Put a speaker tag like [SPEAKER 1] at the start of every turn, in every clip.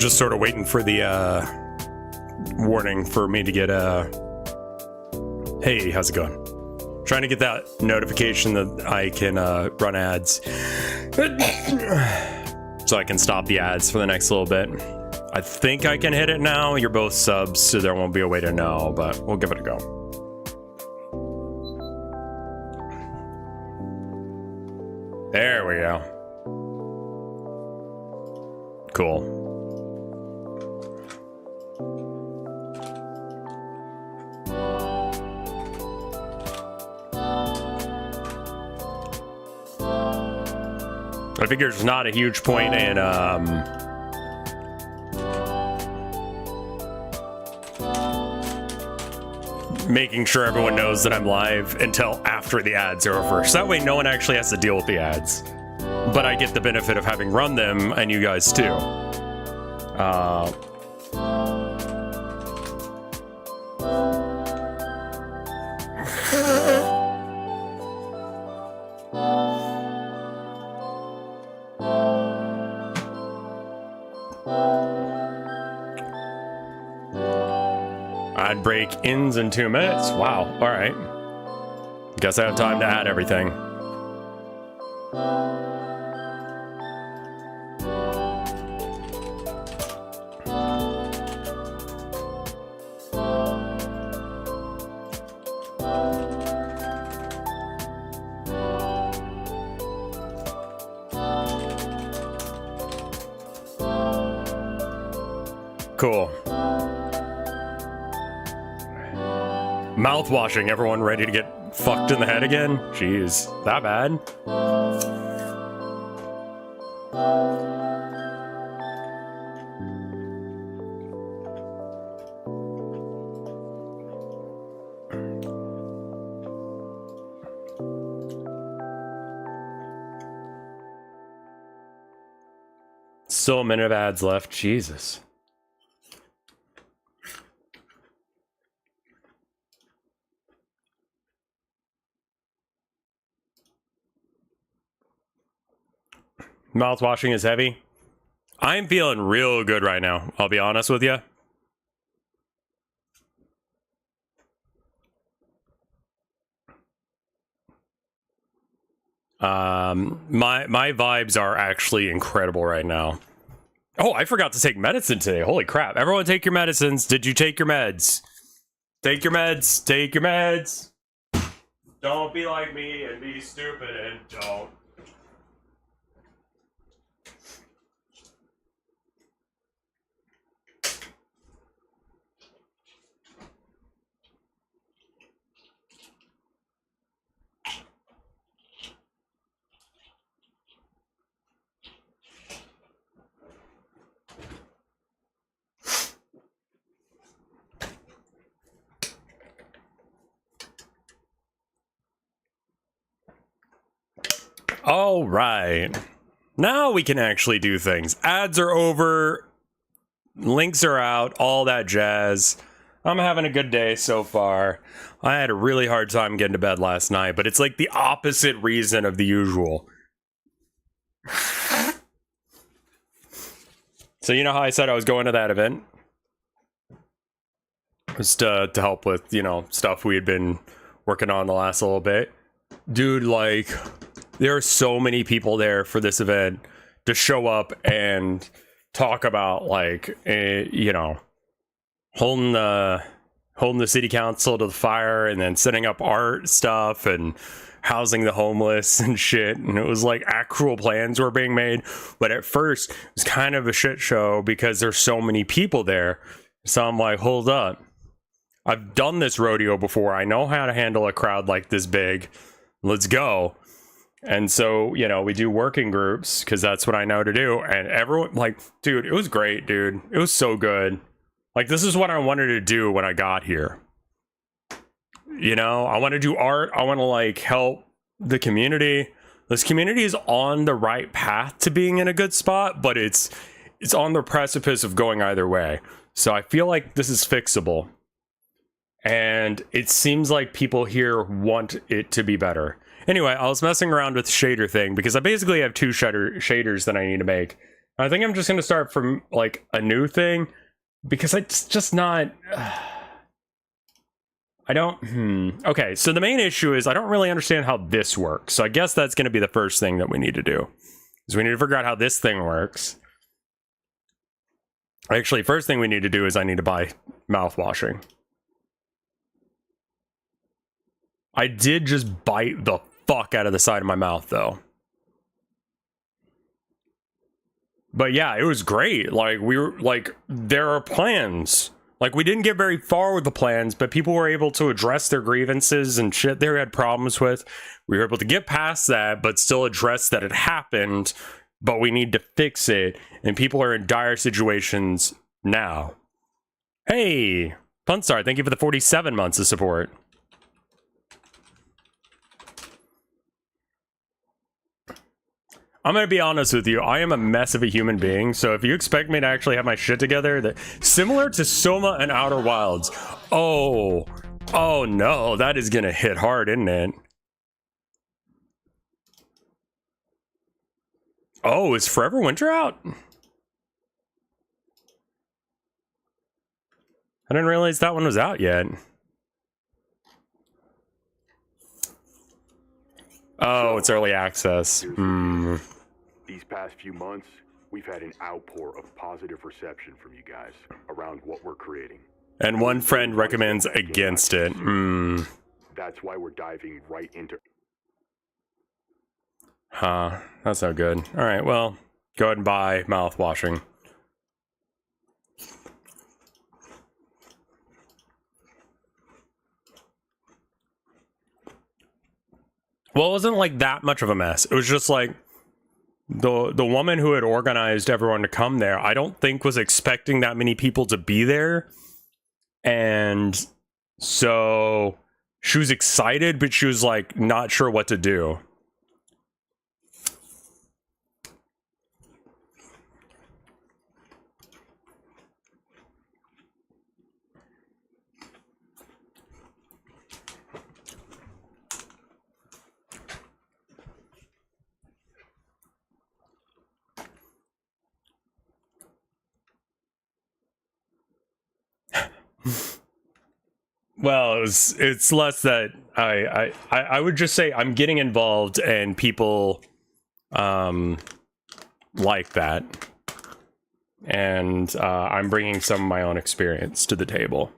[SPEAKER 1] just sort of waiting for the warning for me to get hey, how's it going? Trying to get that notification that I can run ads so I can stop the ads for the next little bit. I think I can hit it now. You're both subs, so there won't be a way to know, but we'll give it a go. There we go. Cool. I figure there's not a huge point in making sure everyone knows that I'm live until after the ads are over. So that way no one actually has to deal with the ads. But I get the benefit of having run them, and you guys too. Ad break ends in 2 minutes. Wow. All right. Guess I have time to add everything. Cool. Mouth washing, everyone ready to get fucked in the head again? Jeez, that bad? Still a minute of ads left, Jesus. Mouth washing is heavy. I'm feeling real good right now, I'll be honest with you. My vibes are actually incredible right now. Oh, I forgot to take medicine today. Holy crap. Everyone take your medicines. Did you take your meds? Take your meds. Take your meds. Don't be like me and be stupid and don't. All right. Now we can actually do things. Ads are over. Links are out. All that jazz. I'm having a good day so far. I had a really hard time getting to bed last night, but it's like the opposite reason of the usual. So you know how I said I was going to that event? Just to help with, you know, stuff we had been working on the last little bit. Dude, like, there are so many people there for this event to show up and talk about, like, you know, holding the city council to the fire and then setting up art stuff and housing the homeless and shit. And it was like actual plans were being made. But at first, it was kind of a shit show because there's so many people there. So I'm like, hold up. I've done this rodeo before. I know how to handle a crowd like this big. Let's go. And so, you know, we do working groups because that's what I know to do. And everyone, like, dude, it was great, dude. It was so good. Like, this is what I wanted to do when I got here. You know, I want to do art. I want to, like, help the community. This community is on the right path to being in a good spot, but it's on the precipice of going either way. So I feel like this is fixable. And it seems like people here want it to be better. Anyway, I was messing around with the shader thing because I basically have two shaders that I need to make. I think I'm just gonna start from like a new thing because it's just not. I don't. Okay, so the main issue is I don't really understand how this works. So I guess that's gonna be the first thing that we need to do. Is we need to figure out how this thing works. Actually, first thing we need to do is I need to buy mouthwashing. I did just bite the fuck out of the side of my mouth, though. But yeah, it was great. Like, we were, like, there are plans. Like, we didn't get very far with the plans, but people were able to address their grievances and shit they had problems with. We were able to get past that, but still address that it happened, but we need to fix it, and people are in dire situations now. Hey, Funstar, thank you for the 47 months of support. I'm gonna be honest with you, I am a mess of a human being, so if you expect me to actually have my shit together, that similar to Soma and Outer Wilds. Oh no, that is gonna hit hard, isn't it? Oh, is Forever Winter out? I didn't realize that one was out yet. Oh, it's early access.
[SPEAKER 2] These past few months, we've had an outpour of positive reception from you guys around what we're creating.
[SPEAKER 1] And one friend recommends against it.
[SPEAKER 2] That's why we're diving right into...
[SPEAKER 1] Huh, that's no good. Alright, well, go ahead and buy mouthwashing. Well, it wasn't like that much of a mess. It was just like the woman who had organized everyone to come there, I don't think was expecting that many people to be there. And so she was excited, but she was like not sure what to do. Well, it's less that I would just say I'm getting involved and people like that, and I'm bringing some of my own experience to the table.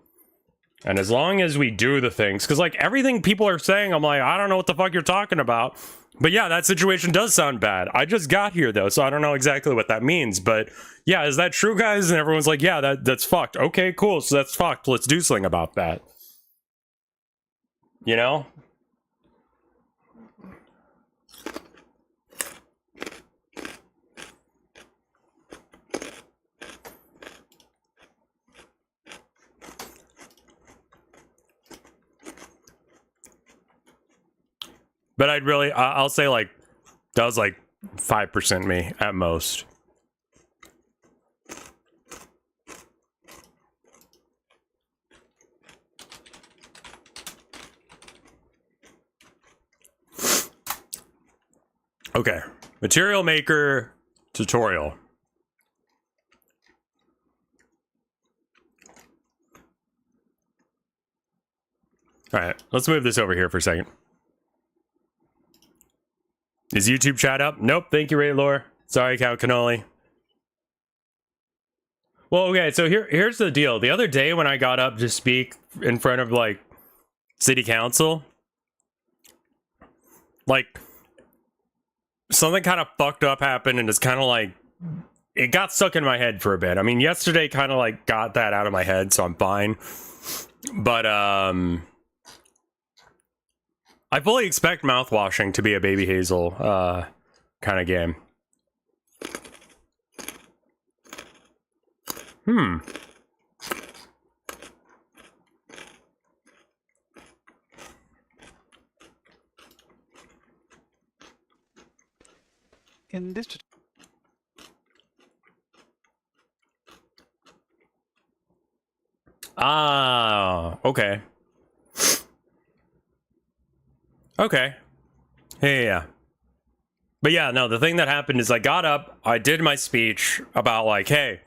[SPEAKER 1] And as long as we do the things, because like everything people are saying, I'm like, I don't know what the fuck you're talking about. But yeah, that situation does sound bad. I just got here though, so I don't know exactly what that means. But yeah, is that true, guys? And everyone's like, yeah, that's fucked. Okay, cool. So that's fucked. Let's do something about that. You know? But I'd really, I'll say like, that was like 5% me at most. Okay, material maker tutorial. All right, let's move this over here for a second. Is YouTube chat up? Nope, thank you, Raylor. Sorry, Cow Cannoli. Well, okay, so here's the deal. The other day when I got up to speak in front of, like, city council, like, something kind of fucked up happened, and it's kind of like, it got stuck in my head for a bit. I mean, yesterday kind of, like, got that out of my head, so I'm fine. But, I fully expect mouthwashing to be a Baby Hazel kind of game.
[SPEAKER 3] In this
[SPEAKER 1] Okay. Okay. Yeah. But yeah, no, the thing that happened is I got up, I did my speech about like, hey,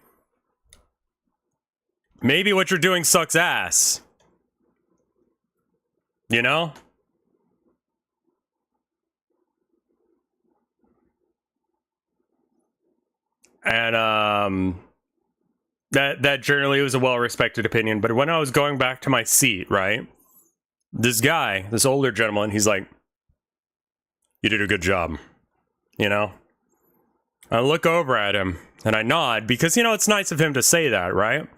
[SPEAKER 1] maybe what you're doing sucks ass. You know? And that generally was a well-respected opinion. But when I was going back to my seat, right? This guy, this older gentleman, he's like, you did a good job. You know? I look over at him and I nod because, you know, it's nice of him to say that, right?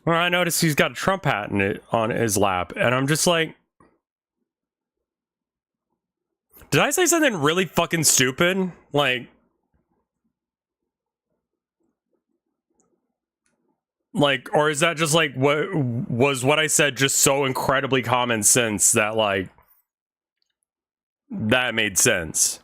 [SPEAKER 1] Well, I notice he's got a Trump hat on his lap, and I'm just like, did I say something really fucking stupid? Like, or is that just like what I said just so incredibly common sense that like that made sense?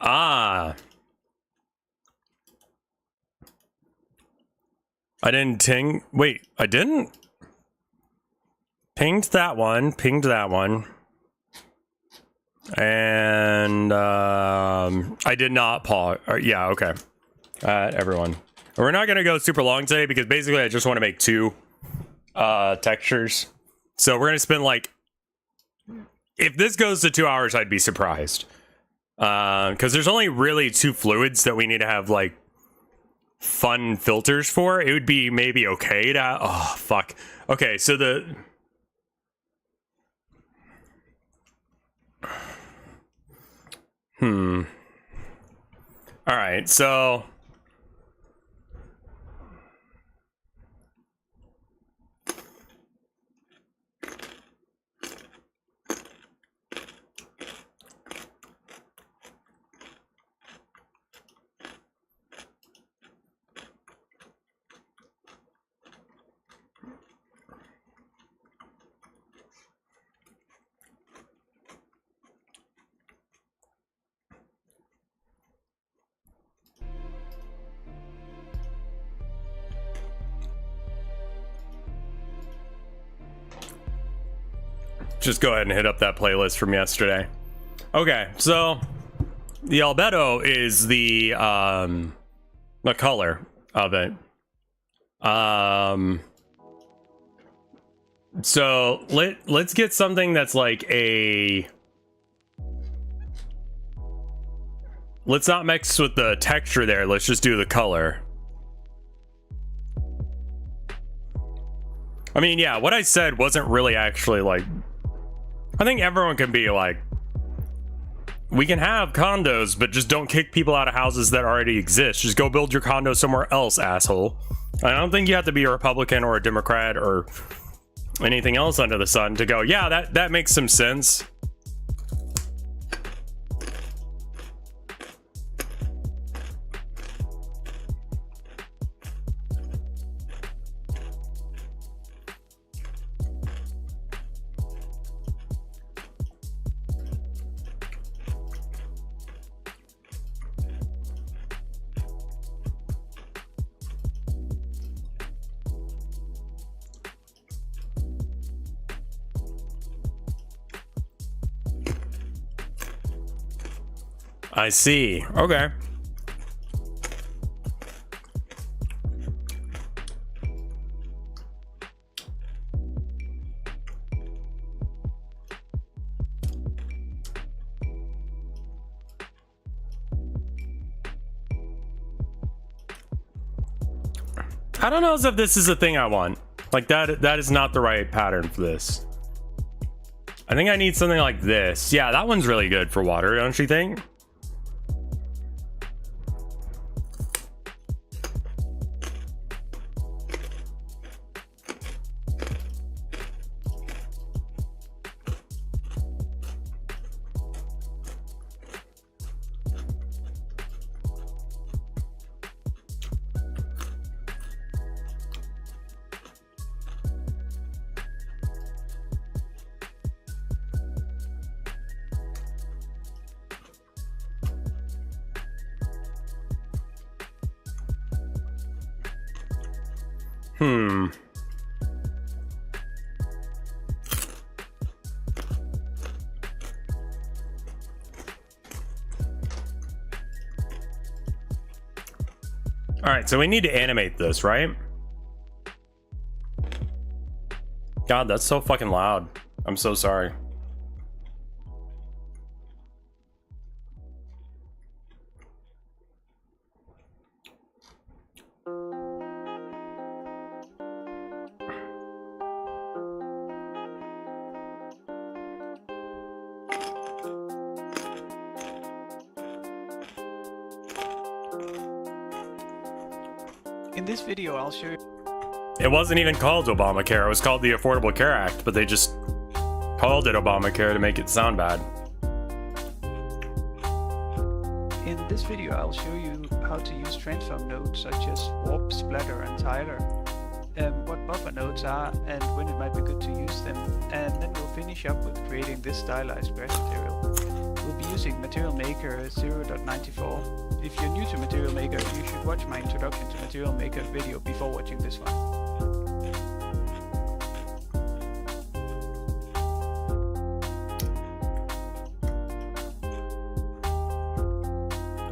[SPEAKER 1] Ah. I didn't ting. Wait, I didn't? Pinged that one. Pinged that one. And I did not pause. Yeah, okay. Everyone. We're not going to go super long today because basically I just want to make 2 textures. So we're going to spend like... If this goes to 2 hours, I'd be surprised. Because there's only really 2 fluids that we need to have like fun filters for. It would be maybe okay to... Oh, fuck. Okay, so the... Alright, so... just go ahead and hit up that playlist from yesterday. Okay, so the albedo is the color of it. So let's get something that's like a... Let's not mix with the texture there. Let's just do the color. I mean, yeah, what I said wasn't really actually like... I think everyone can be like, we can have condos, but just don't kick people out of houses that already exist. Just go build your condo somewhere else, asshole. I don't think you have to be a Republican or a Democrat or anything else under the sun to go, yeah, that makes some sense. I see. Okay. I don't know as if this is a thing I want. Like that is not the right pattern for this. I think I need something like this. Yeah, that one's really good for water, don't you think? All right, so we need to animate this, right? God, that's so fucking loud. I'm so sorry.
[SPEAKER 3] In this video, I'll show you.
[SPEAKER 1] It wasn't even called Obamacare. It was called the Affordable Care Act, but they just called it Obamacare to make it sound bad.
[SPEAKER 3] In this video, I'll show you how to use transform nodes such as warp, splatter, and tiler, what buffer nodes are, and when it might be good to use them. And then we'll finish up with creating this stylized grass material. We'll be using Material Maker 0.94. If you're new to Material Maker, you should watch my introduction to Material Maker video before watching this one.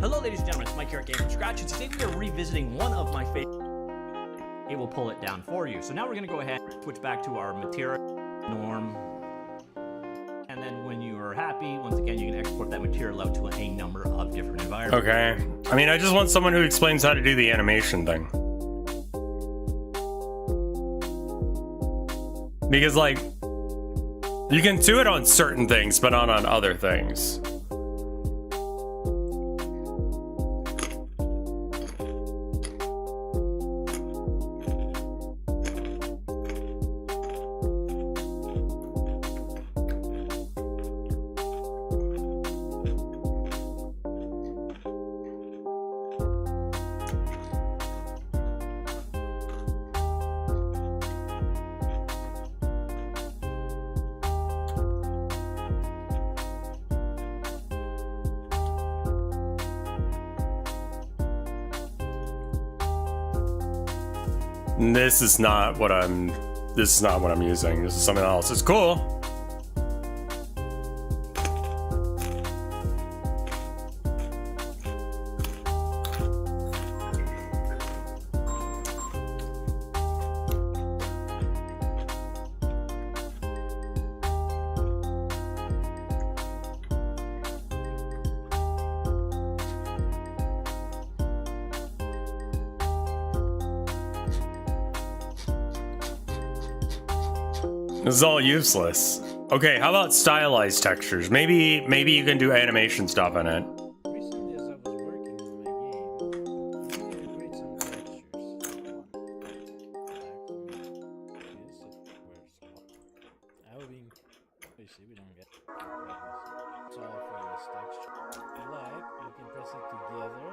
[SPEAKER 4] Hello ladies and gentlemen, it's Mike here at Game from Scratch, and today we are revisiting one of my favorites. It will pull it down for you. So now we're going to go ahead and switch back to our material norm. And then when you are happy, once again, you can export that material out to a number of different environments.
[SPEAKER 1] Okay. I mean, I just want someone who explains how to do the animation thing. Because, like, you can do it on certain things, but not on other things. This is not what I'm using. This is something else. It's cool. This is all useless. Okay, how about stylized textures? Maybe you can do animation stuff in it.
[SPEAKER 5] Recently, as I was working on my game, I create some textures. I will be. You see, we don't get. It's all for this texture. If you like, you can press it together.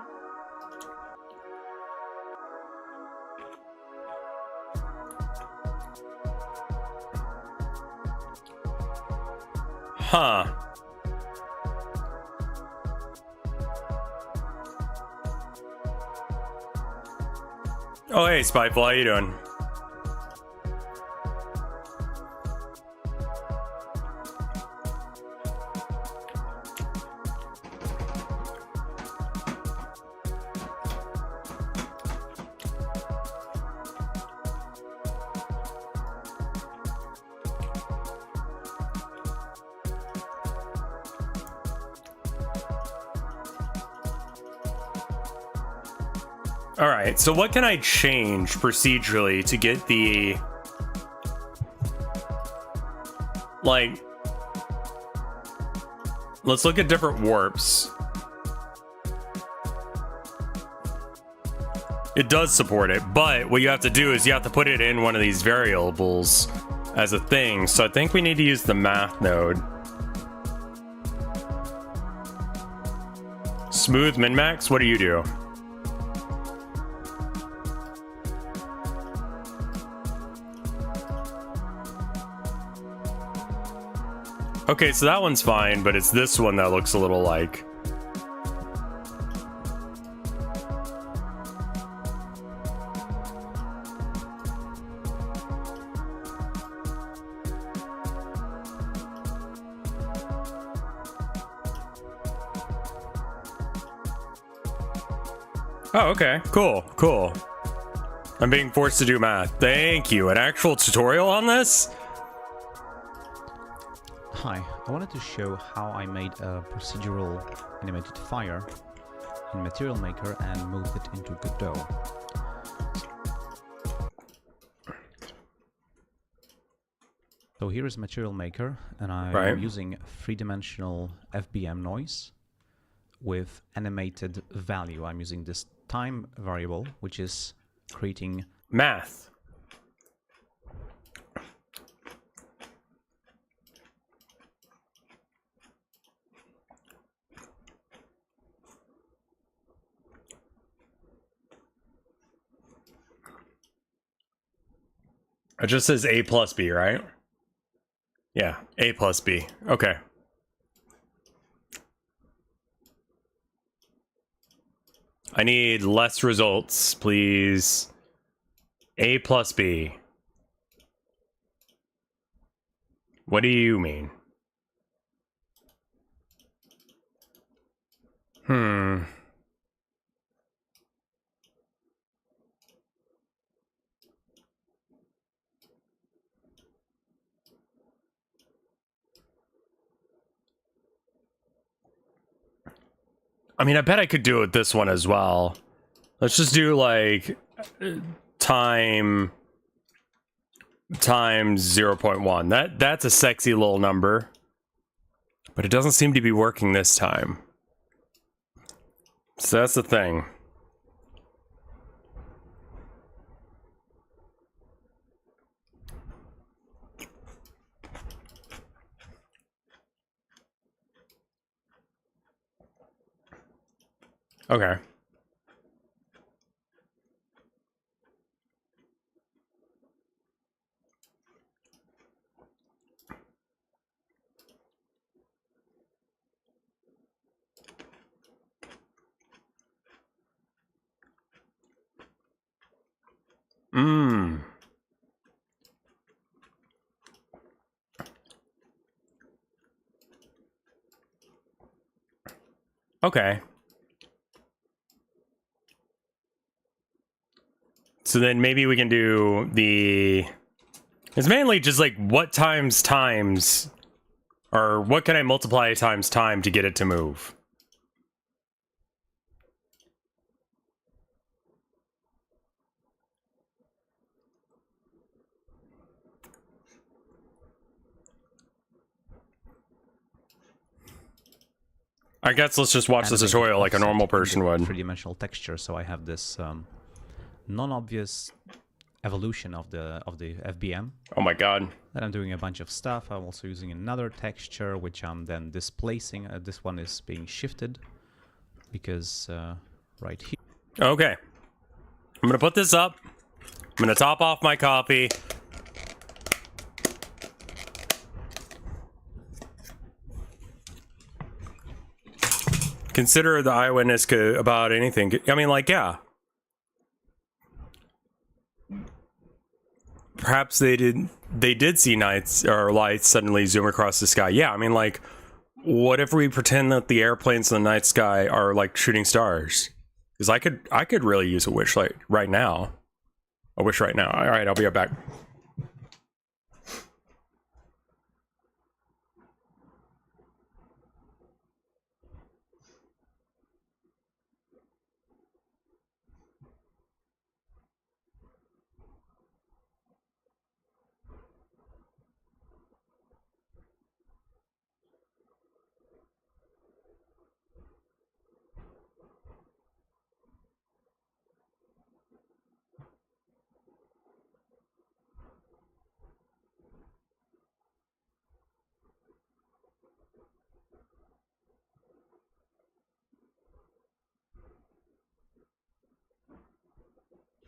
[SPEAKER 1] Huh. Oh, hey, Spiteful, how you doing? All right, so what can I change procedurally to get the, like, let's look at different warps. It does support it, but what you have to do is you have to put it in one of these variables as a thing. So I think we need to use the math node. Smooth min-max, what do you do? Okay, so that one's fine, but it's this one that looks a little like... Oh, okay. Cool. Cool. I'm being forced to do math. Thank you. An actual tutorial on this?
[SPEAKER 6] Hi, I wanted to show how I made a procedural animated fire in Material Maker and moved it into Godot. So here is Material Maker, and I'm using three-dimensional FBM noise with animated value. I'm using this time variable, which is creating
[SPEAKER 1] math. It just says A plus B, right? Yeah, A plus B. Okay. I need less results, please. A plus B. What do you mean? I mean, I bet I could do it this one as well. Let's just do like time times 0.1. That's a sexy little number. But it doesn't seem to be working this time. So that's the thing. Okay. Okay. So then maybe we can do the... It's mainly just like what times, or what can I multiply times time to get it to move? I guess let's just watch the tutorial like a normal person would.
[SPEAKER 6] Three-dimensional texture, so I have this non-obvious evolution of the FBM.
[SPEAKER 1] Oh my god.
[SPEAKER 6] Then I'm doing a bunch of stuff. I'm also using another texture, which I'm then displacing. This one is being shifted because right here.
[SPEAKER 1] Okay. I'm gonna put this up. I'm gonna top off my coffee. Consider the eyewitness about anything. I mean, like, yeah. Perhaps they did see nights or lights suddenly zoom across the sky. Yeah, I mean, like, what if we pretend that the airplanes in the night sky are like shooting stars? Because I could really use a wish light right now. A wish right now. All right, I'll be right back.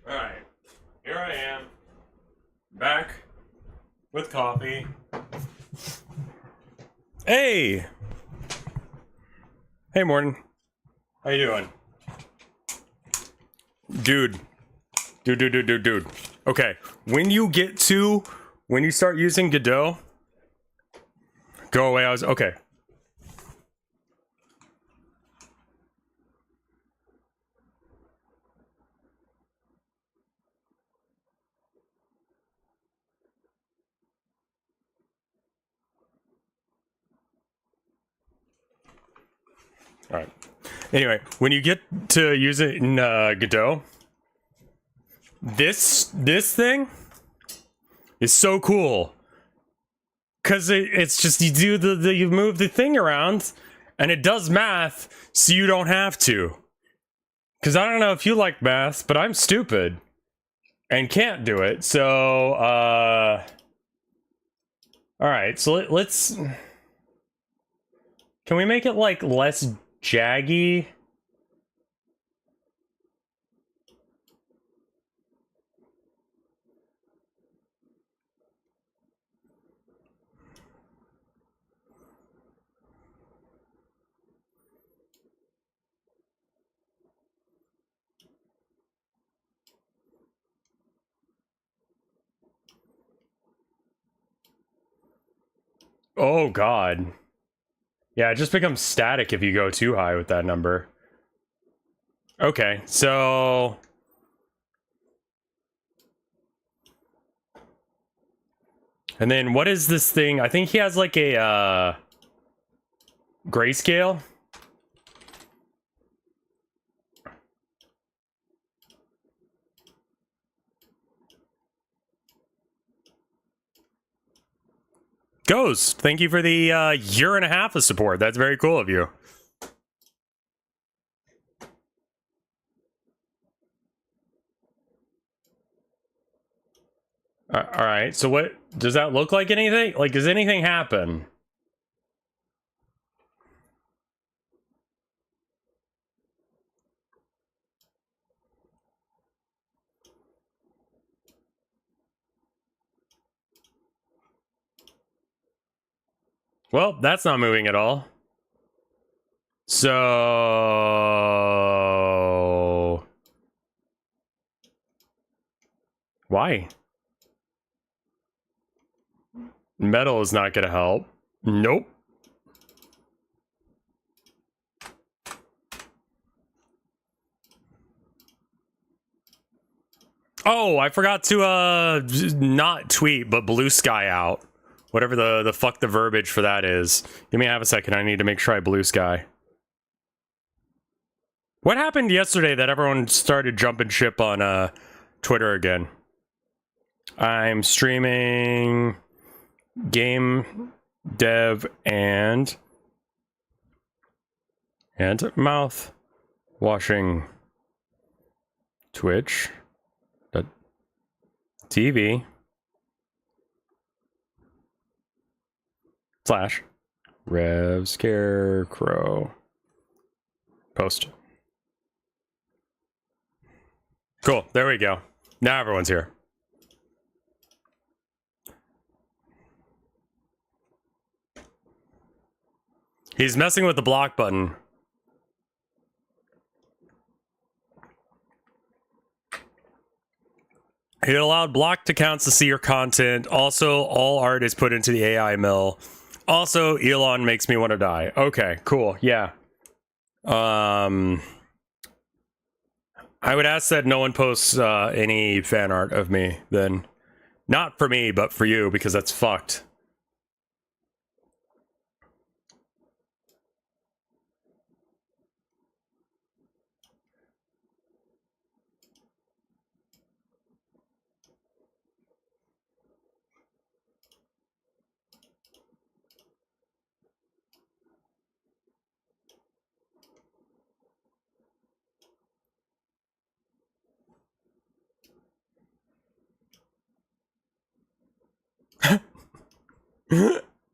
[SPEAKER 1] Alright, here I am, back with coffee. Hey! Hey, Morton. How you doing? Dude. Okay, when you start using Godot, go away, okay. All right. Anyway, when you get to use it in Godot, this thing is so cool. Cause it's just you do you move the thing around and it does math so you don't have to. Cause I don't know if you like math, but I'm stupid and can't do it. So alright, so let's can we make it like less jaggy? Oh god. Yeah, it just becomes static if you go too high with that number. Okay, so and then what is this thing? I think he has like a grayscale. Ghost, thank you for the year and a half of support. That's very cool of you. All right, so what does that look like? Anything? Like, does anything happen? Well, that's not moving at all. So why? Metal is not gonna help. Nope. Oh, I forgot to not tweet, but blue sky out. Whatever the fuck the verbiage for that is. Give me half a second. I need to make sure I blue sky. What happened yesterday that everyone started jumping ship on Twitter again? I'm streaming game dev and mouth washing Twitch TV / RevScarecrow post. Cool, there we go. Now everyone's here. He's messing with the block button. It allowed blocked accounts to see your content. Also, all art is put into the AI mill. Also, Elon makes me want to die. Okay, cool. Yeah. I would ask that no one posts any fan art of me then. Not for me, but for you, because that's fucked.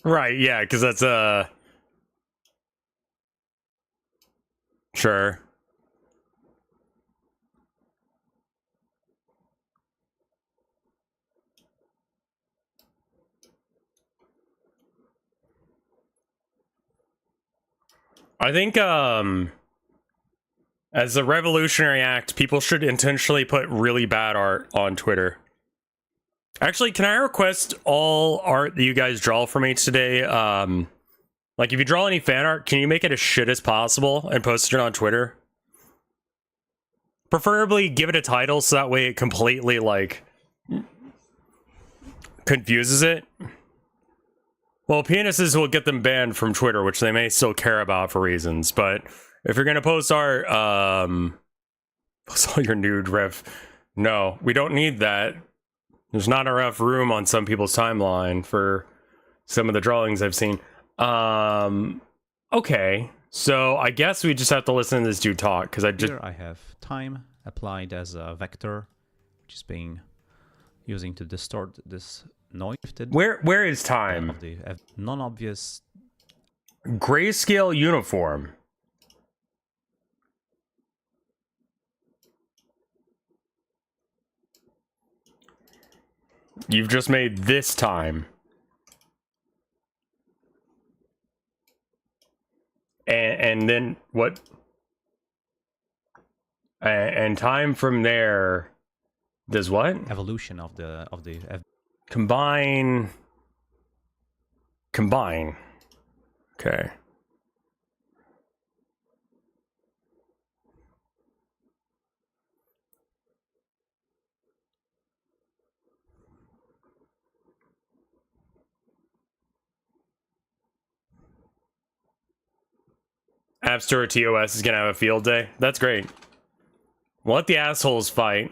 [SPEAKER 1] Right, yeah, because that's sure. I think as a revolutionary act, people should intentionally put really bad art on Twitter. Actually, can I request all art that you guys draw for me today? Like, if you draw any fan art, can you make it as shit as possible and post it on Twitter? Preferably give it a title so that way it completely, like, confuses it. Well, penises will get them banned from Twitter, which they may still care about for reasons. But if you're gonna post art, post all your nude Rev. No, we don't need that. There's not enough room on some people's timeline for some of the drawings I've seen. Okay, so I guess we just have to listen to this dude talk because
[SPEAKER 6] Here I have time applied as a vector, which is being using to distort this noise.
[SPEAKER 1] Where is time?
[SPEAKER 6] Of the non-obvious
[SPEAKER 1] grayscale uniform. You've just made this time. And then what? And time from there does what?
[SPEAKER 6] Evolution of the
[SPEAKER 1] combine. Okay. App Store TOS is gonna have a field day. That's great. Let the assholes fight.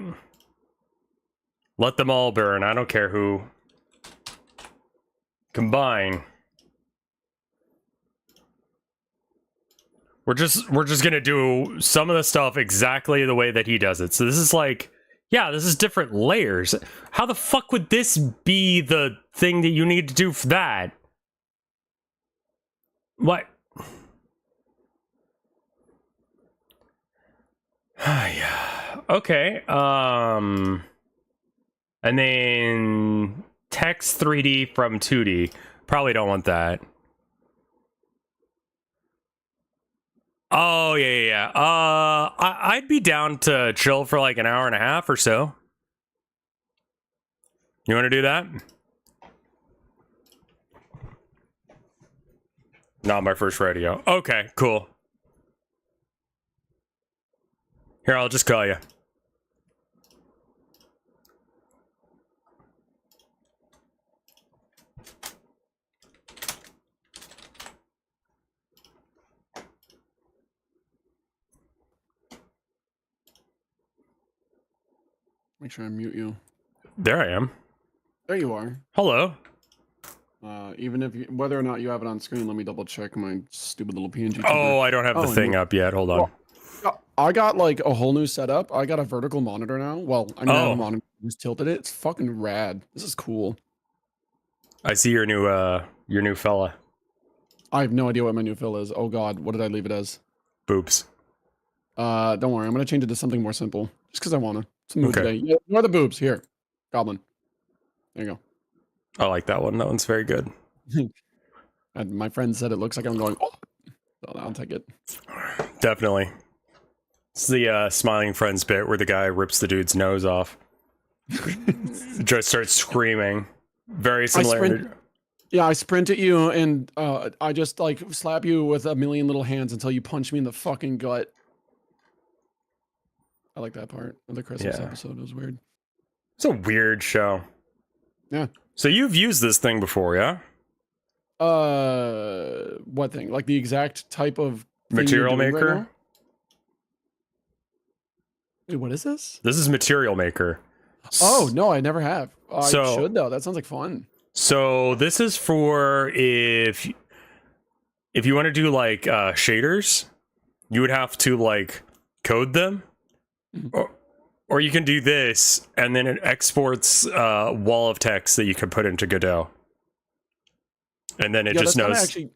[SPEAKER 1] Let them all burn. I don't care who. Combine. We're just gonna do some of the stuff exactly the way that he does it. So this is like, yeah, this is different layers. How the fuck would this be the thing that you need to do for that? What? Yeah. Okay. And then text 3D from 2D. Probably don't want that. Oh yeah. I'd be down to chill for like an hour and a half or so. You want to do that? Not my first radio. Okay, cool. Here, I'll just call you.
[SPEAKER 7] Make sure I mute you.
[SPEAKER 1] There I am.
[SPEAKER 7] There you are.
[SPEAKER 1] Hello.
[SPEAKER 7] Even if whether or not you have it on screen, let me double check my stupid little PNG.
[SPEAKER 1] Oh, I don't have the thing up yet. Hold on.
[SPEAKER 7] Well, I got like a whole new setup. I got a vertical monitor now. Well, I mean, I have a monitor. Just tilted it. It's fucking rad. This is cool.
[SPEAKER 1] I see your new fella.
[SPEAKER 7] I have no idea what my new fill is. Oh god, what did I leave it as?
[SPEAKER 1] Boobs.
[SPEAKER 7] Don't worry. I'm gonna change it to something more simple, just because I wanna. It's a mood today. Yeah, ignore the boobs. Here, Goblin. There you go.
[SPEAKER 1] I like that one. That one's very good.
[SPEAKER 7] And my friend said it looks like I'm going. Oh, so I'll take it.
[SPEAKER 1] Definitely. It's the smiling friends bit where the guy rips the dude's nose off. Just starts screaming. Very similar.
[SPEAKER 7] I sprint at you and I just like slap you with a million little hands until you punch me in the fucking gut. I like that part of the Christmas episode. It was weird.
[SPEAKER 1] It's a weird show.
[SPEAKER 7] Yeah.
[SPEAKER 1] So you've used this thing before, yeah?
[SPEAKER 7] What thing? Like the exact type of
[SPEAKER 1] Material Maker?
[SPEAKER 7] Right. Wait, what is this?
[SPEAKER 1] This is Material Maker.
[SPEAKER 7] Oh, no, I never have. I should though. That sounds like fun.
[SPEAKER 1] So this is for if you want to do like shaders, you would have to like code them. Or you can do this, and then it exports a wall of text that you can put into Godot. And then it just knows.
[SPEAKER 7] Actually,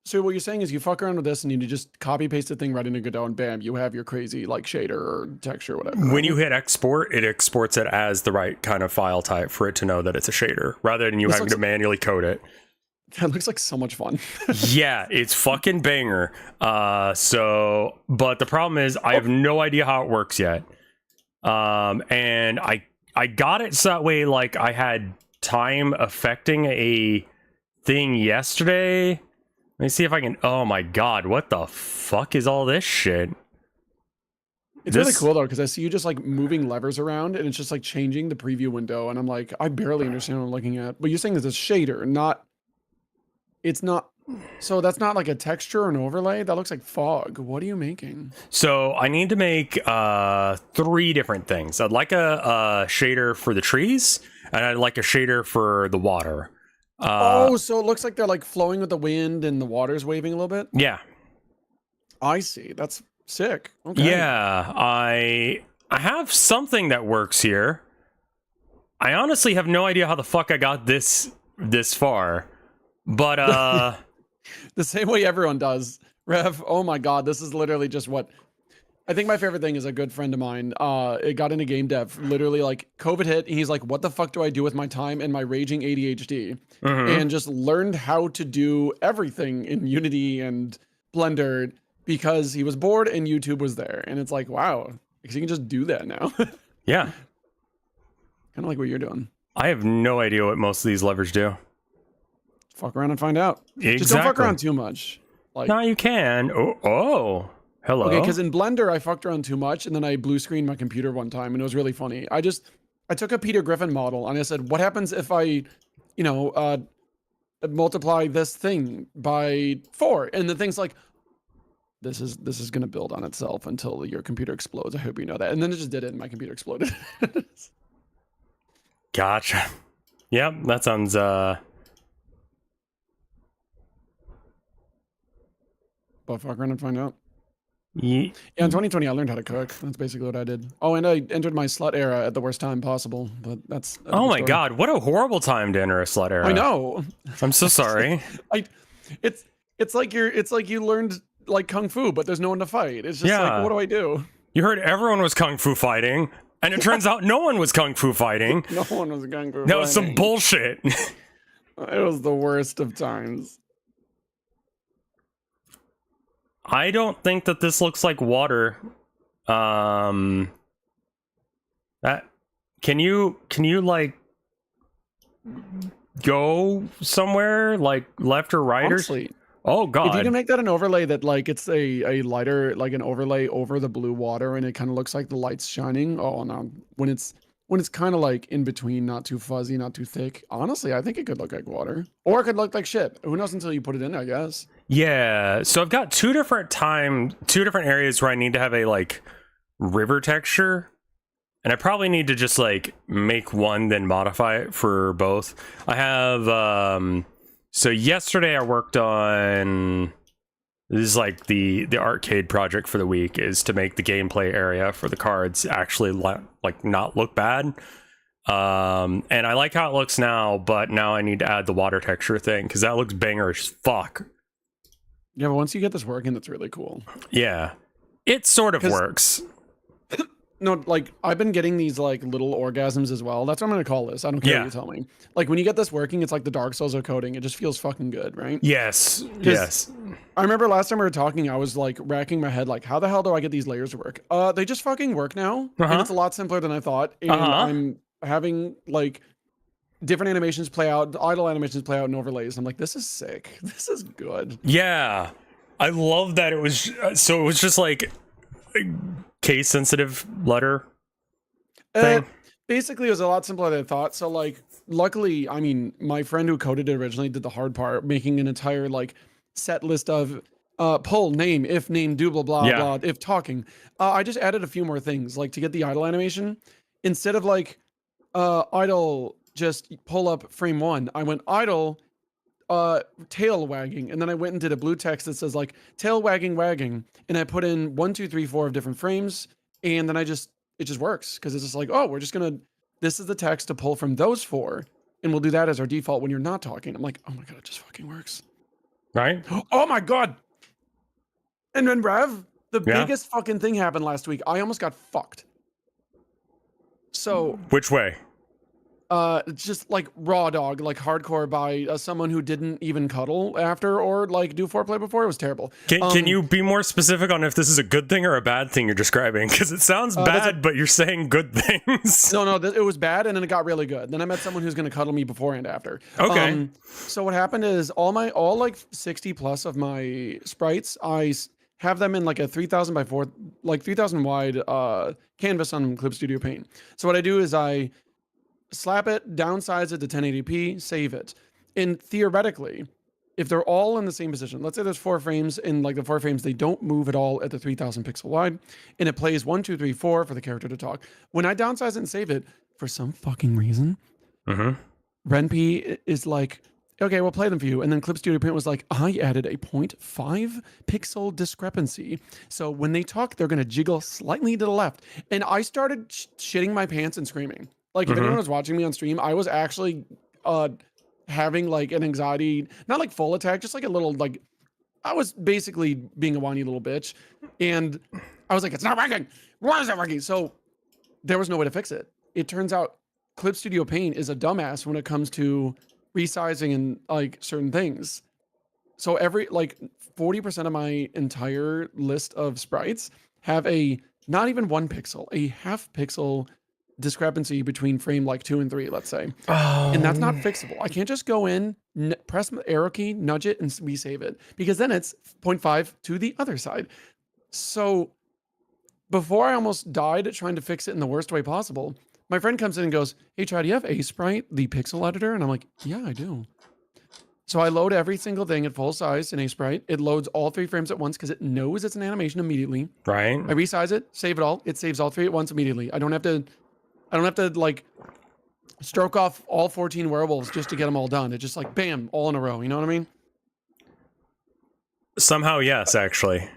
[SPEAKER 7] so what you're saying is you fuck around with this, and you just copy paste the thing right into Godot, and bam, you have your crazy like shader or texture or whatever.
[SPEAKER 1] When you hit export, it exports it as the right kind of file type for it to know that it's a shader, rather than you having to manually code it.
[SPEAKER 7] That looks like so much fun.
[SPEAKER 1] Yeah, it's fucking banger. But the problem is I have no idea how it works yet. And I got it so that way, like I had time affecting a thing yesterday. Let me see if I can. Oh my god, what the fuck is all this shit?
[SPEAKER 7] It's really cool though, because I see you just like moving levers around and it's just like changing the preview window, and I'm like, I barely understand what I'm looking at. But you're saying it's a shader, not it's not. So that's not like a texture or an overlay. That looks like fog. What are you making?
[SPEAKER 1] So I need to make 3 different things. I'd like a shader for the trees, and I'd like a shader for the water.
[SPEAKER 7] Oh, so it looks like they're like flowing with the wind and the water's waving a little bit.
[SPEAKER 1] Yeah.
[SPEAKER 7] I see. That's sick. Okay.
[SPEAKER 1] Yeah, I have something that works here. I honestly have no idea how the fuck I got this far, but
[SPEAKER 7] the same way everyone does. Rev, oh my god, this is literally just what I think my favorite thing is a good friend of mine. It got into game dev. Literally, like COVID hit. He's like, "What the fuck do I do with my time and my raging ADHD?" And just learned how to do everything in Unity and Blender because he was bored and YouTube was there. And it's like, wow, because you can just do that now.
[SPEAKER 1] yeah,
[SPEAKER 7] Kind of like what you're doing.
[SPEAKER 1] I have no idea what most of these levers do.
[SPEAKER 7] Fuck around and find out.
[SPEAKER 1] Exactly.
[SPEAKER 7] Just don't fuck around too much. Like,
[SPEAKER 1] no, you can. Oh, hello.
[SPEAKER 7] okay, because in Blender, I fucked around too much, and then I blue screened my computer one time, and it was really funny. I took a Peter Griffin model, and I said, what happens if I, multiply this thing by 4? And the thing's like, this is gonna build on itself until your computer explodes. I hope you know that. And then it just did it, and my computer exploded.
[SPEAKER 1] Gotcha. Yep, that sounds
[SPEAKER 7] But fuck around and find out. Yeah, in 2020, I learned how to cook. That's basically what I did. Oh, and I entered my slut era at the worst time possible. But that's
[SPEAKER 1] oh my god, what a horrible time to enter a slut era.
[SPEAKER 7] I know.
[SPEAKER 1] I'm so sorry.
[SPEAKER 7] It's like you learned like kung fu, but there's no one to fight. It's just like, what do I do?
[SPEAKER 1] You heard everyone was kung fu fighting, and it turns out no one was kung fu fighting.
[SPEAKER 7] No one was kung fu.
[SPEAKER 1] That was some bullshit.
[SPEAKER 7] It was the worst of times.
[SPEAKER 1] I don't think that this looks like water. That can you like go somewhere like left or right?
[SPEAKER 7] Honestly,
[SPEAKER 1] oh god.
[SPEAKER 7] if you can make that an overlay that like it's a lighter, like an overlay over the blue water, and it kind of looks like the light's shining. Oh no, when it's kind of like in between, not too fuzzy, not too thick. Honestly, I think it could look like water, or it could look like shit. Who knows until you put it in, I guess.
[SPEAKER 1] Yeah, so I've got two different areas where I need to have a like river texture, and I probably need to just like make one then modify it for both. I have so yesterday I worked on, this is like the arcade project for the week, is to make the gameplay area for the cards actually like not look bad. And I like how it looks now, but now I need to add the water texture thing because that looks banger as fuck.
[SPEAKER 7] Yeah, but once you get this working, that's really cool.
[SPEAKER 1] Yeah, it sort of works.
[SPEAKER 7] No, like I've been getting these like little orgasms as well. That's what I'm gonna call this. I don't care what you tell me. Like when you get this working, it's like the Dark Souls of coding. It just feels fucking good, right?
[SPEAKER 1] Yes. Yes.
[SPEAKER 7] I remember last time we were talking, I was like racking my head, like, how the hell do I get these layers to work? They just fucking work now, and it's a lot simpler than I thought. And I'm having like different animations play out, idle animations play out in overlays. I'm like, this is sick. This is good.
[SPEAKER 1] Yeah, I love that it was so. It was just like case sensitive letter thing.
[SPEAKER 7] Basically, it was a lot simpler than I thought. So like, luckily, I mean, my friend who coded it originally did the hard part, making an entire like set list of pull name, if name, do blah blah blah, if talking. I just added a few more things, like to get the idle animation. Instead of like idle, just pull up frame 1. I went idle, tail wagging, and then I went and did a blue text that says like tail wagging, and I put in 1, 2, 3, 4 of different frames, and then it just works because it's just like, oh, this is the text to pull from those 4, and we'll do that as our default when you're not talking. I'm like, oh my god, it just fucking works,
[SPEAKER 1] right?
[SPEAKER 7] Oh my god! And then Rev, the biggest fucking thing happened last week. I almost got fucked. So
[SPEAKER 1] which way?
[SPEAKER 7] Just like raw dog, like hardcore by someone who didn't even cuddle after or like do foreplay before. It was terrible.
[SPEAKER 1] Can you be more specific on if this is a good thing or a bad thing you're describing? Because it sounds bad, but you're saying good things.
[SPEAKER 7] No, it was bad, and then it got really good. Then I met someone who's going to cuddle me before and after.
[SPEAKER 1] Okay.
[SPEAKER 7] So what happened is all like 60 plus of my sprites, I have them in like a 3000 by 4, like 3000 wide canvas on Clip Studio Paint. So what I do is I slap it, downsize it to 1080p, save it. And theoretically, if they're all in the same position, let's say there's 4 frames, and like the 4 frames, they don't move at all at the 3000 pixel wide, and it plays 1, 2, 3, 4 for the character to talk. When I downsize it and save it, for some fucking reason, RenP is like, okay, we'll play them for you. And then Clip Studio Paint was like, I added a 0.5 pixel discrepancy. So when they talk, they're going to jiggle slightly to the left. And I started shitting my pants and screaming. Like, if anyone was watching me on stream, I was actually having like an anxiety, not like full attack, just like a little, like, I was basically being a whiny little bitch. And I was like, it's not working. Why is it working? So there was no way to fix it. It turns out Clip Studio Paint is a dumbass when it comes to resizing and like certain things. So every like 40% of my entire list of sprites have a not even 1 pixel, a half pixel discrepancy between frame like 2 and 3, let's say. And that's not fixable. I can't just go in, press the arrow key, nudge it, and resave it, because then it's 0.5 to the other side. So before I almost died trying to fix it in the worst way possible, my friend comes in and goes, hey, Chad, do you have A-Sprite, the pixel editor? And I'm like, yeah, I do. So I load every single thing at full size in A-Sprite. It loads all 3 frames at once because it knows it's an animation immediately.
[SPEAKER 1] Right.
[SPEAKER 7] I resize it, save it all. It saves all 3 at once immediately. I don't have to like stroke off all 14 werewolves just to get them all done. It's just like, bam, all in a row. You know what I mean?
[SPEAKER 1] Somehow, yes, actually.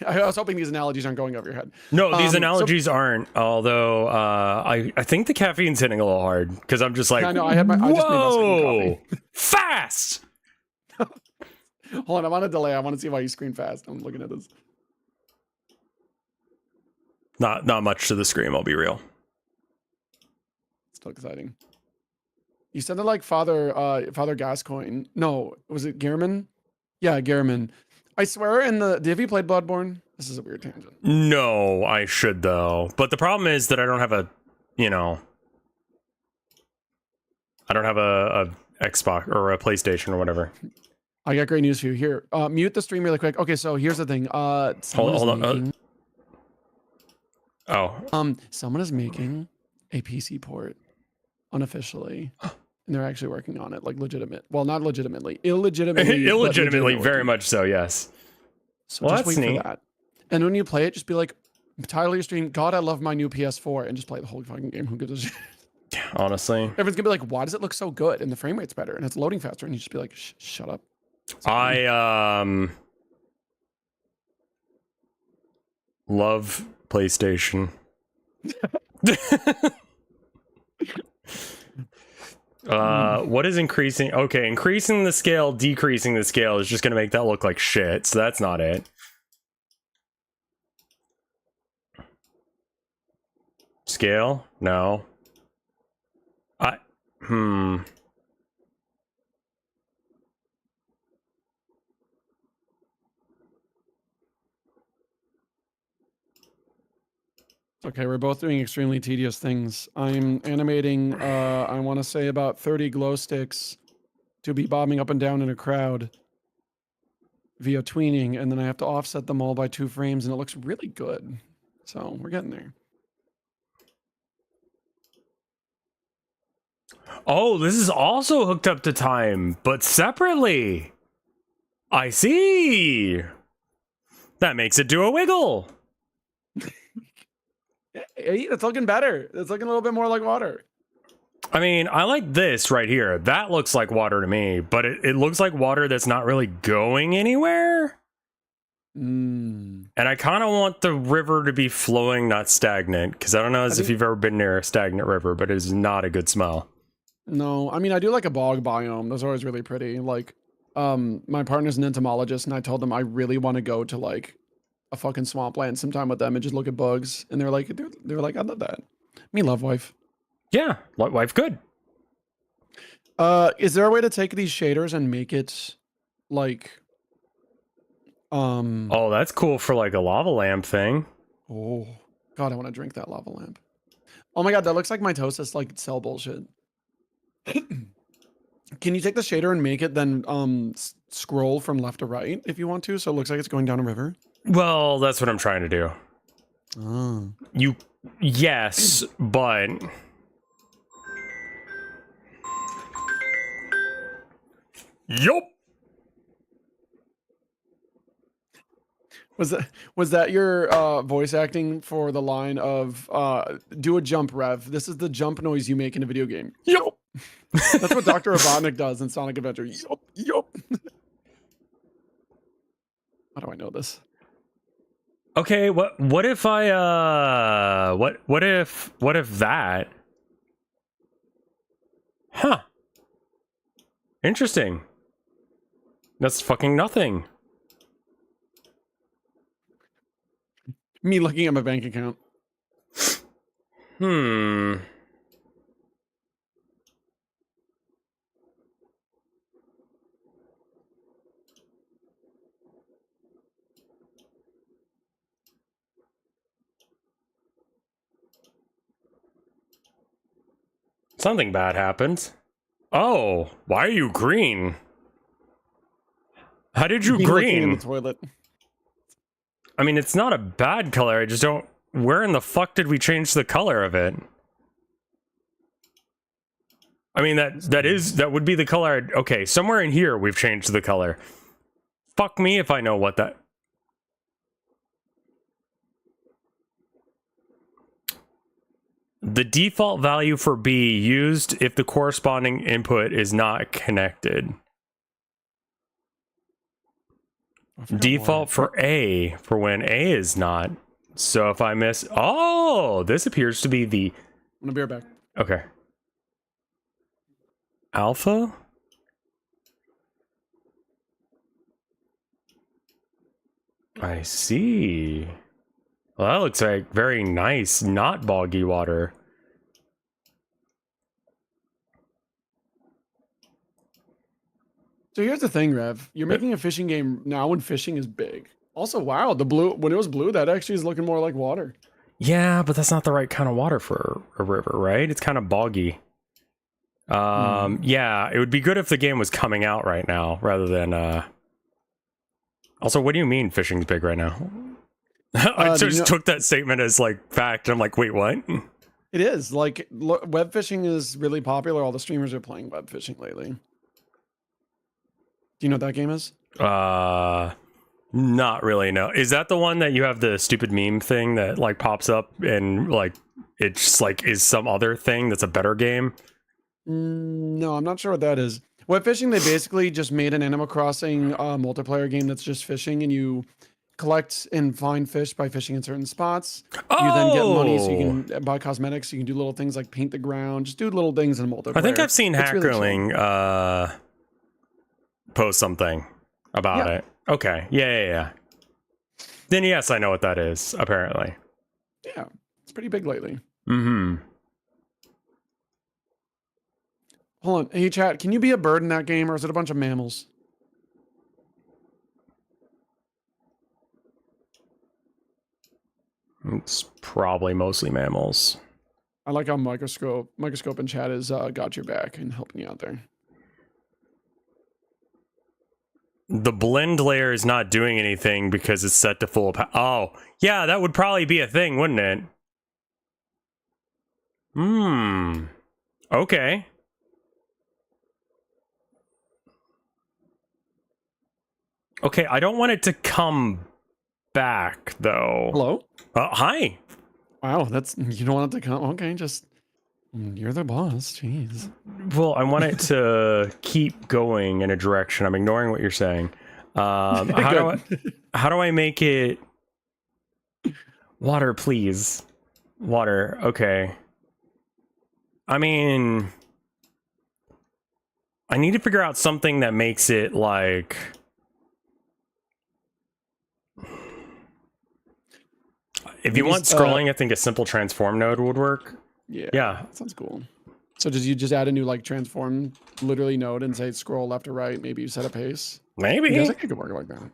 [SPEAKER 7] I was hoping these analogies aren't going over your head.
[SPEAKER 1] No, these analogies aren't. Although I think the caffeine's hitting a little hard because I'm just like,
[SPEAKER 7] I know. I just made my
[SPEAKER 1] whoa, fast.
[SPEAKER 7] Hold on, I'm on a delay. I want to see why you screen fast. I'm looking at this.
[SPEAKER 1] Not much to the scream. I'll be real.
[SPEAKER 7] Still exciting. You sounded like Father Gascoigne. No, was it Gehrman? Yeah, Gehrman. I swear have you played Bloodborne? This is a weird tangent.
[SPEAKER 1] No, I should though. But the problem is that I don't have a Xbox or a PlayStation or whatever.
[SPEAKER 7] I got great news for you. Here, mute the stream really quick. Okay, so here's the thing.
[SPEAKER 1] Hold on.
[SPEAKER 7] Someone is making a PC port unofficially. And they're actually working on it, like legitimate. Well, not legitimately, illegitimately.
[SPEAKER 1] Illegitimately, very much so. Yes.
[SPEAKER 7] So just wait for that. And when you play it, just be like, title your stream, God, I love my new PS4, and just play the whole fucking game. Who gives a shit?
[SPEAKER 1] Honestly,
[SPEAKER 7] everyone's gonna be like, why does it look so good? And the frame rate's better, and it's loading faster. And you just be like, shut up.
[SPEAKER 1] I love PlayStation. What is increasing? Okay, increasing the scale, decreasing the scale is just gonna make that look like shit, so that's not it. Scale? No.
[SPEAKER 7] Okay, we're both doing extremely tedious things. I'm animating, I want to say about 30 glow sticks to be bobbing up and down in a crowd via tweening, and then I have to offset them all by 2 frames, and it looks really good. So we're getting there.
[SPEAKER 1] Oh, this is also hooked up to time, but separately. I see. That makes it do a wiggle.
[SPEAKER 7] Hey, it's looking better. It's looking a little bit more like water.
[SPEAKER 1] I mean, I like this right here. That looks like water to me, but it looks like water that's not really going anywhere. And I kind of want the river to be flowing, not stagnant, because I don't know if you've ever been near a stagnant river, but it is not a good smell.
[SPEAKER 7] No, I mean, I do like a bog biome. Those are always really pretty. Like, my partner's an entomologist, and I told them I really want to go to like a fucking swampland sometime with them and just look at bugs. And they're like, I love that. Me love wife.
[SPEAKER 1] Yeah, wife good.
[SPEAKER 7] Is there a way to take these shaders and make it like
[SPEAKER 1] oh, that's cool for like a lava lamp thing.
[SPEAKER 7] Oh god, I want to drink that lava lamp. Oh my god, that looks like mitosis, like cell bullshit. Can you take the shader and make it then scroll from left to right if you want to, so it looks like it's going down a river?
[SPEAKER 1] Well, that's what I'm trying to do.
[SPEAKER 7] Oh.
[SPEAKER 1] Yes, but yup.
[SPEAKER 7] Was that your voice acting for the line of do a jump, Rev? This is the jump noise you make in a video game. Yup. That's what Dr. Robotnik does in Sonic Adventure. Yup, yup. How do I know this?
[SPEAKER 1] Okay, what if I what if that? Huh. Interesting. That's fucking nothing.
[SPEAKER 7] Me looking at my bank account.
[SPEAKER 1] Something bad happened. Oh, why are you green? How did you
[SPEAKER 7] Me looking in
[SPEAKER 1] green?
[SPEAKER 7] the toilet.
[SPEAKER 1] I mean, it's not a bad color. I just don't. Where in the fuck did we change the color of it? I mean, that would be the color. Okay, somewhere in here we've changed the color. Fuck me if I know what that. The default value for B used if the corresponding input is not connected. Default for A for when A is not. So if I miss, oh, this appears to be the.
[SPEAKER 7] I'm gonna be right back.
[SPEAKER 1] Okay. Alpha? I see. Well, that looks like very nice, not boggy water.
[SPEAKER 7] So here's the thing, Rev. You're making a fishing game now when fishing is big. Also, wow, the blue, when it was blue, that actually is looking more like water.
[SPEAKER 1] Yeah, but that's not the right kind of water for a river, right? It's kind of boggy. Yeah, it would be good if the game was coming out right now rather than Also, what do you mean fishing's big right now? I just took that statement as like fact. I'm like, wait, what?
[SPEAKER 7] It is. Like web fishing is really popular. All the streamers are playing web fishing lately. Do you know what that game is?
[SPEAKER 1] Not really, no. Is that the one that you have the stupid meme thing that like pops up and like it just like is some other thing that's a better game?
[SPEAKER 7] No, I'm not sure what that is. Web fishing, they basically just made an Animal Crossing multiplayer game that's just fishing, and you collect and find fish by fishing in certain spots.
[SPEAKER 1] Oh!
[SPEAKER 7] You then get money so you can buy cosmetics. You can do little things like paint the ground, just do little things in multiplayer.
[SPEAKER 1] I think I've seen
[SPEAKER 7] It's really
[SPEAKER 1] Hackerling post something about it. Okay. Yeah. Then yes, I know what that is, apparently.
[SPEAKER 7] Yeah, it's pretty big lately.
[SPEAKER 1] Mm-hmm.
[SPEAKER 7] Hold on. Hey, chat, can you be a bird in that game, or is it a bunch of mammals?
[SPEAKER 1] It's probably mostly mammals.
[SPEAKER 7] I like how microscope in chat is got your back and helping you out there.
[SPEAKER 1] The blend layer is not doing anything because it's set to full. Oh, yeah, that would probably be a thing, wouldn't it? Okay. Okay, I don't want it to come back, though.
[SPEAKER 7] Hello?
[SPEAKER 1] Hi.
[SPEAKER 7] Wow, you don't want it to come. Okay, just you're the boss. Jeez.
[SPEAKER 1] Well, I want it to keep going in a direction. I'm ignoring what you're saying. How do I make it water, please? Water. Okay. I mean, I need to figure out something that makes it like. If you want scrolling, I think a simple transform node would work.
[SPEAKER 7] Yeah.
[SPEAKER 1] That
[SPEAKER 7] sounds cool. So you just add a new like transform literally node and say scroll left or right? Maybe you set a pace.
[SPEAKER 1] Maybe.
[SPEAKER 7] I guess it could work like that.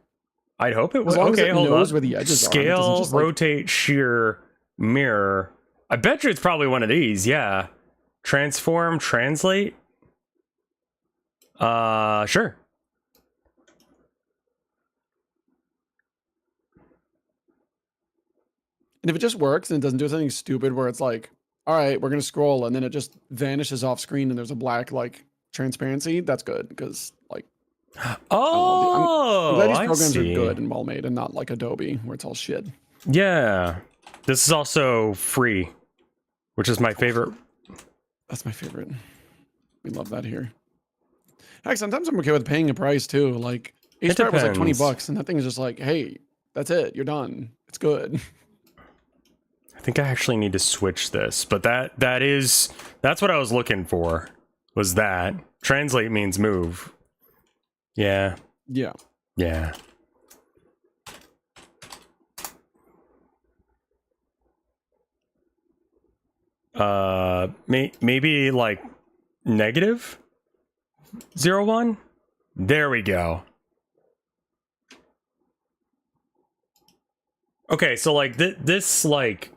[SPEAKER 1] I'd hope it would.
[SPEAKER 7] As long
[SPEAKER 1] Okay,
[SPEAKER 7] as it
[SPEAKER 1] hold
[SPEAKER 7] knows
[SPEAKER 1] up.
[SPEAKER 7] where the edges
[SPEAKER 1] Scale,
[SPEAKER 7] are. Just,
[SPEAKER 1] rotate, shear, mirror. I bet you it's probably one of these. Yeah. Transform, translate. Sure.
[SPEAKER 7] And if it just works and it doesn't do something stupid where it's like, all right, we're going to scroll and then it just vanishes off screen and there's a black like transparency, that's good because like
[SPEAKER 1] Oh,
[SPEAKER 7] I'm glad these
[SPEAKER 1] I
[SPEAKER 7] programs
[SPEAKER 1] see.
[SPEAKER 7] are good and well made and not like Adobe where it's all shit.
[SPEAKER 1] Yeah. This is also free, which is my favorite.
[SPEAKER 7] That's my favorite. We love that here. Heck, sometimes I'm okay with paying a price too. Like HDR was like $20 and that thing is just like, hey, that's it. You're done. It's good.
[SPEAKER 1] I think I actually need to switch this, but that's what I was looking for. Was that translate means move? Yeah.
[SPEAKER 7] Yeah.
[SPEAKER 1] Yeah. Maybe like negative 0.1. There we go. Okay, so like this like,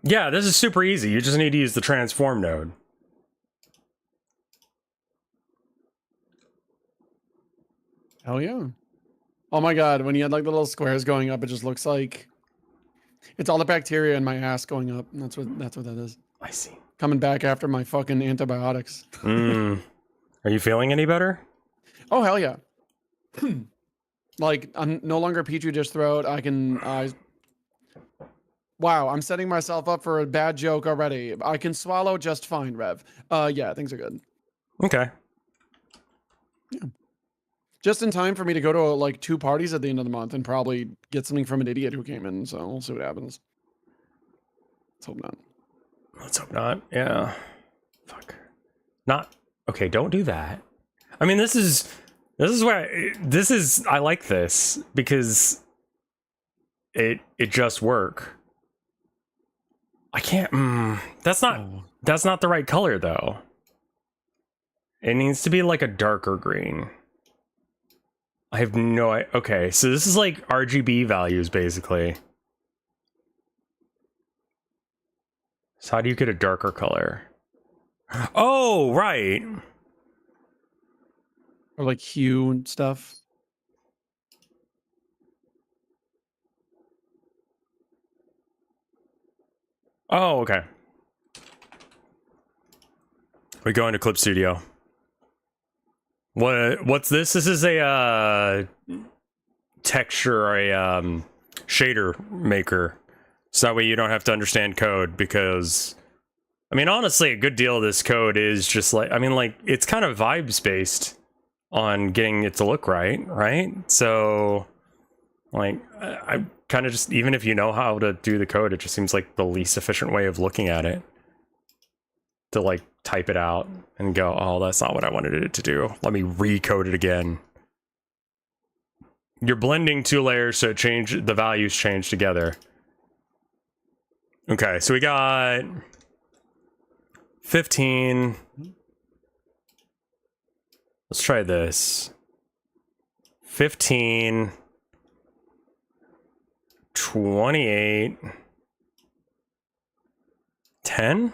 [SPEAKER 1] yeah, this is super easy. You just need to use the transform node.
[SPEAKER 7] Hell yeah. Oh my god, when you had like the little squares going up, it just looks like it's all the bacteria in my ass going up. That's what that is.
[SPEAKER 1] I see.
[SPEAKER 7] Coming back after my fucking antibiotics.
[SPEAKER 1] Are you feeling any better?
[SPEAKER 7] Oh hell yeah. Like I'm no longer petri dish throat. Wow, I'm setting myself up for a bad joke already. I can swallow just fine, Rev. Yeah, things are good.
[SPEAKER 1] Okay.
[SPEAKER 7] Yeah. Just in time for me to go to like 2 parties at the end of the month and probably get something from an idiot who came in. So we'll see what happens. Let's hope not.
[SPEAKER 1] Let's hope not. Yeah. Fuck. Not okay. Don't do that. I mean, this is where I like this because it just work. I can't. That's not the right color though. It needs to be like a darker green. I have no idea. Okay, so this is like RGB values basically. So how do you get a darker color? Oh, right.
[SPEAKER 7] Or like hue and stuff.
[SPEAKER 1] Oh, okay. We go into Clip Studio. What's this? This is a texture, a shader maker. So that way you don't have to understand code because I mean honestly a good deal of this code is just like it's kind of vibes based on getting it to look right? So like I kind of just, even if you know how to do the code, it just seems like the least efficient way of looking at it. To like type it out and go, oh, that's not what I wanted it to do. Let me recode it again. You're blending 2 layers so the values change together. Okay, so we got 15. Let's try this. 15. 28. 10?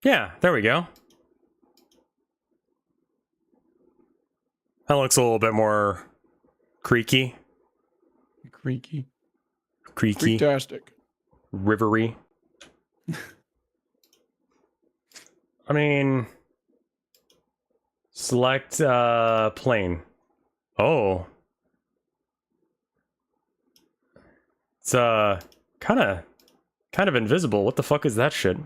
[SPEAKER 1] Yeah, there we go. That looks a little bit more creaky.
[SPEAKER 7] Creaky.
[SPEAKER 1] Freaktastic. Rivery. I mean, select plane. Oh. It's kind of invisible. What the fuck is that shit?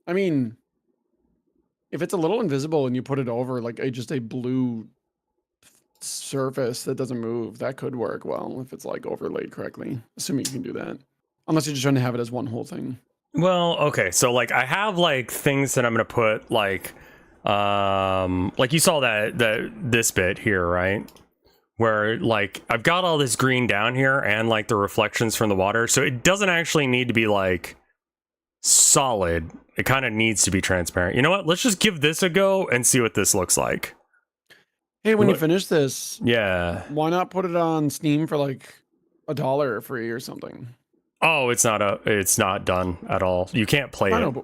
[SPEAKER 7] I mean, if it's a little invisible and you put it over like just a blue surface that doesn't move, that could work well if it's like overlaid correctly. Assuming you can do that. Unless you're just trying to have it as one whole thing.
[SPEAKER 1] Well, okay, so like I have like things that I'm gonna put like you saw this bit here, right? Where like I've got all this green down here and like the reflections from the water, so it doesn't actually need to be like solid. It kind of needs to be transparent. You know what? Let's just give this a go and see what this looks like.
[SPEAKER 7] Hey, when you finish this,
[SPEAKER 1] yeah,
[SPEAKER 7] why not put it on Steam for like $1 free or something?
[SPEAKER 1] Oh, it's not done at all. You can't play it.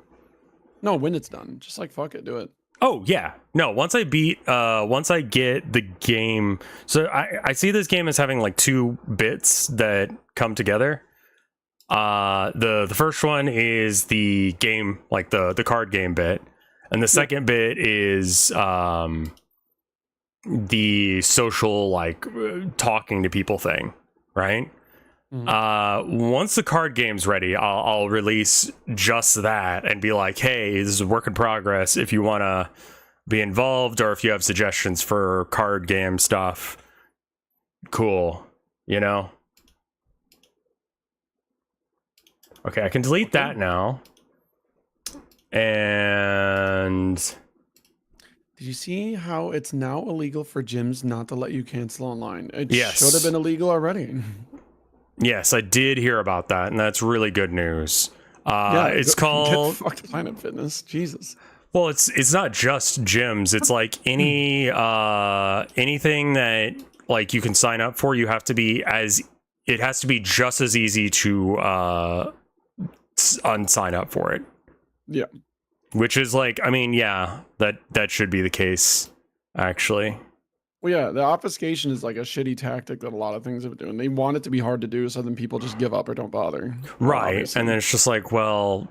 [SPEAKER 7] No, when it's done, just like fuck it, do it.
[SPEAKER 1] Oh yeah, no. Once I get the game, so I see this game as having like 2 bits that come together. The first one is the game, like the card game bit, and the second bit is the social, like talking to people thing, right? Once the card game's ready, I'll release just that and be like, hey, this is a work in progress. If you want to be involved or if you have suggestions for card game stuff, cool, you know? Okay, I can delete that now. And
[SPEAKER 7] did you see how it's now illegal for gyms not to let you cancel online? It
[SPEAKER 1] Yes.
[SPEAKER 7] should have been illegal already.
[SPEAKER 1] yes, I did hear about that, and that's really good news. It's
[SPEAKER 7] Get
[SPEAKER 1] called
[SPEAKER 7] fucked Planet Fitness. Jesus.
[SPEAKER 1] Well, it's not just gyms. It's like anything that like you can sign up for. It has to be just as easy to unsign up for it.
[SPEAKER 7] Yeah.
[SPEAKER 1] Which is like, I mean, yeah, that should be the case, actually.
[SPEAKER 7] Well, yeah, the obfuscation is like a shitty tactic that a lot of things have been doing. They want it to be hard to do, so then people just give up or don't bother.
[SPEAKER 1] Right,
[SPEAKER 7] Obviously.
[SPEAKER 1] and then it's just like, well,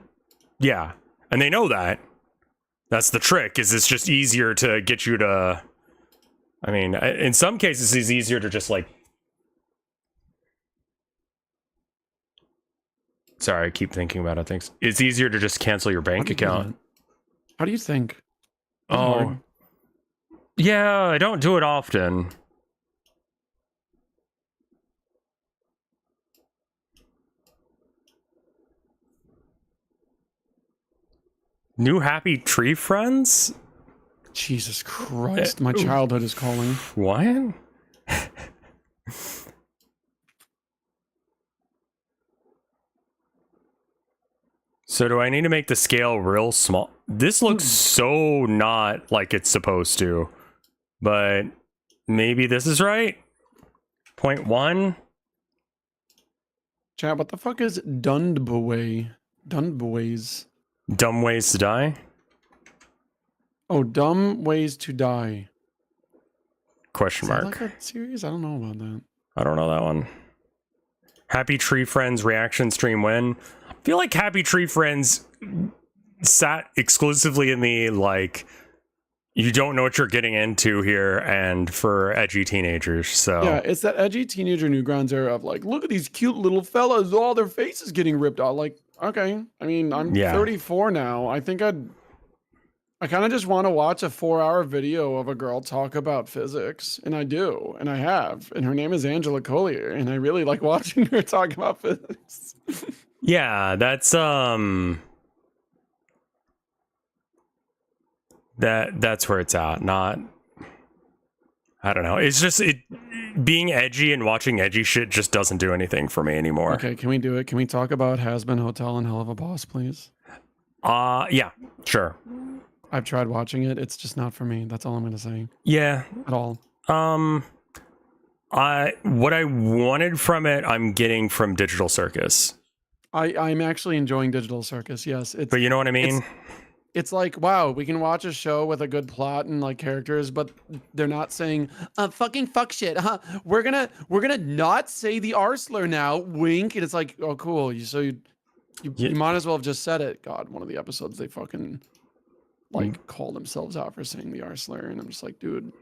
[SPEAKER 1] yeah, and they know that. That's the trick. Is it's just easier to get you to. I mean, in some cases, it's easier to just like. Sorry, I keep thinking about it. It's easier to just cancel your bank account.
[SPEAKER 7] How do you think?
[SPEAKER 1] Oh, yeah, I don't do it often. New Happy Tree Friends?
[SPEAKER 7] Jesus Christ, my childhood is calling.
[SPEAKER 1] What? So do I need to make the scale real small? This looks so not like it's supposed to, but maybe this is right. 0.1.
[SPEAKER 7] Chat, what the fuck is Dundbaway? Dundbaways.
[SPEAKER 1] Dumb ways to die?
[SPEAKER 7] Oh, dumb ways to die.
[SPEAKER 1] Question
[SPEAKER 7] Is that
[SPEAKER 1] mark.
[SPEAKER 7] like a series? I don't know about that.
[SPEAKER 1] I don't know that one. Happy Tree Friends reaction stream win. I feel like Happy Tree Friends sat exclusively in the like, you don't know what you're getting into here, and for edgy teenagers. So
[SPEAKER 7] Yeah, it's that edgy teenager Newgrounds era of like, look at these cute little fellas, all their faces getting ripped out. Like, okay, I mean, I'm 34 now. I think I kind of just want to watch a 4-hour video of a girl talk about physics, and I do, and I have, and her name is Angela Collier, and I really like watching her talk about physics.
[SPEAKER 1] yeah, that's that's where it's at. Not, I don't know. It's just being edgy and watching edgy shit just doesn't do anything for me anymore.
[SPEAKER 7] Okay, can we do it? Can we talk about Has Been Hotel and Hell of a Boss, please?
[SPEAKER 1] Yeah, sure.
[SPEAKER 7] I've tried watching it. It's just not for me. That's all I'm gonna say.
[SPEAKER 1] Yeah.
[SPEAKER 7] At all.
[SPEAKER 1] What I wanted from it, I'm getting from Digital Circus.
[SPEAKER 7] I'm actually enjoying Digital Circus. Yes, it's.
[SPEAKER 1] But you know what I mean?
[SPEAKER 7] It's like, wow, we can watch a show with a good plot and like characters, but they're not saying fucking fuck shit, huh? We're gonna not say the R slur now, wink. And it's like, oh cool. You might as well have just said it. God, one of the episodes they fucking like call themselves out for saying the R slur, and I'm just like, dude.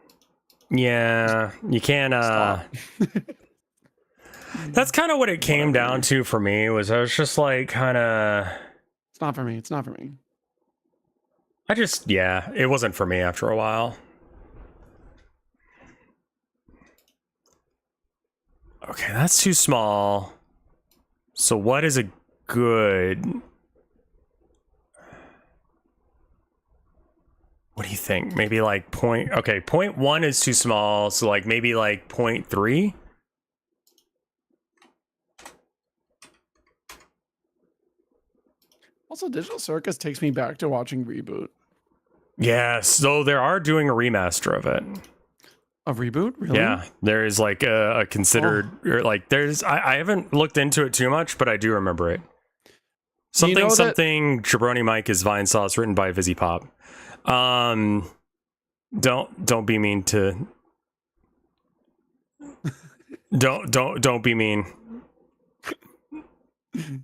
[SPEAKER 1] Yeah, you can't That's kind of what it came down to for me. Was I was just like kind of.
[SPEAKER 7] It's not for me. It's not for me.
[SPEAKER 1] It wasn't for me after a while. Okay, that's too small. So what is a good... What do you think? Maybe like okay, 0.1 is too small, so like maybe like 0.3?
[SPEAKER 7] Also, Digital Circus takes me back to watching Reboot.
[SPEAKER 1] Yeah, so they are doing a remaster of it.
[SPEAKER 7] A reboot? Really?
[SPEAKER 1] Yeah, there is like a considered, or like there's, I haven't looked into it too much, but I do remember it. Something Jabroni Mike is Vine Sauce, written by Vizzy Pop. Don't be mean to. Don't be mean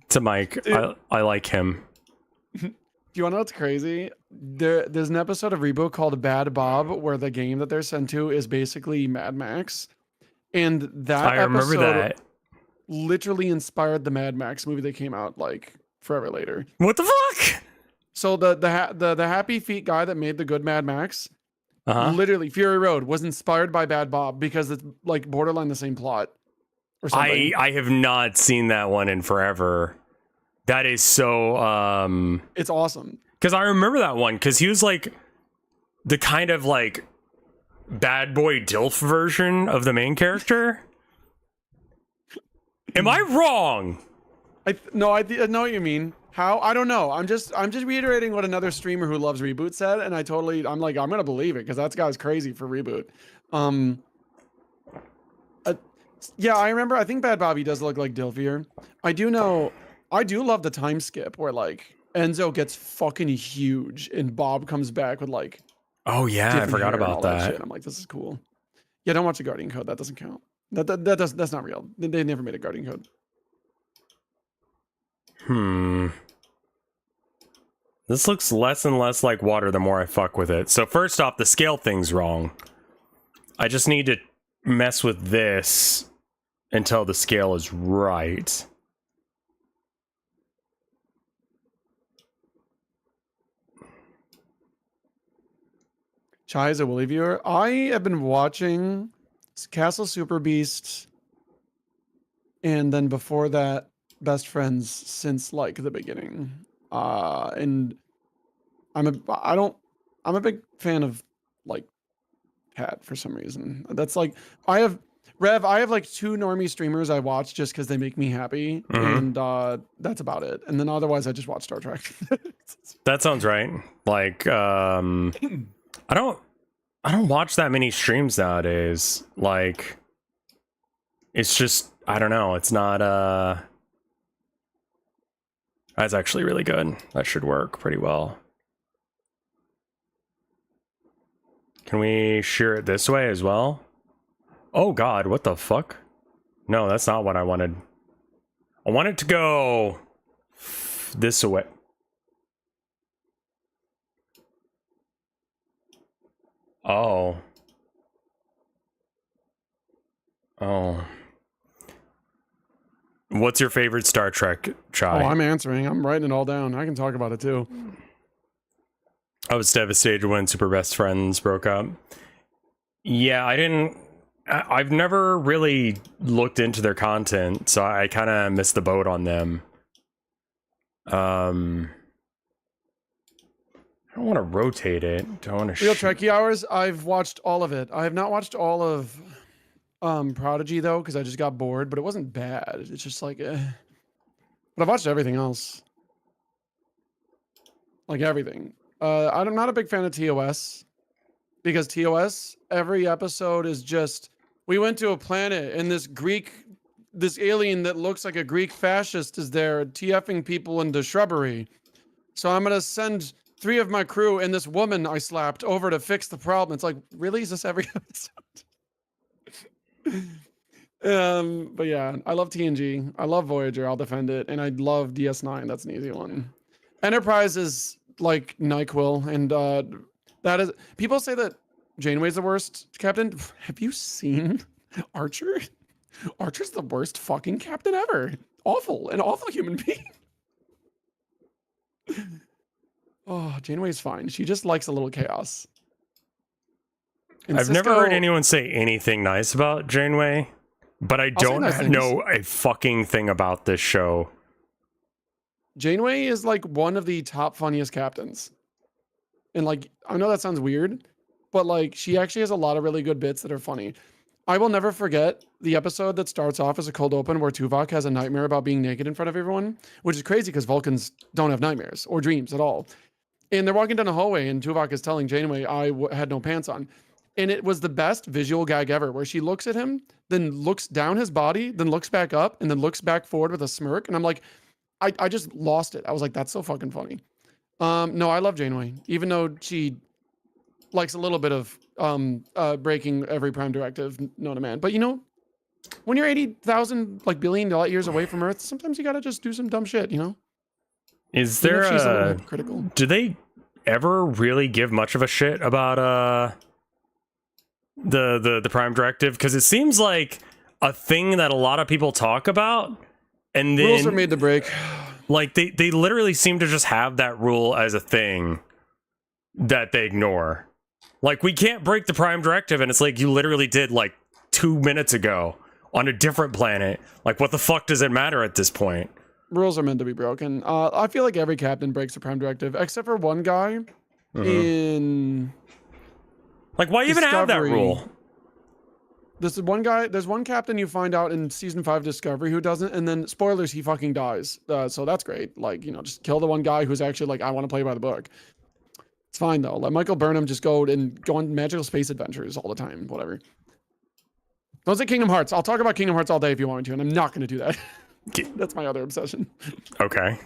[SPEAKER 1] to Mike. I like him.
[SPEAKER 7] Do you want to know what's crazy? There's an episode of Reboot called Bad Bob where the game that they're sent to is basically Mad Max, and that
[SPEAKER 1] I remember that.
[SPEAKER 7] Literally inspired the Mad Max movie that came out like forever later.
[SPEAKER 1] What the fuck?
[SPEAKER 7] So the Happy Feet guy that made the good Mad Max, literally Fury Road was inspired by Bad Bob because it's like borderline the same plot. Or something.
[SPEAKER 1] I have not seen that one in forever. That is so
[SPEAKER 7] it's awesome.
[SPEAKER 1] Because I remember that one because he was like the kind of like bad boy DILF version of the main character. Am I wrong?
[SPEAKER 7] I know what you mean. How? I don't know. I'm just reiterating what another streamer who loves Reboot said, and I'm like, I'm gonna believe it because that guy's crazy for Reboot. Yeah, I remember. I think Bad Bobby does look like Dilfier. I do love the time skip where like Enzo gets fucking huge and Bob comes back with like.
[SPEAKER 1] Oh yeah, I forgot about that.
[SPEAKER 7] Shit. I'm like, this is cool. Yeah, don't watch the Guardian Code. That doesn't count. That's not real. They never made a Guardian Code.
[SPEAKER 1] This looks less and less like water the more I fuck with it. So first off, the scale thing's wrong. I just need to mess with this until the scale is right.
[SPEAKER 7] Chai is a Willy viewer. I have been watching Castle Super Beast, and then before that, Best Friends since like the beginning. And I'm a big fan of like Cat for some reason. That's like I have like 2 normie streamers I watch just because they make me happy, and that's about it. And then otherwise, I just watch Star Trek.
[SPEAKER 1] That sounds right. Like I don't watch that many streams nowadays. Like it's just I don't know. It's not that's actually really good. That should work pretty well. Can we shear it this way as well? Oh god, what the fuck? No, that's not what I wanted. I want it to go this way. Oh. Oh. What's your favorite Star Trek, Chai?
[SPEAKER 7] Oh, I'm answering. I'm writing it all down. I can talk about it too.
[SPEAKER 1] I was devastated when Super Best Friends broke up. Yeah, I've never really looked into their content, so I kind of missed the boat on them. I don't want to rotate it. Don't want to.
[SPEAKER 7] Real Trekkie Hours. I've watched all of it. I have not watched all of Prodigy though, because I just got bored. But it wasn't bad. It's just like, but I've watched everything else. Like everything. I'm not a big fan of TOS because TOS every episode is just we went to a planet and this alien that looks like a Greek fascist is there TFing people into shrubbery. So I'm gonna send 3 of my crew and this woman I slapped over to fix the problem. It's like, really? Is this every episode? But yeah, I love TNG. I love Voyager. I'll defend it. And I love DS9. That's an easy one. Enterprise is like NyQuil. And that is, people say that Janeway's the worst captain. Have you seen Archer? Archer's the worst fucking captain ever. Awful. An awful human being. Oh, Janeway's fine. She just likes a little chaos. And
[SPEAKER 1] I've never heard anyone say anything nice about Janeway, but I don't know a fucking thing about this show.
[SPEAKER 7] Janeway is like one of the top funniest captains. And like, I know that sounds weird, but like she actually has a lot of really good bits that are funny. I will never forget the episode that starts off as a cold open where Tuvok has a nightmare about being naked in front of everyone, which is crazy because Vulcans don't have nightmares or dreams at all. And they're walking down a hallway and Tuvok is telling Janeway, I had no pants on. And it was the best visual gag ever where she looks at him, then looks down his body, then looks back up and then looks back forward with a smirk. And I'm like, I just lost it. I was like, that's so fucking funny. No, I love Janeway, even though she likes a little bit of breaking every prime directive known to man. But you know, when you're 80,000 like billion light years away from Earth, sometimes you gotta just do some dumb shit, you know?
[SPEAKER 1] Is there
[SPEAKER 7] she's a little hypocritical.
[SPEAKER 1] Do they ever really give much of a shit about the prime directive? Because it seems like a thing that a lot of people talk about, and then
[SPEAKER 7] Rules are made to break.
[SPEAKER 1] Like they literally seem to just have that rule as a thing that they ignore. Like, we can't break the prime directive, and it's like, you literally did like 2 minutes ago on a different planet. Like, what the fuck does it matter at this point?
[SPEAKER 7] Rules are meant to be broken. I feel like every captain breaks the prime directive, except for one guy in...
[SPEAKER 1] Like, why even have that rule?
[SPEAKER 7] This is one guy. There's one captain you find out in season 5 Discovery who doesn't, and then spoilers, he fucking dies. So that's great. Like, you know, just kill the one guy who's actually like, I want to play by the book. It's fine though. Let Michael Burnham just go on magical space adventures all the time. Whatever. Don't say Kingdom Hearts. I'll talk about Kingdom Hearts all day if you want me to, and I'm not going to do that. That's my other obsession.
[SPEAKER 1] Okay.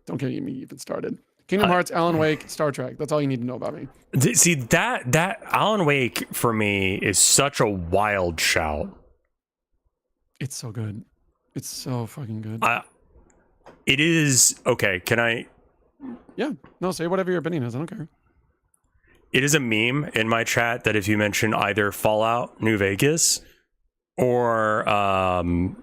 [SPEAKER 7] Don't get me even started. Kingdom Hearts, Alan Wake, Star Trek. That's all you need to know about me.
[SPEAKER 1] See, that Alan Wake for me is such a wild shout.
[SPEAKER 7] It's so good. It's so fucking good.
[SPEAKER 1] It is. Okay, can I?
[SPEAKER 7] Yeah. No, say whatever your opinion is. I don't care.
[SPEAKER 1] It is a meme in my chat that if you mention either Fallout New Vegas or Alan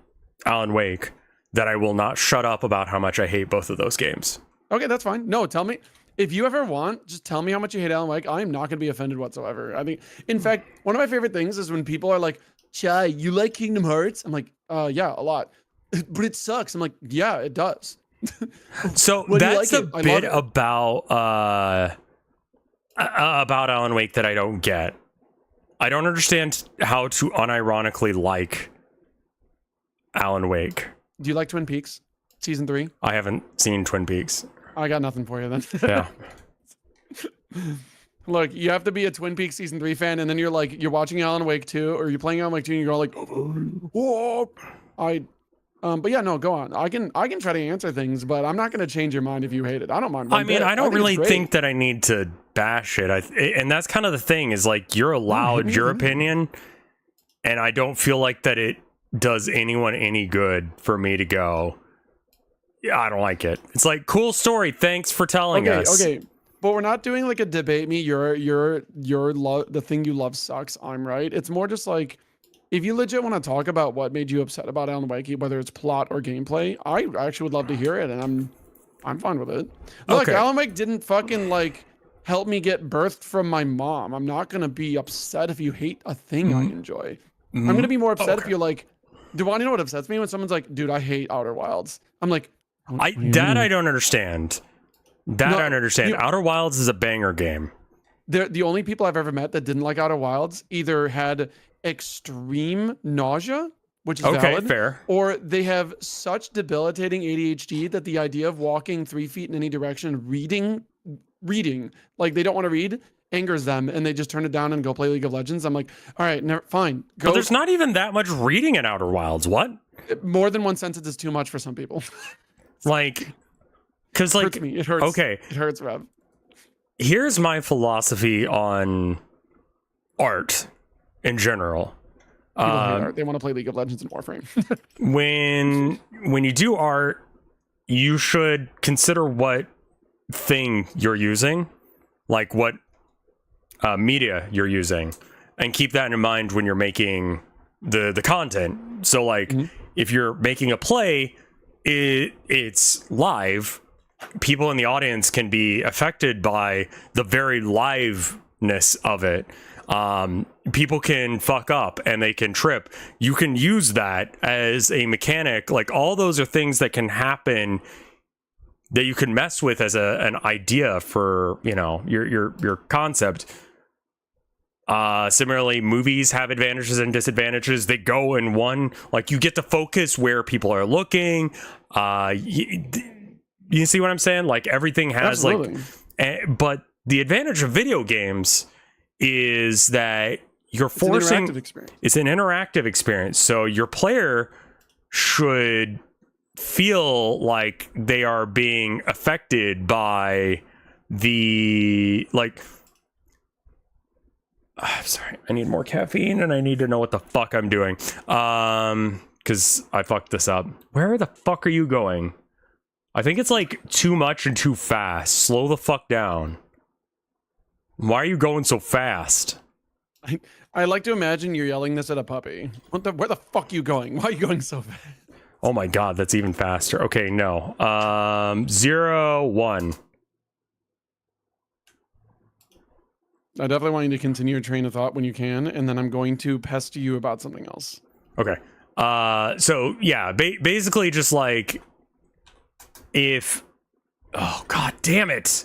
[SPEAKER 1] Wake, that I will not shut up about how much I hate both of those games.
[SPEAKER 7] Okay, that's fine. No, tell me. If you ever want, just tell me how much you hate Alan Wake. I am not going to be offended whatsoever. I mean, in fact, one of my favorite things is when people are like, Chai, you like Kingdom Hearts? I'm like, yeah, a lot. But it sucks. I'm like, yeah, it does.
[SPEAKER 1] So that's a bit about Alan Wake that I don't get. I don't understand how to unironically like Alan Wake.
[SPEAKER 7] Do you like Twin Peaks season 3?
[SPEAKER 1] I haven't seen Twin Peaks.
[SPEAKER 7] I got nothing for you then.
[SPEAKER 1] Yeah.
[SPEAKER 7] Look, you have to be a Twin Peaks season 3 fan, and then you're like, you're watching Alan Wake 2, or you're playing Alan Wake 2, and you're all like, oh. But yeah, no, go on. I can try to answer things, but I'm not going to change your mind if you hate it. I don't mind.
[SPEAKER 1] I mean, I don't really think that I need to bash it. And that's kind of the thing is like, you're allowed your opinion, and I don't feel like that it does anyone any good for me to go, yeah, I don't like it. It's like, cool story. Thanks for telling us.
[SPEAKER 7] Okay. But we're not doing like a debate me. The thing you love sucks. I'm right. It's more just like, if you legit want to talk about what made you upset about Alan Wake, whether it's plot or gameplay, I actually would love to hear it, and I'm fine with it. Look,
[SPEAKER 1] Okay.
[SPEAKER 7] Alan Wake didn't fucking like help me get birthed from my mom. I'm not gonna be upset if you hate a thing I enjoy. I'm gonna be more upset if you're like, do you want to know what upsets me? When someone's like, dude, I hate Outer Wilds. I'm like,
[SPEAKER 1] I don't understand. I don't understand. Outer Wilds is a banger game.
[SPEAKER 7] The only people I've ever met that didn't like Outer Wilds either had extreme nausea, which is valid,
[SPEAKER 1] fair,
[SPEAKER 7] or they have such debilitating ADHD that the idea of walking 3 feet in any direction, reading, like they don't want to read, angers them, and they just turn it down and go play League of Legends. I'm like, all right, fine. Go.
[SPEAKER 1] But there's not even that much reading in Outer Wilds. What?
[SPEAKER 7] More than one sentence is too much for some people.
[SPEAKER 1] Like, because like,
[SPEAKER 7] Hurts me. It hurts.
[SPEAKER 1] Okay,
[SPEAKER 7] it hurts, Rev.
[SPEAKER 1] Here's my philosophy on art in general.
[SPEAKER 7] People hate art. They want to play League of Legends and Warframe.
[SPEAKER 1] when you do art, you should consider what thing you're using, like what media you're using, and keep that in mind when you're making the content. So like, if you're making a play, it's live. People in the audience can be affected by the very liveness of it. People can fuck up and they can trip. You can use that as a mechanic. Like, all those are things that can happen that you can mess with as an idea for, you know, your concept. Similarly, movies have advantages and disadvantages. They go in one, like, you get to focus where people are looking. You see what I'm saying? Like, everything has
[SPEAKER 7] Absolutely.
[SPEAKER 1] but the advantage of video games is that you're forcing, it's an interactive experience. So your player should feel like they are being affected by the, like, I'm sorry. I need more caffeine, and I need to know what the fuck I'm doing. Because I fucked this up. Where the fuck are you going? I think it's like too much and too fast. Slow the fuck down. Why are you going so fast?
[SPEAKER 7] I like to imagine you're yelling this at a puppy. Where the fuck are you going? Why are you going so fast?
[SPEAKER 1] Oh my god, that's even faster. Okay, no. 0, 1.
[SPEAKER 7] I definitely want you to continue your train of thought when you can, and then I'm going to pester you about something else.
[SPEAKER 1] Okay. So yeah, basically just like if, oh god damn it,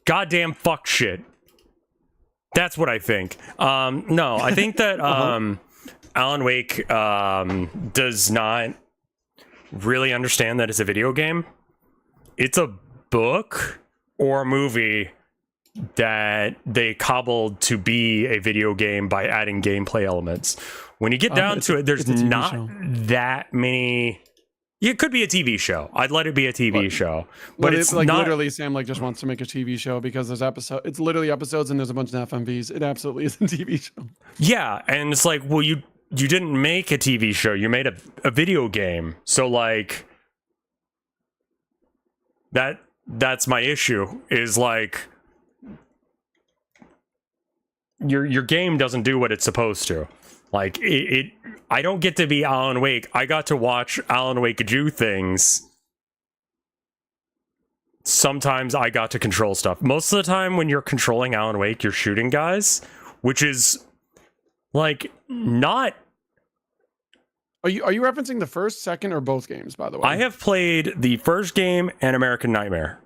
[SPEAKER 1] goddamn fuck shit. That's what I think. No, I think that Alan Wake does not really understand that it's a video game. It's a book or a movie that they cobbled to be a video game by adding gameplay elements. When you get down to it, there's not that many. It could be a TV show. I'd let it be a TV show, but it's
[SPEAKER 7] like
[SPEAKER 1] not...
[SPEAKER 7] literally Sam like just wants to make a TV show because there's episodes. It's literally episodes and there's a bunch of FMVs. It absolutely is a TV show.
[SPEAKER 1] Yeah, and it's like, well, you didn't make a TV show. You made a video game. So like that's my issue. Is like your game doesn't do what it's supposed to. Like I don't get to be Alan Wake. I got to watch Alan Wake do things. Sometimes I got to control stuff. Most of the time when you're controlling Alan Wake, you're shooting guys, which is like not.
[SPEAKER 7] Are you referencing the first, second, or both games, by the way?
[SPEAKER 1] I have played the first game and American Nightmare.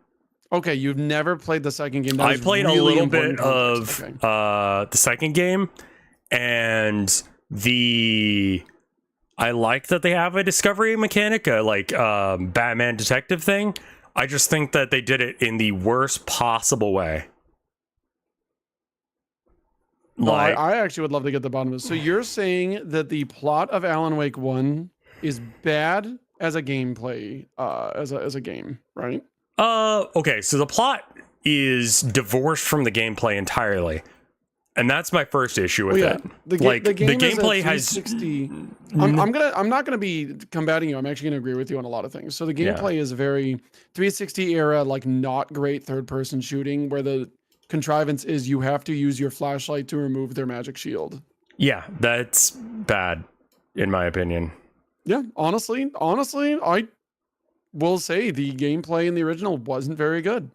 [SPEAKER 7] Okay, you've never played the second game.
[SPEAKER 1] I played really a little bit of the second game, and I like that they have a discovery mechanic, like Batman detective thing. I just think that they did it in the worst possible way.
[SPEAKER 7] Like, I actually would love to get the bottom of it. So you're saying that the plot of Alan Wake 1 is bad as a gameplay, as a game, right?
[SPEAKER 1] Okay, so the plot is divorced from the gameplay entirely. And that's my first issue with it.
[SPEAKER 7] The
[SPEAKER 1] gameplay has.
[SPEAKER 7] I'm not gonna be combating you. I'm actually gonna agree with you on a lot of things. So the gameplay is very 360 era, like not great third person shooting, where the contrivance is you have to use your flashlight to remove their magic shield.
[SPEAKER 1] Yeah, that's bad, in my opinion.
[SPEAKER 7] Yeah, honestly, I will say the gameplay in the original wasn't very good.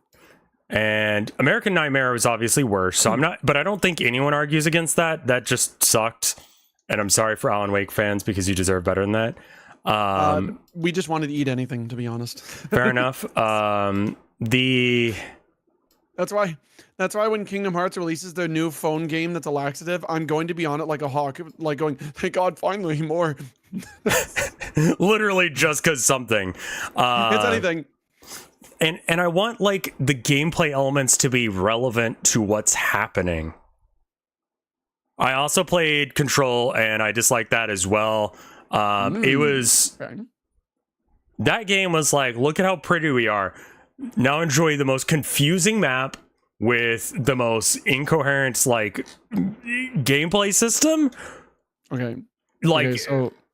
[SPEAKER 1] And American Nightmare was obviously worse, so I'm not, but I don't think anyone argues against that. That just sucked. And I'm sorry for Alan Wake fans because you deserve better than that.
[SPEAKER 7] We just wanted to eat anything, to be honest.
[SPEAKER 1] Fair enough.
[SPEAKER 7] That's why when Kingdom Hearts releases their new phone game that's a laxative, I'm going to be on it like a hawk, like going, thank God, finally more.
[SPEAKER 1] Literally just because something.
[SPEAKER 7] It's anything.
[SPEAKER 1] And I want like the gameplay elements to be relevant to what's happening. I also played Control and I disliked that as well. It was that game was like, look at how pretty we are. Now enjoy the most confusing map with the most incoherent like gameplay system.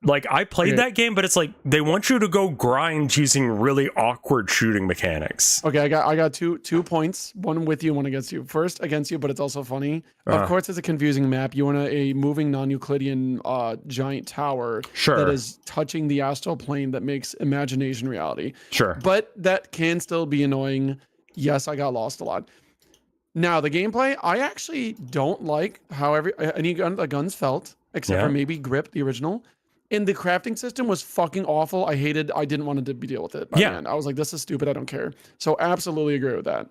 [SPEAKER 1] Like I played that game, but it's like they want you to go grind using really awkward shooting mechanics.
[SPEAKER 7] Okay, I got two points, one with you, one against you. First against you, but it's also funny. Of course, it's a confusing map. You want a moving non-Euclidean giant tower that is touching the astral plane that makes imagination reality.
[SPEAKER 1] Sure,
[SPEAKER 7] but that can still be annoying. Yes, I got lost a lot. Now the gameplay, I actually don't like how any guns felt, except for maybe Grip, the original. And the crafting system was fucking awful. I didn't want to deal with it. I was like, this is stupid. I don't care. So absolutely agree with that.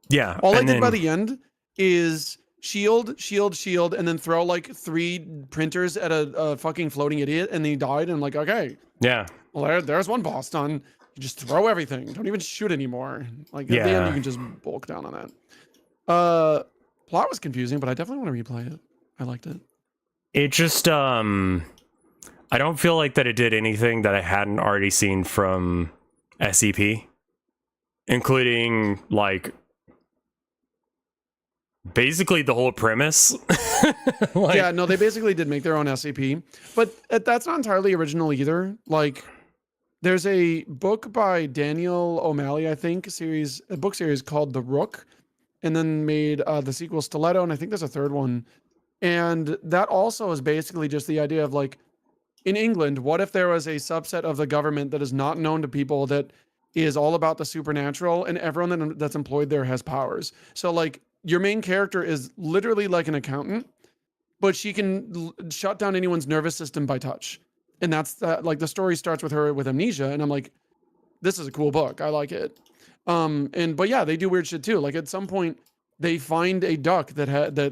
[SPEAKER 1] Yeah.
[SPEAKER 7] All I did by the end is shield, and then throw like 3 printers at a fucking floating idiot, and he died. And I'm like, okay.
[SPEAKER 1] Yeah.
[SPEAKER 7] Well, there's one boss done. You just throw everything. Don't even shoot anymore. Like at the end, you can just bulk down on that. Plot was confusing, but I definitely want to replay it. I liked it.
[SPEAKER 1] It just I don't feel like that it did anything that I hadn't already seen from SCP, including like basically the whole premise. Like,
[SPEAKER 7] yeah, no, they basically did make their own SCP, but that's not entirely original either. Like, there's a book by Daniel O'Malley, I think, a book series called The Rook, and then made the sequel Stiletto, and I think there's a third one. And that also is basically just the idea of like, in England, what if there was a subset of the government that is not known to people that is all about the supernatural, and everyone that's employed there has powers. So like, your main character is literally like an accountant, but she can shut down anyone's nervous system by touch. And that's like, the story starts with her with amnesia, and I'm like, this is a cool book. I like it. But yeah, they do weird shit too. Like, at some point they find a duck that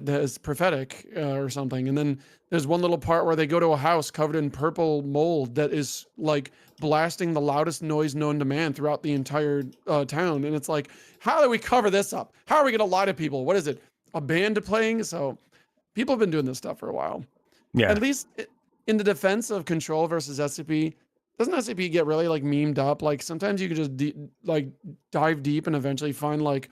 [SPEAKER 7] is prophetic or something, and then there's one little part where they go to a house covered in purple mold that is like blasting the loudest noise known to man throughout the entire town. And it's like, how do we cover this up? How are we going to lie to people? What is it? A band playing? So people have been doing this stuff for a while.
[SPEAKER 1] yeah.
[SPEAKER 7] At least in the defense of Control versus SCP, doesn't SCP get really like memed up? Like, sometimes you could just dive deep and eventually find like,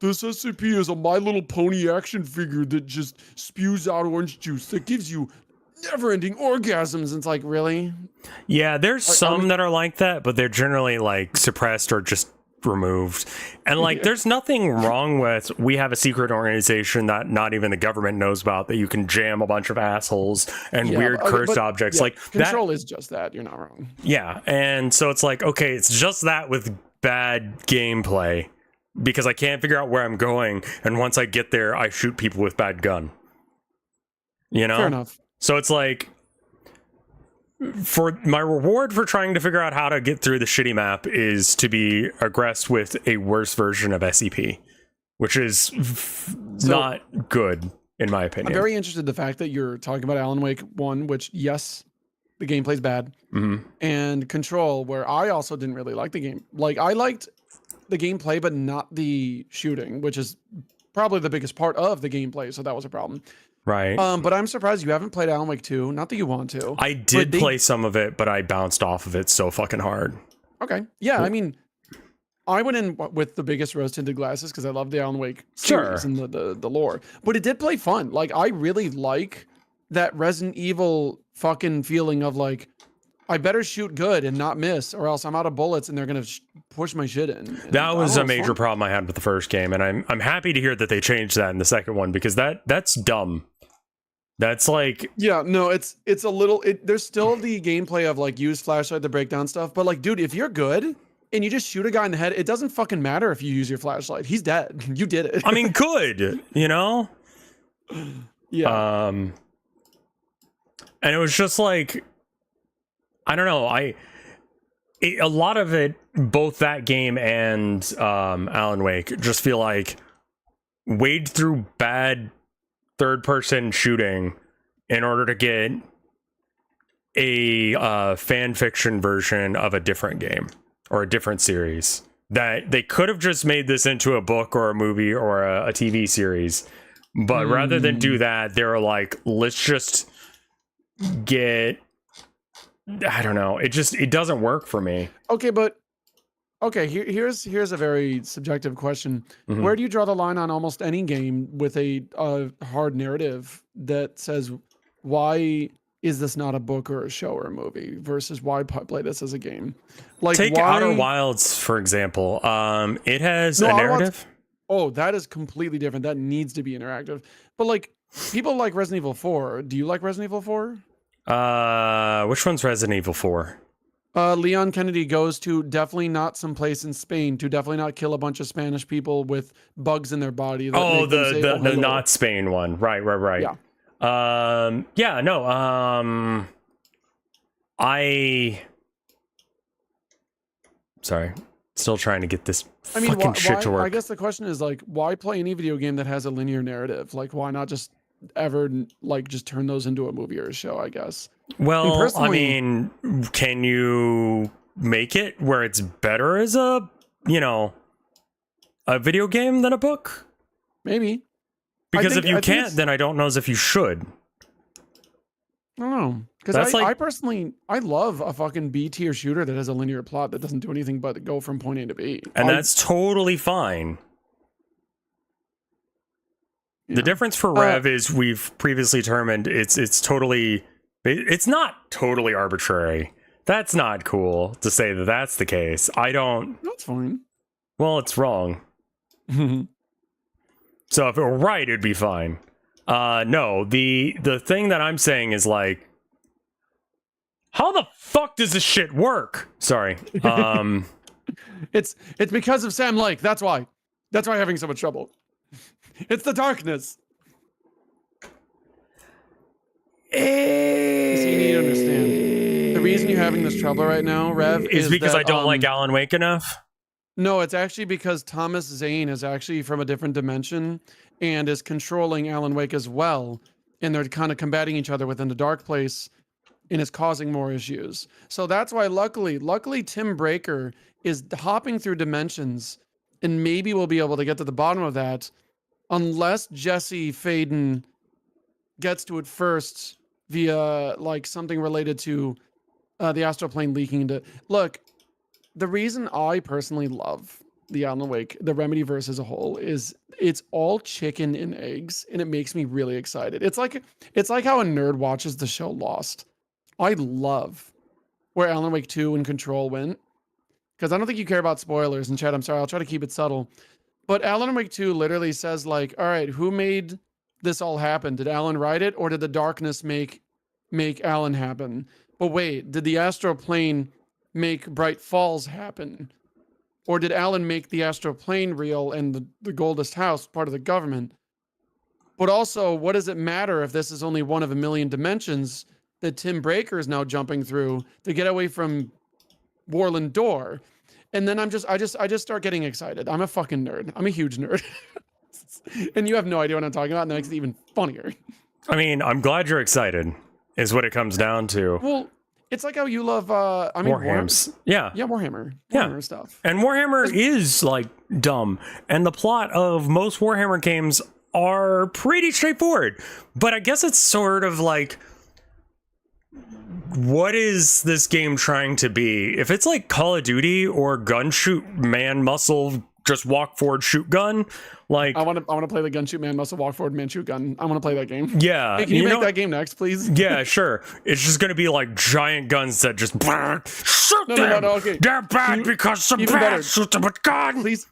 [SPEAKER 7] this SCP is a My Little Pony action figure that just spews out orange juice that gives you never-ending orgasms. And it's like, really?
[SPEAKER 1] Yeah, there's some that are like that, but they're generally like suppressed or just removed. And like, there's nothing wrong with, we have a secret organization that not even the government knows about, that you can jam a bunch of assholes and weird cursed objects. Like,
[SPEAKER 7] Control is just that. You're not wrong.
[SPEAKER 1] Yeah, and so it's like, okay, it's just that with bad gameplay, because I can't figure out where I'm going, and once I get there, I shoot people with bad gun. You know?
[SPEAKER 7] Fair enough.
[SPEAKER 1] So it's like, for my reward for trying to figure out how to get through the shitty map is to be aggressed with a worse version of SCP, which is not good, in my opinion.
[SPEAKER 7] I'm very interested in the fact that you're talking about Alan Wake 1, which, yes, the gameplay's bad, and Control, where I also didn't really like the game. Like, I liked the gameplay, but not the shooting, which is probably the biggest part of the gameplay, so that was a problem.
[SPEAKER 1] Right.
[SPEAKER 7] But I'm surprised you haven't played Alan Wake 2. Not that you want to.
[SPEAKER 1] I did play some of it, but I bounced off of it so fucking hard.
[SPEAKER 7] Okay. Yeah, I mean, I went in with the biggest rose-tinted glasses because I love the Alan Wake series and the lore. But it did play fun. Like, I really like that Resident Evil fucking feeling of like, I better shoot good and not miss, or else I'm out of bullets and they're gonna push my shit in. And
[SPEAKER 1] that was a major problem I had with the first game, and I'm happy to hear that they changed that in the second one, because that's dumb. That's like,
[SPEAKER 7] yeah, no, it's a little. There's still the gameplay of like, use flashlight to break down stuff, but like, dude, if you're good and you just shoot a guy in the head, it doesn't fucking matter if you use your flashlight. He's dead. You did it.
[SPEAKER 1] I mean, good, you know?
[SPEAKER 7] Yeah.
[SPEAKER 1] And it was just like, I don't know. A lot of it, both that game and Alan Wake, just feel like wade through bad third-person shooting in order to get a fan fiction version of a different game or a different series. That they could have just made this into a book or a movie or a TV series, but rather than do that, they were like, let's just get, I don't know. It doesn't work for me.
[SPEAKER 7] Okay, but here's a very subjective question. Where do you draw the line on almost any game with a hard narrative that says, why is this not a book or a show or a movie, versus why play this as a game? Like,
[SPEAKER 1] take Outer Wilds, for example. It has a narrative.
[SPEAKER 7] Oh, that is completely different. That needs to be interactive. But like, people like Resident Evil 4. Do you like Resident Evil 4?
[SPEAKER 1] Which one's Resident Evil 4?
[SPEAKER 7] Leon Kennedy goes to definitely not some place in Spain to definitely not kill a bunch of Spanish people with bugs in their body.
[SPEAKER 1] Oh, the not Spain one. Right.
[SPEAKER 7] Yeah.
[SPEAKER 1] Sorry. Still trying to get this fucking shit to work.
[SPEAKER 7] I guess the question is like, why play any video game that has a linear narrative? Like, why not just ever like just turn those into a movie or a show, I guess?
[SPEAKER 1] Well, I mean, can you make it where it's better as a video game than a book?
[SPEAKER 7] Maybe.
[SPEAKER 1] Because if you can't, then I don't know as if you should.
[SPEAKER 7] I don't know. Because I personally, I love a fucking B tier shooter that has a linear plot that doesn't do anything but go from point A to B.
[SPEAKER 1] And that's totally fine.
[SPEAKER 7] Yeah.
[SPEAKER 1] The difference for Rev is we've previously determined it's not totally arbitrary. That's not cool to say that that's the case.
[SPEAKER 7] That's fine.
[SPEAKER 1] Well, it's wrong. So if it were right, it'd be fine. No, the thing that I'm saying is like, how the fuck does this shit work? Sorry.
[SPEAKER 7] It's because of Sam Lake. That's why. That's why I'm having so much trouble. It's the darkness. So you need to understand. The reason you're having this trouble right now, Rev,
[SPEAKER 1] is because
[SPEAKER 7] that,
[SPEAKER 1] I don't like Alan Wake enough.
[SPEAKER 7] No, it's actually because Thomas Zane is actually from a different dimension and is controlling Alan Wake as well. And they're kind of combating each other within the dark place, and it's causing more issues. So that's why luckily Tim Breaker is hopping through dimensions, and maybe we'll be able to get to the bottom of that, unless Jesse Faden gets to it first via like something related to the astral plane leaking into. Look, the reason I personally love the Alan Wake, the Remedyverse as a whole, is it's all chicken and eggs, and it makes me really excited. It's like how a nerd watches the show Lost. I love where Alan Wake 2 and Control went, because I don't think you care about spoilers. And Chad, I'm sorry, I'll try to keep it subtle. But Alan Wake 2 literally says like, all right, who made this all happen? Did Alan write it, or did the darkness make Alan happen? But wait, did the astral plane make Bright Falls happen? Or did Alan make the astral plane real and the Goldest House part of the government? But also, what does it matter if this is only one of a million dimensions that Tim Breaker is now jumping through to get away from Warland Door? And then I just start getting excited. I'm a fucking nerd. I'm a huge nerd. And you have no idea what I'm talking about, and that makes it even funnier.
[SPEAKER 1] I mean, I'm glad you're excited, is what it comes down to.
[SPEAKER 7] Well, it's like how you love
[SPEAKER 1] Warhammers. Yeah.
[SPEAKER 7] Yeah, Warhammer.
[SPEAKER 1] Yeah.
[SPEAKER 7] Warhammer stuff.
[SPEAKER 1] And Warhammer is like dumb. And the plot of most Warhammer games are pretty straightforward. But I guess it's sort of like, what is this game trying to be? If it's like Call of Duty or gun shoot man muscle just walk forward shoot gun, like
[SPEAKER 7] I want to play the gun shoot man muscle walk forward man shoot gun. I want to play that game.
[SPEAKER 1] Yeah.
[SPEAKER 7] Hey, can you make that game next, please?
[SPEAKER 1] Yeah, sure. It's just gonna be like giant guns that just shoot them.
[SPEAKER 7] No, okay.
[SPEAKER 1] They're bad because some bad shoot them with gun.
[SPEAKER 7] Please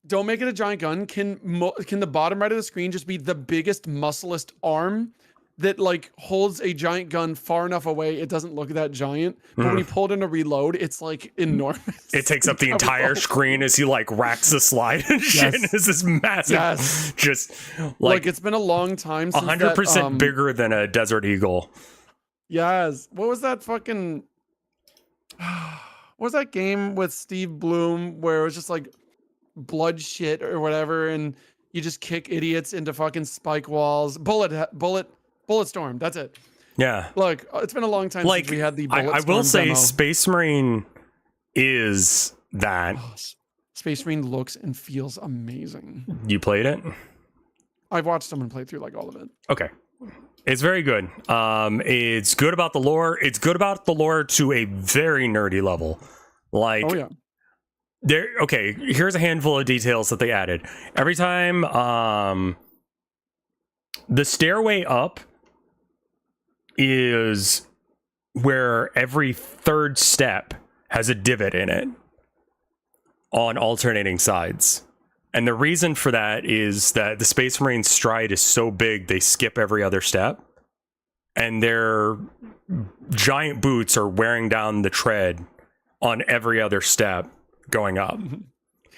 [SPEAKER 7] don't make it a giant gun. Can the bottom right of the screen just be the biggest musclest arm that like holds a giant gun far enough away it doesn't look that giant, but when you pull it in a reload, it's like enormous.
[SPEAKER 1] It takes up the entire screen as he like racks the slide and shit.
[SPEAKER 7] Yes.
[SPEAKER 1] It's this massive, just like
[SPEAKER 7] it's been a long time since
[SPEAKER 1] 100% bigger than a Desert Eagle.
[SPEAKER 7] Yes. What was that fucking? What was that game with Steve Bloom where it was just like blood shit or whatever, and you just kick idiots into fucking spike walls? Bulletstorm. That's it.
[SPEAKER 1] Yeah.
[SPEAKER 7] Look, it's been a long time since we had the Bulletstorm
[SPEAKER 1] I will say
[SPEAKER 7] demo.
[SPEAKER 1] Space Marine is that.
[SPEAKER 7] Oh, Space Marine looks and feels amazing.
[SPEAKER 1] You played it?
[SPEAKER 7] I've watched someone play through like all of it.
[SPEAKER 1] Okay. It's very good. It's good about the lore. It's good about the lore to a very nerdy level. Like,
[SPEAKER 7] oh yeah.
[SPEAKER 1] Okay, here's a handful of details that they added. Every time the stairway up is where every third step has a divot in it on alternating sides. And the reason for that is that the Space Marine stride is so big they skip every other step. And their giant boots are wearing down the tread on every other step going up.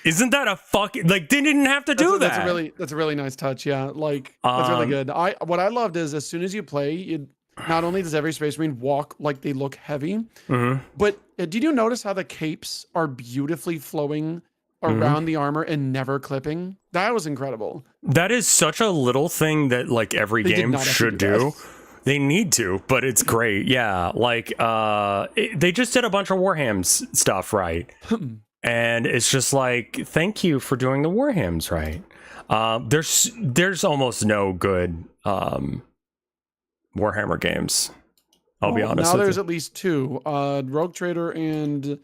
[SPEAKER 1] Isn't that a fucking, like, they didn't have to do that.
[SPEAKER 7] That's a really nice touch. Yeah. Like, that's really good. What I loved is as soon as you play, not only does every Space Marine walk like they look heavy, but did you notice how the capes are beautifully flowing around the armor and never clipping? That was incredible.
[SPEAKER 1] That is such a little thing that like every game should do. They need to, but it's great. Yeah. Like, they just did a bunch of Warhams stuff right. And it's just like, thank you for doing the Warhams right. There's almost no good Warhammer games. I'll be honest.
[SPEAKER 7] Now there's at least two. Rogue Trader and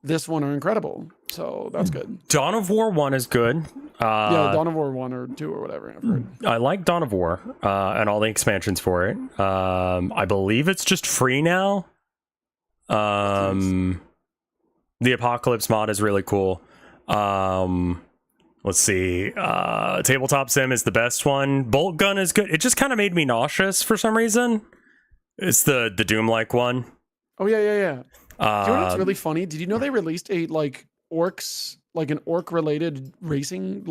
[SPEAKER 7] this one are incredible. So that's good.
[SPEAKER 1] Dawn of War 1 is good.
[SPEAKER 7] Yeah, Dawn of War 1 or 2 or whatever. I've heard.
[SPEAKER 1] I like Dawn of War and all the expansions for it. I believe it's just free now. The Apocalypse mod is really cool. Let's see. Tabletop Sim is the best one. Bolt Gun is good. It just kind of made me nauseous for some reason. It's the Doom-like one.
[SPEAKER 7] Oh yeah. Do you know what's really funny? Did you know they released a orcs, an orc related racing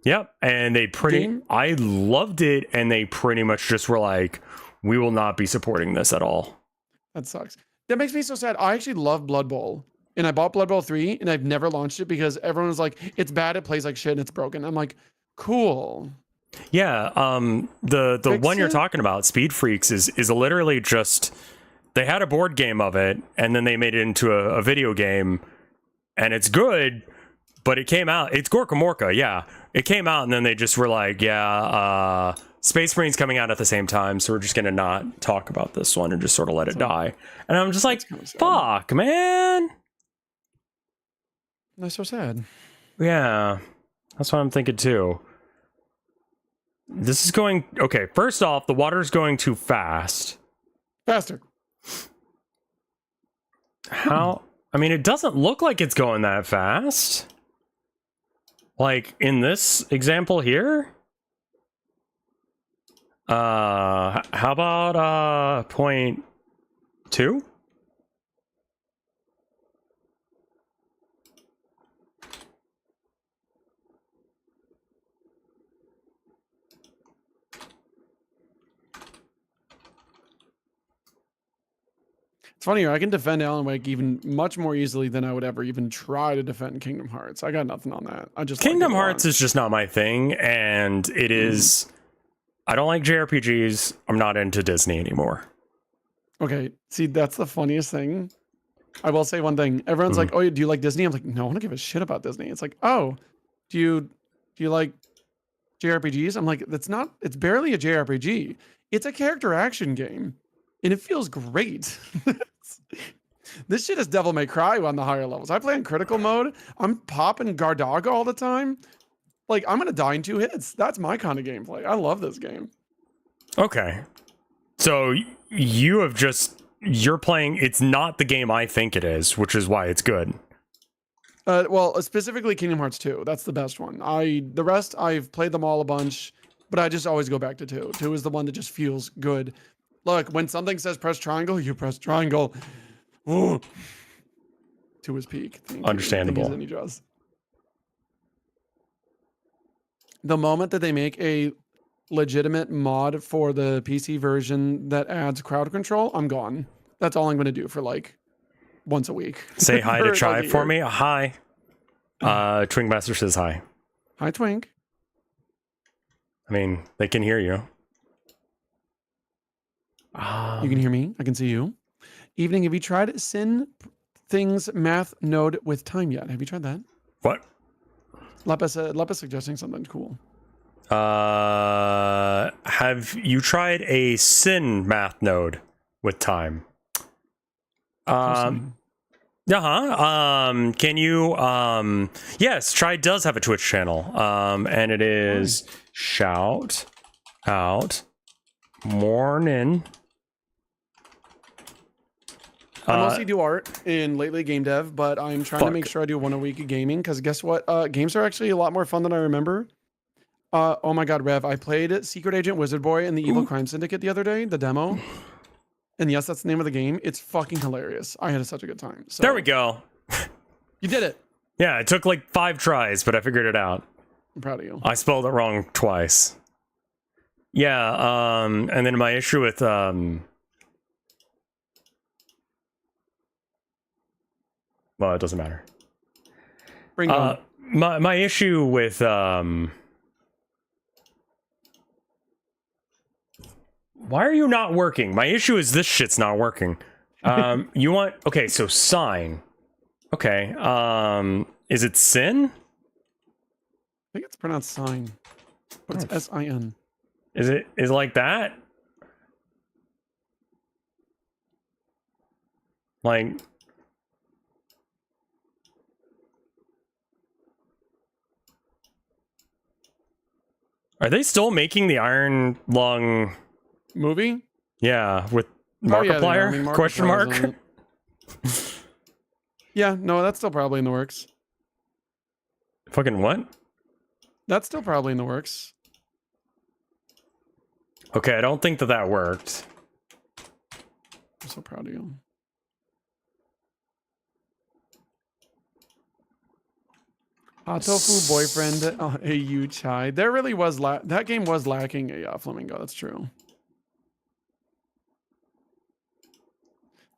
[SPEAKER 1] Yep, and they
[SPEAKER 7] game?
[SPEAKER 1] I loved it, and they pretty much just were like, we will not be supporting this at all.
[SPEAKER 7] That sucks. That makes me so sad. I actually love Blood Bowl. And I bought Blood Bowl 3 and I've never launched it because everyone was like, it's bad, it plays like shit, and it's broken. I'm like, cool.
[SPEAKER 1] Yeah, the
[SPEAKER 7] Fix
[SPEAKER 1] one you're
[SPEAKER 7] it?
[SPEAKER 1] talking about, Speed Freaks, is literally just, they had a board game of it, and then they made it into a video game, and it's good, but it came out, it's Gorka Morka, yeah. It came out, and then they just were like, yeah, Space Marine's coming out at the same time, so we're just gonna not talk about this one and just sort of let it die. And I'm just like, fuck, man.
[SPEAKER 7] That's so sad.
[SPEAKER 1] Yeah, that's what I'm thinking too. This is going... Okay, first off, the water's going too fast.
[SPEAKER 7] Faster.
[SPEAKER 1] How? I mean, it doesn't look like it's going that fast. Like, in this example here? How about, 0.2?
[SPEAKER 7] It's funny, I can defend Alan Wake even much more easily than I would ever even try to defend Kingdom Hearts. I got nothing on that. I just
[SPEAKER 1] Kingdom Hearts is just not my thing, and it is... I don't like JRPGs. I'm not into Disney anymore.
[SPEAKER 7] Okay, see, that's the funniest thing. I will say one thing. Everyone's like, oh, do you like Disney? I'm like, no, I don't give a shit about Disney. It's like, oh, do you like JRPGs? I'm like, it's barely a JRPG. It's a character action game. And it feels great. This shit is Devil May Cry on the higher levels. I play in critical mode. I'm popping Gardaga all the time. Like, I'm going to die in 2 hits. That's my kind of gameplay. I love this game.
[SPEAKER 1] Okay. So you're playing, it's not the game I think it is, which is why it's good.
[SPEAKER 7] Well, specifically Kingdom Hearts 2. That's the best one. The rest, I've played them all a bunch, but I just always go back to 2. 2 is the one that just feels good. Look, when something says press triangle, you press triangle. Ooh. 2 is peak.
[SPEAKER 1] Understandable.
[SPEAKER 7] The moment that they make a legitimate mod for the PC version that adds crowd control, I'm gone. That's all I'm going to do for once a week.
[SPEAKER 1] Say hi to Chai for me. Hi. Twinkmaster says hi.
[SPEAKER 7] Hi, Twink.
[SPEAKER 1] I mean, they can hear you.
[SPEAKER 7] You can hear me. I can see you. Evening, have you tried Sin Things Math Node with Time yet? Have you tried that?
[SPEAKER 1] What?
[SPEAKER 7] Lepis suggesting something cool.
[SPEAKER 1] Have you tried a Sin Math Node with Time? Can you yes, Chai does have a Twitch channel. And it is Shout Out Morning.
[SPEAKER 7] I mostly do art and lately game dev, but I'm trying to make sure I do 1 a week of gaming because guess what? Games are actually a lot more fun than I remember. Oh my god, Rev, I played Secret Agent Wizard Boy and the Evil Crime Syndicate the other day, the demo. And yes, that's the name of the game. It's fucking hilarious. I had such a good time. So,
[SPEAKER 1] there we go.
[SPEAKER 7] You did it.
[SPEAKER 1] Yeah, it took like 5 tries, but I figured it out.
[SPEAKER 7] I'm proud of you.
[SPEAKER 1] I spelled it wrong twice. Yeah, and then my issue with well, it doesn't matter.
[SPEAKER 7] Bring it on.
[SPEAKER 1] My issue with why are you not working? My issue is this shit's not working. You want okay, so sign. Okay. Is it sin?
[SPEAKER 7] I think it's pronounced sign. But it's S-I-N.
[SPEAKER 1] Is it like that? Like Are they still making the Iron Lung
[SPEAKER 7] movie?
[SPEAKER 1] Yeah, with
[SPEAKER 7] Oh, yeah, they are.
[SPEAKER 1] Markiplier?
[SPEAKER 7] I mean,
[SPEAKER 1] Question
[SPEAKER 7] Markiplier's
[SPEAKER 1] mark?
[SPEAKER 7] on it. Yeah, no, that's still probably in the works.
[SPEAKER 1] Fucking what?
[SPEAKER 7] That's still probably in the works.
[SPEAKER 1] Okay, I don't think that worked.
[SPEAKER 7] I'm so proud of you. Hot Tofu Boyfriend, AU Chai. There really was that game was lacking a flamingo. That's true.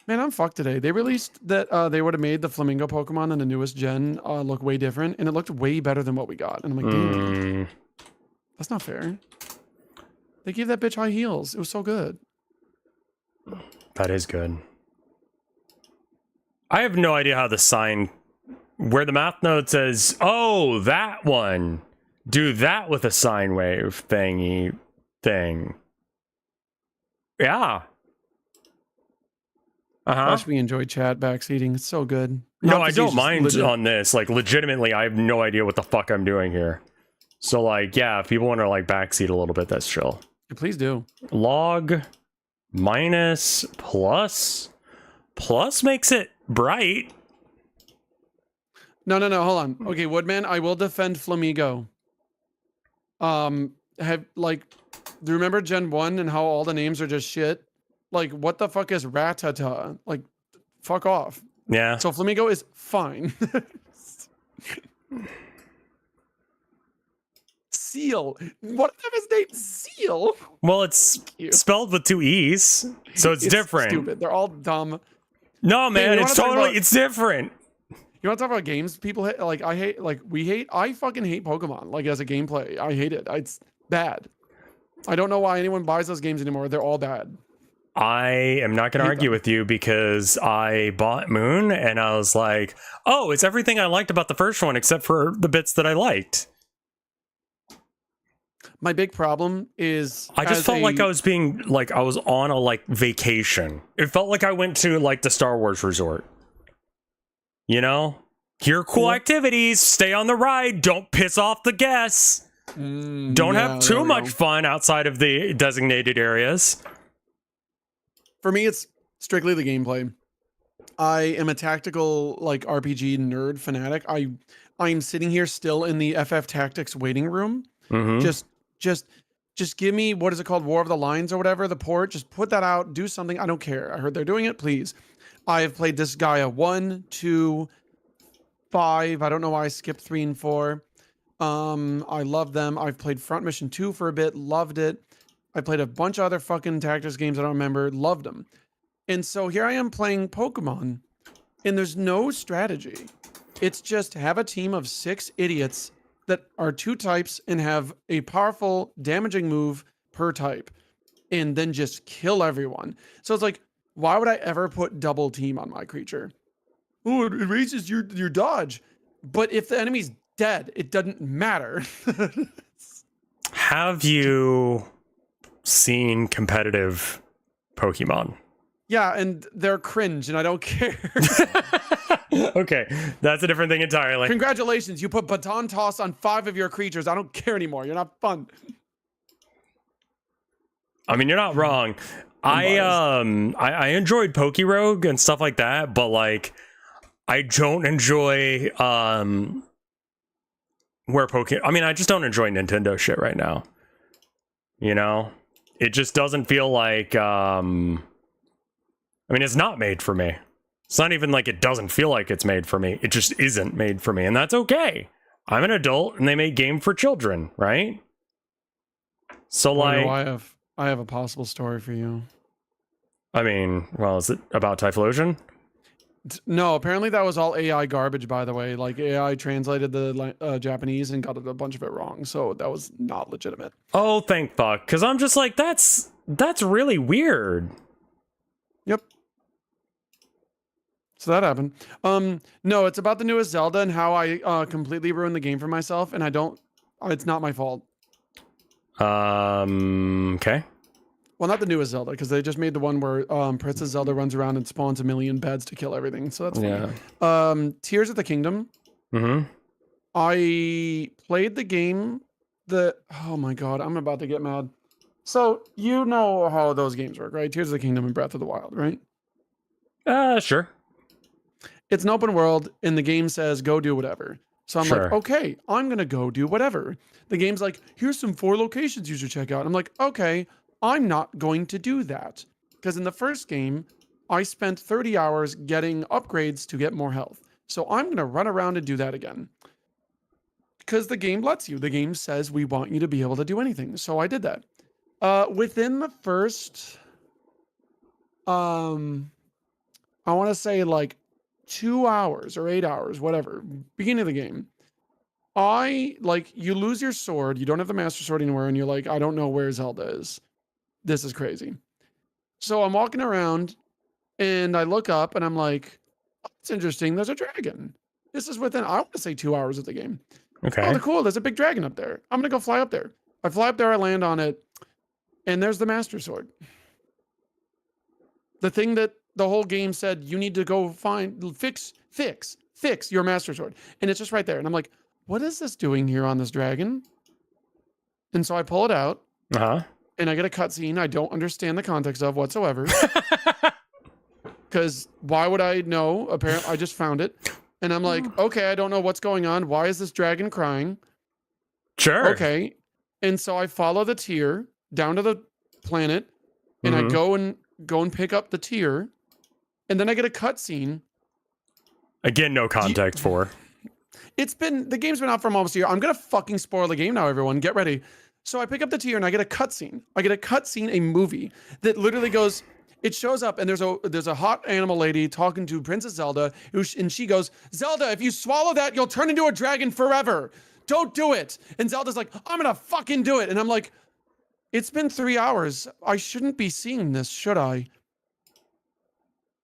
[SPEAKER 7] Man, I'm fucked today. They released that they would have made the flamingo Pokemon in the newest gen look way different, and it looked way better than what we got. And I'm like, damn, that's not fair. They gave that bitch high heels. It was so good.
[SPEAKER 1] That is good. I have no idea how the sign, where the math note says, oh, that one. Do that with a sine wave thingy thing. Yeah.
[SPEAKER 7] Gosh, we enjoy chat backseating. It's so good.
[SPEAKER 1] No, I don't mind on this. Like, legitimately, I have no idea what the fuck I'm doing here. So, like, yeah, if people want to, like, backseat a little bit, that's chill.
[SPEAKER 7] Please do.
[SPEAKER 1] Log minus plus. Plus makes it bright.
[SPEAKER 7] No, hold on. Okay, Woodman, I will defend Flamigo. Do you remember Gen 1 and how all the names are just shit? Like, what the fuck is Ratata? Like, fuck off.
[SPEAKER 1] Yeah.
[SPEAKER 7] So Flamigo is fine. Seal. What if his name's Seal?
[SPEAKER 1] Well, it's spelled with 2 E's, so it's different.
[SPEAKER 7] Stupid. They're all dumb.
[SPEAKER 1] No, man, it's different.
[SPEAKER 7] You want to talk about games people hate? Like, I fucking hate Pokemon. Like, as a gameplay, I hate it. It's bad. I don't know why anyone buys those games anymore. They're all bad.
[SPEAKER 1] I am not going to argue with you because I bought Moon and I was like, oh, it's everything I liked about the first one except for the bits that I liked.
[SPEAKER 7] My big problem is
[SPEAKER 1] I just felt like I was being like I was on a like vacation. It felt like I went to like the Star Wars resort. You know? Here are cool activities, stay on the ride, don't piss off the guests. Don't have too much fun outside of the designated areas.
[SPEAKER 7] For me, it's strictly the gameplay. I am a tactical like RPG nerd fanatic. I'm sitting here still in the FF Tactics waiting room. Just give me, what is it called? War of the Lines or whatever, the port. Just put that out, do something. I don't care. I heard they're doing it, please. I have played this Gaia 1, 2, 5. I don't know why I skipped 3 and 4. I love them. I've played Front Mission 2 for a bit, loved it. I played a bunch of other fucking tactics games I don't remember, loved them. And so here I am playing Pokemon, and there's no strategy. It's just have a team of 6 idiots that are 2 types and have a powerful, damaging move per type, and then just kill everyone. So it's like, why would I ever put double team on my creature? Oh, it raises your dodge. But if the enemy's dead, it doesn't matter.
[SPEAKER 1] Have you seen competitive Pokemon?
[SPEAKER 7] Yeah, and they're cringe, and I don't care.
[SPEAKER 1] Okay, that's a different thing entirely.
[SPEAKER 7] Congratulations, you put baton toss on 5 of your creatures. I don't care anymore. You're not fun.
[SPEAKER 1] I mean, you're not wrong. I enjoyed Pokerogue and stuff like that, but like I don't enjoy I mean, I just don't enjoy Nintendo shit right now. You know? It just doesn't feel like I mean, it's not made for me. It's not even like it doesn't feel like it's made for me. It just isn't made for me, and that's okay. I'm an adult, and they make game for children, right? So, like,
[SPEAKER 7] I have a possible story for you.
[SPEAKER 1] I mean, well, is it about Typhlosion?
[SPEAKER 7] No, apparently that was all AI garbage, by the way. Like, AI translated the Japanese and got a bunch of it wrong, so that was not legitimate.
[SPEAKER 1] Oh, thank fuck, because I'm just like, that's really weird.
[SPEAKER 7] Yep. So that happened. No, it's about the newest Zelda and how I completely ruined the game for myself, and it's not my fault.
[SPEAKER 1] Okay.
[SPEAKER 7] Well, not the newest Zelda, because they just made the one where Princess Zelda runs around and spawns a million beds to kill everything. So that's funny.
[SPEAKER 1] Yeah.
[SPEAKER 7] Tears of the Kingdom.
[SPEAKER 1] Mm-hmm.
[SPEAKER 7] I played the game oh my god, I'm about to get mad. So you know how those games work, right? Tears of the Kingdom and Breath of the Wild, right?
[SPEAKER 1] Sure.
[SPEAKER 7] It's an open world, and the game says go do whatever. So I'm like, okay, I'm gonna go do whatever. The game's like, here's some 4 locations you should check out. I'm like, okay, I'm not going to do that. Because in the first game, I spent 30 hours getting upgrades to get more health. So I'm gonna run around and do that again. Because the game lets you. The game says we want you to be able to do anything. So I did that. Within the first, I want to say like 2 hours or 8 hours, whatever, beginning of the game, you lose your sword, you don't have the Master Sword anywhere, and you're like, I don't know where Zelda is. This is crazy. So I'm walking around, and I look up, and I'm like, oh, it's interesting, there's a dragon. This is within, I want to say 2 hours of the game.
[SPEAKER 1] Okay.
[SPEAKER 7] Oh, cool, there's a big dragon up there. I'm gonna go fly up there. I fly up there, I land on it, and there's the Master Sword. The thing that the whole game said you need to go fix your Master Sword. And it's just right there. And I'm like, what is this doing here on this dragon? And so I pull it out. And I get a cutscene I don't understand the context of whatsoever. Because why would I know? Apparently, I just found it. And I'm like, okay, I don't know what's going on. Why is this dragon crying?
[SPEAKER 1] Sure.
[SPEAKER 7] Okay. And so I follow the tier down to the planet. And I go and pick up the tier. And then I get a cutscene.
[SPEAKER 1] Again, no context for.
[SPEAKER 7] The game's been out for almost a year. I'm gonna fucking spoil the game now, everyone. Get ready. So I pick up the tier and I get a cutscene. A movie that literally goes, it shows up and there's a hot animal lady talking to Princess Zelda, and she goes, Zelda, if you swallow that, you'll turn into a dragon forever. Don't do it. And Zelda's like, I'm gonna fucking do it. And I'm like, it's been 3 hours. I shouldn't be seeing this, should I?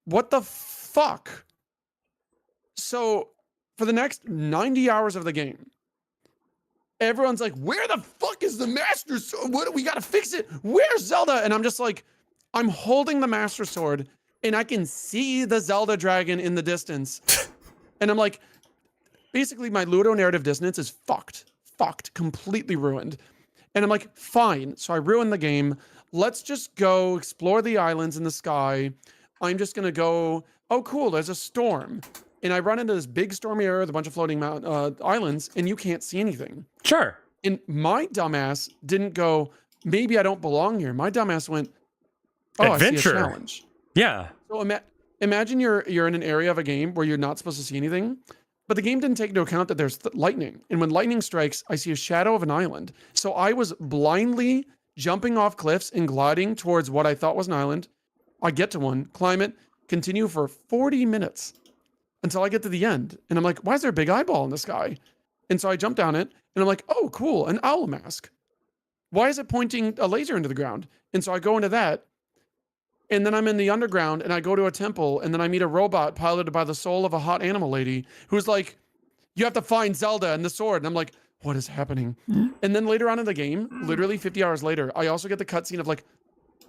[SPEAKER 7] What the fuck? So for the next 90 hours of the game, everyone's like, where the fuck is the Master Sword? What, we gotta fix it. Where's Zelda? And I'm just like, I'm holding the Master Sword and I can see the Zelda dragon in the distance. And I'm like, basically my ludonarrative dissonance is fucked, completely ruined. And I'm like, fine. So I ruined the game. Let's just go explore the islands in the sky. I'm just gonna go, oh cool, there's a storm. And I run into this big stormy area with a bunch of floating islands, and you can't see anything.
[SPEAKER 1] Sure.
[SPEAKER 7] And my dumbass didn't go, maybe I don't belong here. My dumbass went, oh,
[SPEAKER 1] adventure.
[SPEAKER 7] I see a challenge.
[SPEAKER 1] Yeah.
[SPEAKER 7] So imagine you're in an area of a game where you're not supposed to see anything, but the game didn't take into account that there's lightning. And when lightning strikes, I see a shadow of an island. So I was blindly jumping off cliffs and gliding towards what I thought was an island. I get to one, climb it, continue for 40 minutes until I get to the end. And I'm like, why is there a big eyeball in the sky? And so I jump down it and I'm like, oh, cool, an owl mask. Why is it pointing a laser into the ground? And so I go into that. And then I'm in the underground and I go to a temple and then I meet a robot piloted by the soul of a hot animal lady who's like, you have to find Zelda and the sword. And I'm like, what is happening? And then later on in the game, literally 50 hours later, I also get the cutscene of like,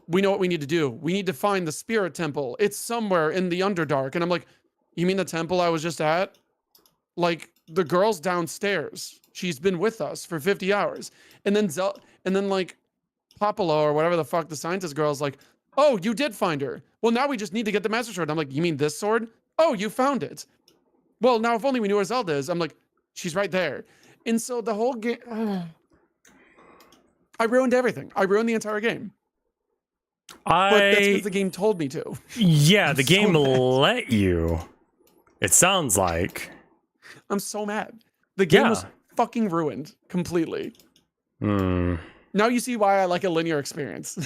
[SPEAKER 7] we know what we need to do. We need to find the spirit temple. It's somewhere in the Underdark. And I'm like, you mean the temple I was just at? Like, the girl's downstairs. She's been with us for 50 hours. And then like Popolo or whatever the fuck the scientist girl's like, oh, you did find her. Well, now we just need to get the Master Sword. I'm like, you mean this sword? Oh, you found it. Well, now if only we knew where Zelda is. I'm like, she's right there. And so the whole game, I ruined everything. I ruined the entire game. But that's because the game told me to.
[SPEAKER 1] Yeah, the game let you. It sounds like.
[SPEAKER 7] I'm so mad. The game was fucking ruined completely. Now you see why I like a linear experience.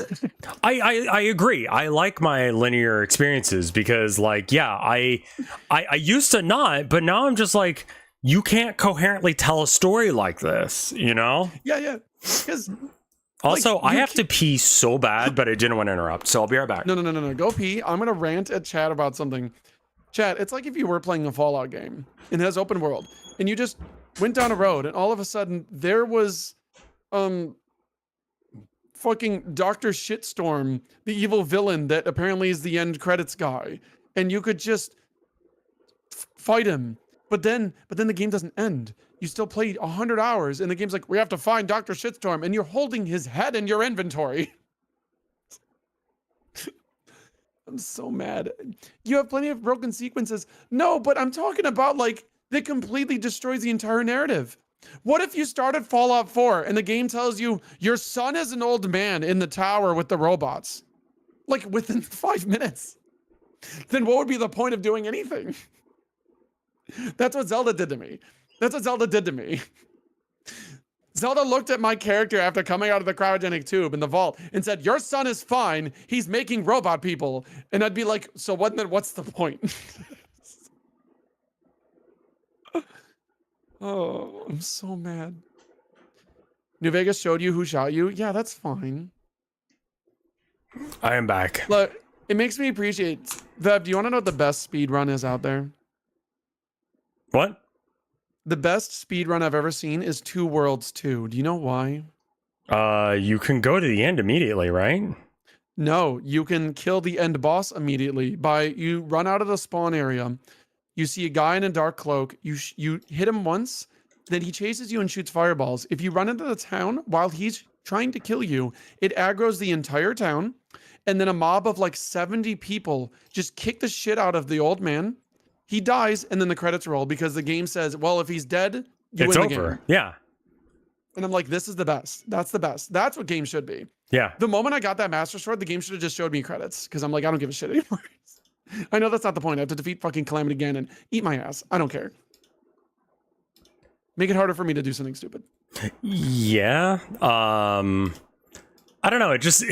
[SPEAKER 1] I agree. I like my linear experiences because, like, yeah, I used to not, but now I'm just like, you can't coherently tell a story like this, you know?
[SPEAKER 7] Yeah. Because
[SPEAKER 1] also,
[SPEAKER 7] like,
[SPEAKER 1] I have to pee so bad, but I didn't want to interrupt, so I'll be right back.
[SPEAKER 7] No. Go pee. I'm gonna rant at chat about something. Chat, it's like if you were playing a Fallout game and it has open world, and you just went down a road, and all of a sudden there was, fucking Dr. Shitstorm, the evil villain that apparently is the end credits guy, and you could just fight him. But then the game doesn't end. You still play 100 hours, and the game's like, we have to find Dr. Shitstorm, and you're holding his head in your inventory. I'm so mad. You have plenty of broken sequences. No, but I'm talking about like that completely destroys the entire narrative. What if you started Fallout 4 and the game tells you your son is an old man in the tower with the robots? Like within 5 minutes. Then what would be the point of doing anything? That's what Zelda did to me. That's what Zelda did to me. Zelda looked at my character after coming out of the cryogenic tube in the vault and said, your son is fine. He's making robot people. And I'd be like, so what's the point? Oh, I'm so mad. New Vegas showed you who shot you. Yeah, that's fine.
[SPEAKER 1] I am back.
[SPEAKER 7] Look, it makes me appreciate. Vev, do you want to know what the best speed run is out there?
[SPEAKER 1] What?
[SPEAKER 7] The best speed run I've ever seen is 2 Worlds 2. Do you know why?
[SPEAKER 1] You can go to the end immediately, right?
[SPEAKER 7] No, you can kill the end boss immediately by you run out of the spawn area. You see a guy in a dark cloak. You hit him once, then he chases you and shoots fireballs. If you run into the town while he's trying to kill you, it aggroes the entire town, and then a mob of like 70 people just kick the shit out of the old man. He dies, and then the credits roll because the game says, well, if he's dead,
[SPEAKER 1] it's
[SPEAKER 7] win the
[SPEAKER 1] over.
[SPEAKER 7] game.
[SPEAKER 1] Yeah.
[SPEAKER 7] And I'm like, this is the best. That's the best. That's what games should be.
[SPEAKER 1] Yeah.
[SPEAKER 7] The moment I got that Master Sword, the game should have just showed me credits because I'm like, I don't give a shit anymore. I know that's not the point. I have to defeat fucking Calamity again and eat my ass. I don't care. Make it harder for me to do something stupid.
[SPEAKER 1] Yeah. I don't know. It just...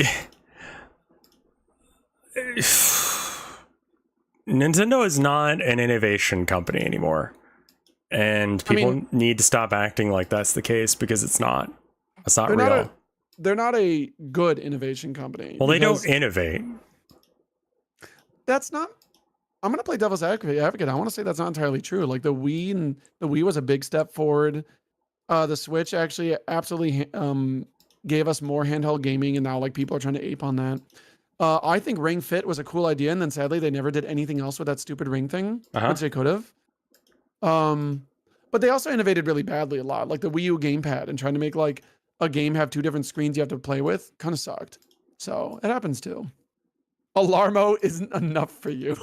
[SPEAKER 1] Nintendo is not an innovation company anymore. And people need to stop acting like that's the case because it's not. It's not real.
[SPEAKER 7] They're not a good innovation company.
[SPEAKER 1] Well, they don't innovate.
[SPEAKER 7] That's not... I'm going to play devil's advocate. I want to say that's not entirely true. Like the Wii was a big step forward. The Switch actually absolutely gave us more handheld gaming, and now like people are trying to ape on that. I think Ring Fit was a cool idea, and then sadly they never did anything else with that stupid ring thing, which they could have. But they also innovated really badly a lot, like the Wii U gamepad and trying to make like a game have 2 different screens you have to play with kind of sucked. So it happens too. Alarmo isn't enough for you.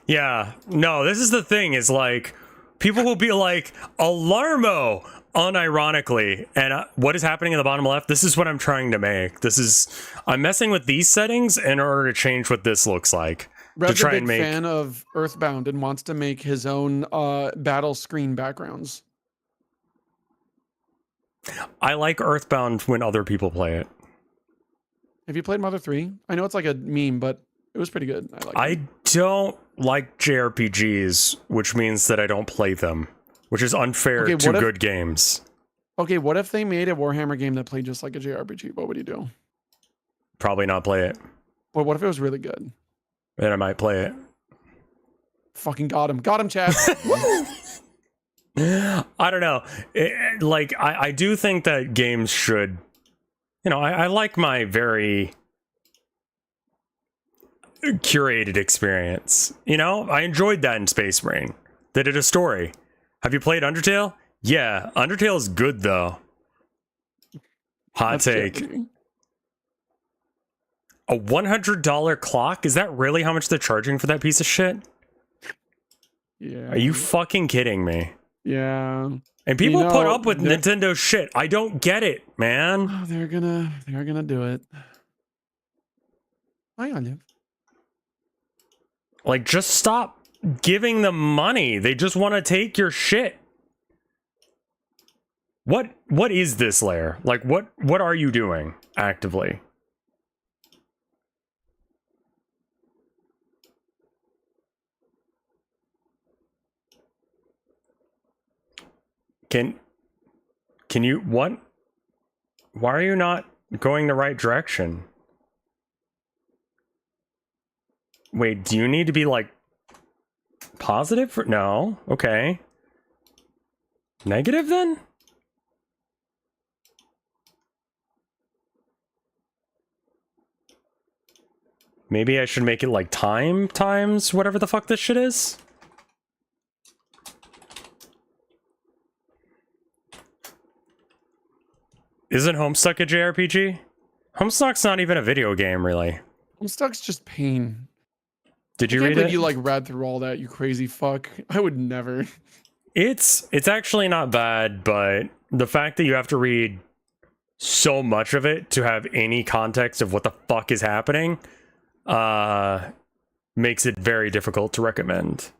[SPEAKER 1] Yeah. No, this is the thing is like people will be like Alarmo unironically, and what is happening in the bottom left? This is what I'm trying to make. I'm messing with these settings in order to change what this looks like.
[SPEAKER 7] Rev's a big fan of Earthbound and wants to make his own battle screen backgrounds.
[SPEAKER 1] I like Earthbound when other people play it.
[SPEAKER 7] Have you played Mother 3? I know it's like a meme, but it was pretty good.
[SPEAKER 1] I don't like JRPGs, which means that I don't play them, which is unfair to good games.
[SPEAKER 7] Okay, what if they made a Warhammer game that played just like a JRPG? What would you do?
[SPEAKER 1] Probably not play it.
[SPEAKER 7] Well, what if it was really good?
[SPEAKER 1] Then I might play it.
[SPEAKER 7] Fucking got him, Chad.
[SPEAKER 1] I don't know. I do think that games should, I like my very curated experience. I enjoyed that in Space Marine. They did a story. Have you played Undertale? Yeah, Undertale is good though. Hot take. A $100 clock? Is that really how much they're charging for that piece of shit?
[SPEAKER 7] Yeah.
[SPEAKER 1] Are you fucking kidding me?
[SPEAKER 7] Yeah.
[SPEAKER 1] And people put up with Nintendo shit. I don't get it, man.
[SPEAKER 7] Oh, they're gonna do it. Hang on, dude.
[SPEAKER 1] Like, just stop giving them money. They just want to take your shit. What is this layer? Like, what are you doing actively? Can you, what? Why are you not going the right direction? Wait, do you need to be like positive for, no, okay. Negative then? Maybe I should make it like times whatever the fuck this shit is? Isn't Homestuck a JRPG? Homestuck's not even a video game, really.
[SPEAKER 7] Homestuck's just pain.
[SPEAKER 1] Did you
[SPEAKER 7] I can't
[SPEAKER 1] read
[SPEAKER 7] believe
[SPEAKER 1] it?
[SPEAKER 7] you like read through all that, you crazy fuck. I would never.
[SPEAKER 1] It's actually not bad, but the fact that you have to read so much of it to have any context of what the fuck is happening makes it very difficult to recommend.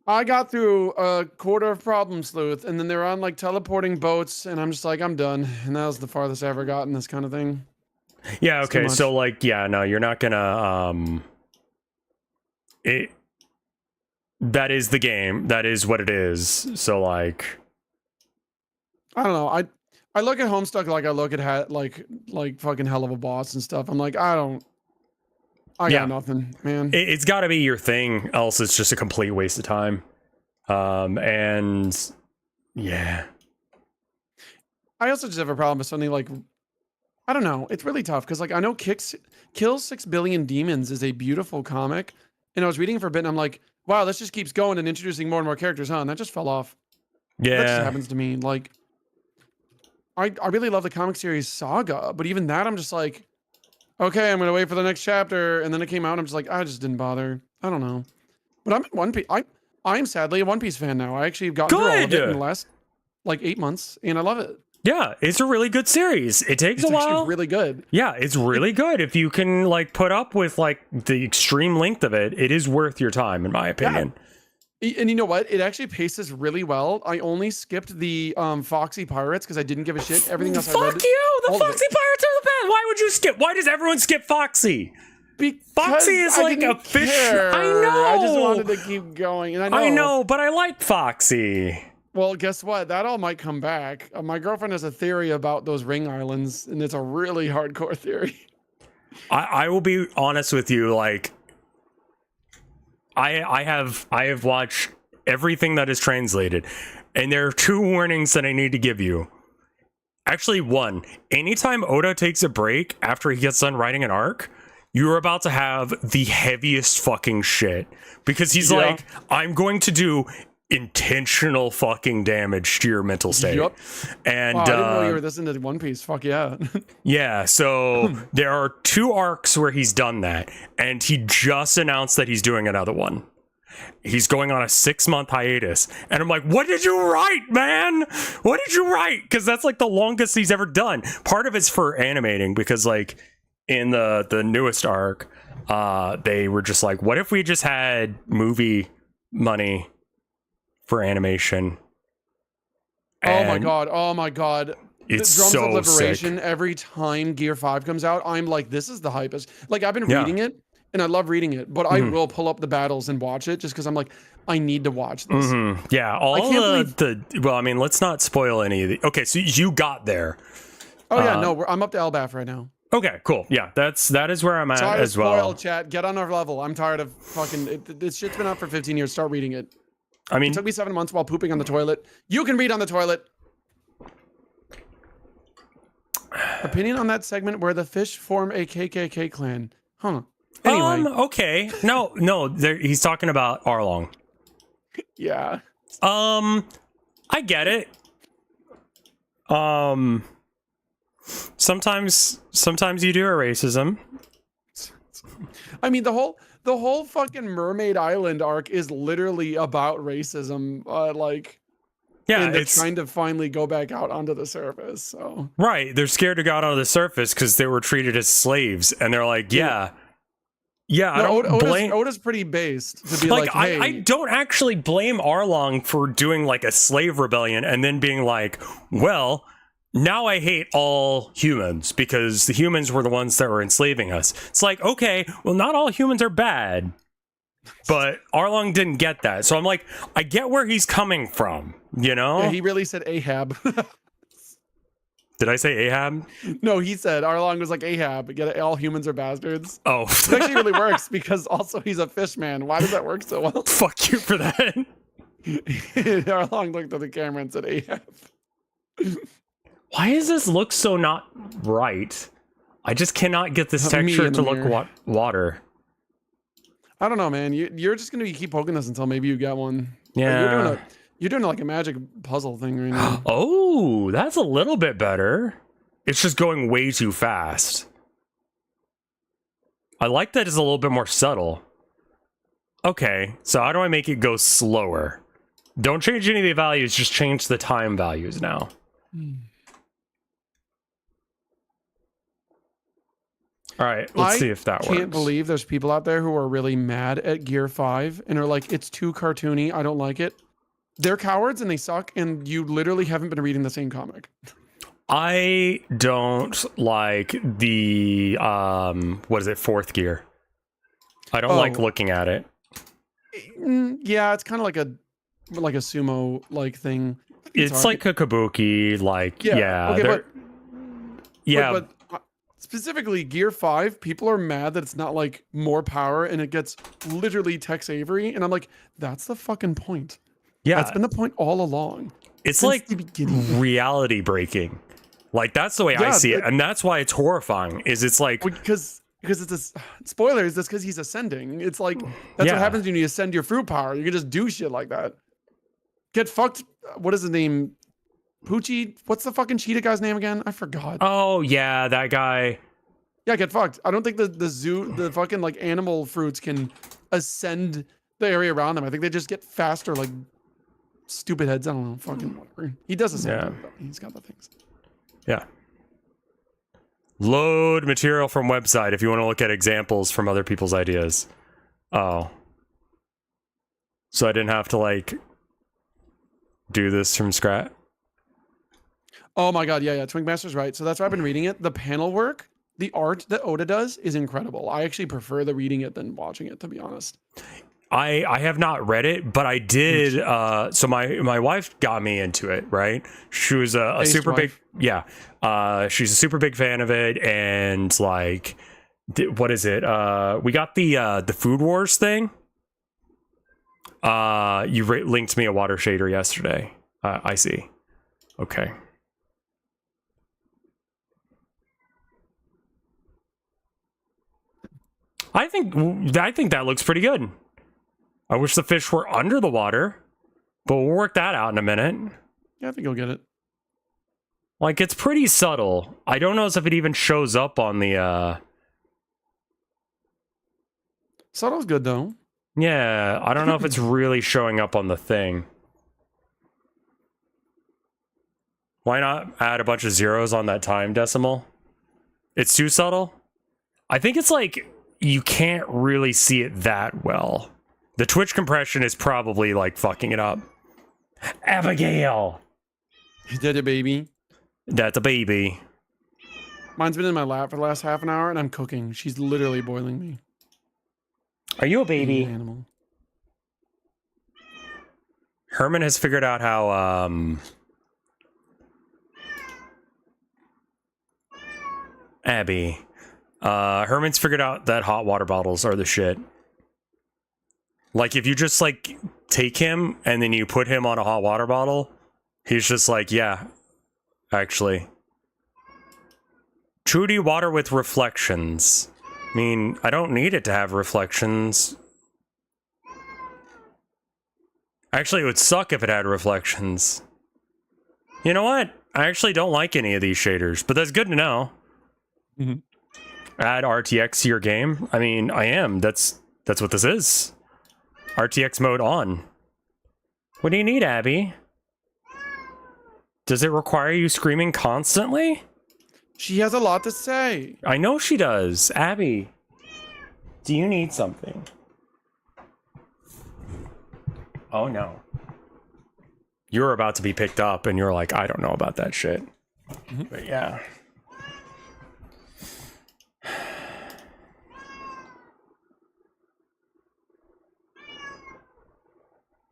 [SPEAKER 7] I got through a quarter of Problem Sleuth, and then they're on like teleporting boats, and I'm just like, I'm done. And that was the farthest I ever gotten this kind of thing.
[SPEAKER 1] Yeah, okay, so like, yeah, no, you're not gonna that is the game. That is what it is. So like,
[SPEAKER 7] I don't know. I look at Homestuck like I look at like fucking Hell of a Boss and stuff. I'm like, I got nothing, man.
[SPEAKER 1] It's got to be your thing, else it's just a complete waste of time. And yeah,
[SPEAKER 7] I also just have a problem with something like, I don't know. It's really tough because like I know Kill 6 Billion Demons is a beautiful comic, and I was reading it for a bit, and I'm like, wow, this just keeps going and introducing more and more characters, huh? And that just fell off.
[SPEAKER 1] Yeah,
[SPEAKER 7] that just happens to me. Like, I really love the comic series Saga, but even that, I'm just like, okay, I'm gonna wait for the next chapter, and then it came out, and I'm just like, I just didn't bother. I don't know, but I'm in One Piece. I'm sadly a One Piece fan now. I actually have gotten through all of it in the last like 8 months, and I love it.
[SPEAKER 1] Yeah, it's a really good series. It takes a while. It's actually
[SPEAKER 7] really good.
[SPEAKER 1] Yeah, it's really good. If you can like put up with like the extreme length of it, it is worth your time, in my opinion.
[SPEAKER 7] Yeah. And you know what? It actually paces really well. I only skipped the Foxy Pirates because I didn't give a shit. Everything else I read.
[SPEAKER 1] Fuck you! The Foxy Pirates are the best. Why would you skip? Why does everyone skip Foxy?
[SPEAKER 7] Because
[SPEAKER 1] Foxy is like a fish. I know.
[SPEAKER 7] I just wanted to keep going, and
[SPEAKER 1] I know, but I like Foxy.
[SPEAKER 7] Well, guess what? That all might come back. My girlfriend has a theory about those ring islands, and it's a really hardcore theory.
[SPEAKER 1] I will be honest with you. Like, I have watched everything that is translated, and there are 2 warnings that I need to give you. Actually, 1. Anytime Oda takes a break after he gets done writing an arc, you're about to have the heaviest fucking shit, because he's like, I'm going to do intentional fucking damage to your mental state.
[SPEAKER 7] Yep.
[SPEAKER 1] And
[SPEAKER 7] wow, I didn't know you were this into One Piece. Fuck yeah.
[SPEAKER 1] Yeah, so there are 2 arcs where he's done that, and he just announced that he's doing another one. He's going on a 6-month hiatus, and I'm like, what did you write, man? What did you write? Because that's like the longest he's ever done. Part of it's for animating, because like in the newest arc, they were just like, what if we just had movie money for animation?
[SPEAKER 7] And oh my god.
[SPEAKER 1] It's
[SPEAKER 7] the Drums
[SPEAKER 1] so
[SPEAKER 7] of Liberation,
[SPEAKER 1] sick.
[SPEAKER 7] Every time Gear 5 comes out, I'm like, this is the hypest. Like, I've been reading it, and I love reading it, but I will pull up the battles and watch it just because I'm like, I need to watch this.
[SPEAKER 1] Yeah, well, I mean, let's not spoil any of the... Okay, so you got there.
[SPEAKER 7] Oh yeah, no, I'm up to Elbaf right now.
[SPEAKER 1] Okay, cool. Yeah, that is where I'm at
[SPEAKER 7] Tired
[SPEAKER 1] as
[SPEAKER 7] of spoil,
[SPEAKER 1] well.
[SPEAKER 7] Chat. Get on our level. I'm tired of fucking... This shit's been out for 15 years. Start reading it.
[SPEAKER 1] I mean...
[SPEAKER 7] It took me 7 months while pooping on the toilet. You can read on the toilet. Opinion on that segment where the fish form a KKK clan. Huh. Anyway.
[SPEAKER 1] Okay. No, he's talking about Arlong.
[SPEAKER 7] Yeah.
[SPEAKER 1] I get it. Sometimes you do a racism.
[SPEAKER 7] I mean, the whole fucking Mermaid Island arc is literally about racism.
[SPEAKER 1] Yeah,
[SPEAKER 7] and they're
[SPEAKER 1] it's
[SPEAKER 7] trying to finally go back out onto the surface. So
[SPEAKER 1] right, they're scared to go out onto the surface because they were treated as slaves, and they're like, yeah. I don't blame.
[SPEAKER 7] Oda's pretty based to be
[SPEAKER 1] like
[SPEAKER 7] hey.
[SPEAKER 1] I don't actually blame Arlong for doing like a slave rebellion and then being like, well, now I hate all humans because the humans were the ones that were enslaving us. It's like, okay, well, not all humans are bad. But Arlong didn't get that. So I'm like, I get where he's coming from, you know?
[SPEAKER 7] Yeah, he really said Ahab.
[SPEAKER 1] Did I say Ahab?
[SPEAKER 7] No, he said Arlong was like Ahab. Get it? All humans are bastards.
[SPEAKER 1] Oh.
[SPEAKER 7] It actually really works because also he's a fish man. Why does that work so well?
[SPEAKER 1] Fuck you for that.
[SPEAKER 7] Arlong looked at the camera and said Ahab.
[SPEAKER 1] Why does this look so not right? I just cannot get this texture to look water.
[SPEAKER 7] I don't know, man. You're just gonna keep poking us until maybe you get one.
[SPEAKER 1] Yeah.
[SPEAKER 7] You're doing like a magic puzzle thing right now.
[SPEAKER 1] Oh, that's a little bit better. It's just going way too fast. I like that it's a little bit more subtle. Okay, so how do I make it go slower? Don't change any of the values, just change the time values now. All right, let's see if that works.
[SPEAKER 7] I can't believe there's people out there who are really mad at Gear 5 and are like, it's too cartoony, I don't like it. They're cowards and they suck, and you literally haven't been reading the same comic.
[SPEAKER 1] I don't like the what is it, fourth gear? I don't like looking at it.
[SPEAKER 7] Yeah, it's kind of like a sumo like thing.
[SPEAKER 1] It's like a kabuki, like
[SPEAKER 7] okay, but specifically Gear 5, people are mad that it's not like more power and it gets literally Tex Avery, and I'm like, that's the fucking point.
[SPEAKER 1] Yeah,
[SPEAKER 7] that's been the point all along.
[SPEAKER 1] It's like reality breaking. Like that's the way I see it, and that's why it's horrifying. Is it's like
[SPEAKER 7] because it's spoilers. That's because he's ascending. It's like that's what happens when you ascend your fruit power. You can just do shit like that. Get fucked. What is his name? Poochie. What's the fucking cheetah guy's name again? I forgot.
[SPEAKER 1] Oh yeah, that guy.
[SPEAKER 7] Yeah, get fucked. I don't think the fucking like animal fruits can ascend the area around them. I think they just get faster, like stupid heads. I don't know. Fucking whatever. He does ascend. Yeah. He's got the things.
[SPEAKER 1] Yeah. Load material from website if you want to look at examples from other people's ideas. Oh. So I didn't have to like do this from scratch.
[SPEAKER 7] Oh my god, yeah. Twink Master's right. So that's why I've been reading it. The panel work, the art that Oda does is incredible. I actually prefer the reading it than watching it, to be honest.
[SPEAKER 1] I have not read it, but I did. So my wife got me into it, right? She was a super big, she's a super big fan of it, and like, what is it? We got the Food Wars thing. You linked me a water shader yesterday. I see. Okay. I think that looks pretty good. I wish the fish were under the water, but we'll work that out in a minute.
[SPEAKER 7] Yeah, I think you'll get it.
[SPEAKER 1] Like, it's pretty subtle. I don't know if it even shows up on the,
[SPEAKER 7] Subtle's good, though.
[SPEAKER 1] Yeah, I don't know if it's really showing up on the thing. Why not add a bunch of zeros on that time decimal? It's too subtle? I think it's like, you can't really see it that well. The Twitch compression is probably like fucking it up. Abigail!
[SPEAKER 7] You did it, baby.
[SPEAKER 1] That's a baby.
[SPEAKER 7] Mine's been in my lap for the last half an hour and I'm cooking. She's literally boiling me.
[SPEAKER 1] Are you a baby?
[SPEAKER 7] Animal.
[SPEAKER 1] Herman has figured out how, Abby. Herman's figured out that hot water bottles are the shit. Like, if you just, like, take him and then you put him on a hot water bottle, he's just like, yeah, actually. Trudy water with reflections. I mean, I don't need it to have reflections. Actually, it would suck if it had reflections. You know what? I actually don't like any of these shaders, but that's good to know.
[SPEAKER 7] Mm-hmm.
[SPEAKER 1] Add RTX to your game? I mean, I am. That's what this is. RTX mode on. What do you need, Abby? Does it require you screaming constantly?
[SPEAKER 7] She has a lot to say.
[SPEAKER 1] I know she does. Abby, do you need something? Oh no. You're about to be picked up and you're like, I don't know about that shit. Mm-hmm. But yeah.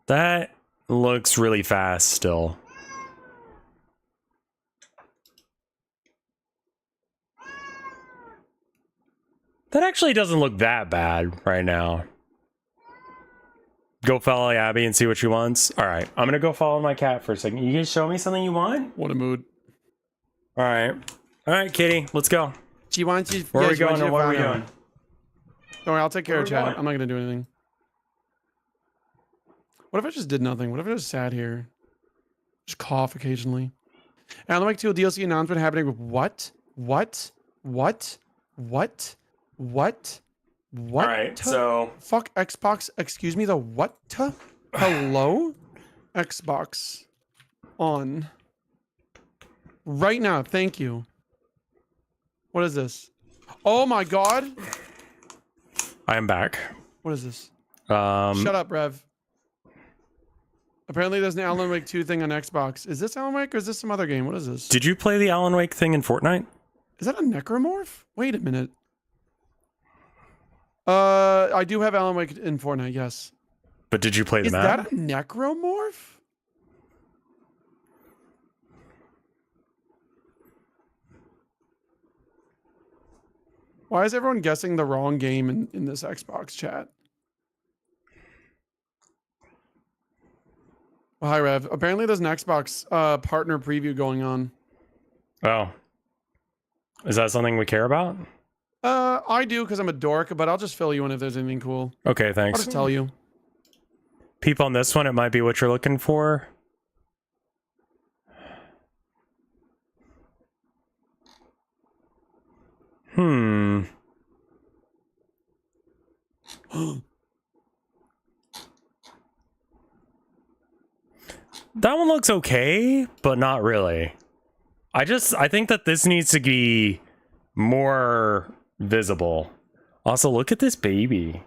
[SPEAKER 1] That looks really fast still. That actually doesn't look that bad right now. Go follow Abby and see what she wants. All right, I'm gonna go follow my cat for a second. You guys show me something you want?
[SPEAKER 7] What a mood.
[SPEAKER 1] All right, kitty, let's go.
[SPEAKER 7] She wants you.
[SPEAKER 1] Where are we going or what are we doing?
[SPEAKER 7] Don't worry, I'll take care of chat. I'm not gonna do anything. What if I just did nothing? What if I just sat here? Just cough occasionally. Alan Wake 2 DLC announcement happening with what? What? What? What? What? What?
[SPEAKER 1] All right, so
[SPEAKER 7] fuck Xbox. Excuse me. The what? Hello, Xbox. On. Right now. Thank you. What is this? Oh my god.
[SPEAKER 1] I am back.
[SPEAKER 7] What is this? Shut up, Rev. Apparently there's an Alan Wake 2 thing on Xbox. Is this Alan Wake or is this some other game? What is this?
[SPEAKER 1] Did you play the Alan Wake thing in Fortnite?
[SPEAKER 7] Is that a necromorph? Wait a minute. I do have Alan Wake in Fortnite, yes.
[SPEAKER 1] But did you play the map?
[SPEAKER 7] Is that a necromorph? Why is everyone guessing the wrong game in this Xbox chat? Well, hi, Rev. Apparently there's an Xbox partner preview going on.
[SPEAKER 1] Oh. Is that something we care about?
[SPEAKER 7] I do because I'm a dork, but I'll just fill you in if there's anything cool.
[SPEAKER 1] Okay, thanks.
[SPEAKER 7] I'll just tell you.
[SPEAKER 1] Peep on this one, it might be what you're looking for. That one looks okay, but not really. I think that this needs to be more visible. Also, look at this baby.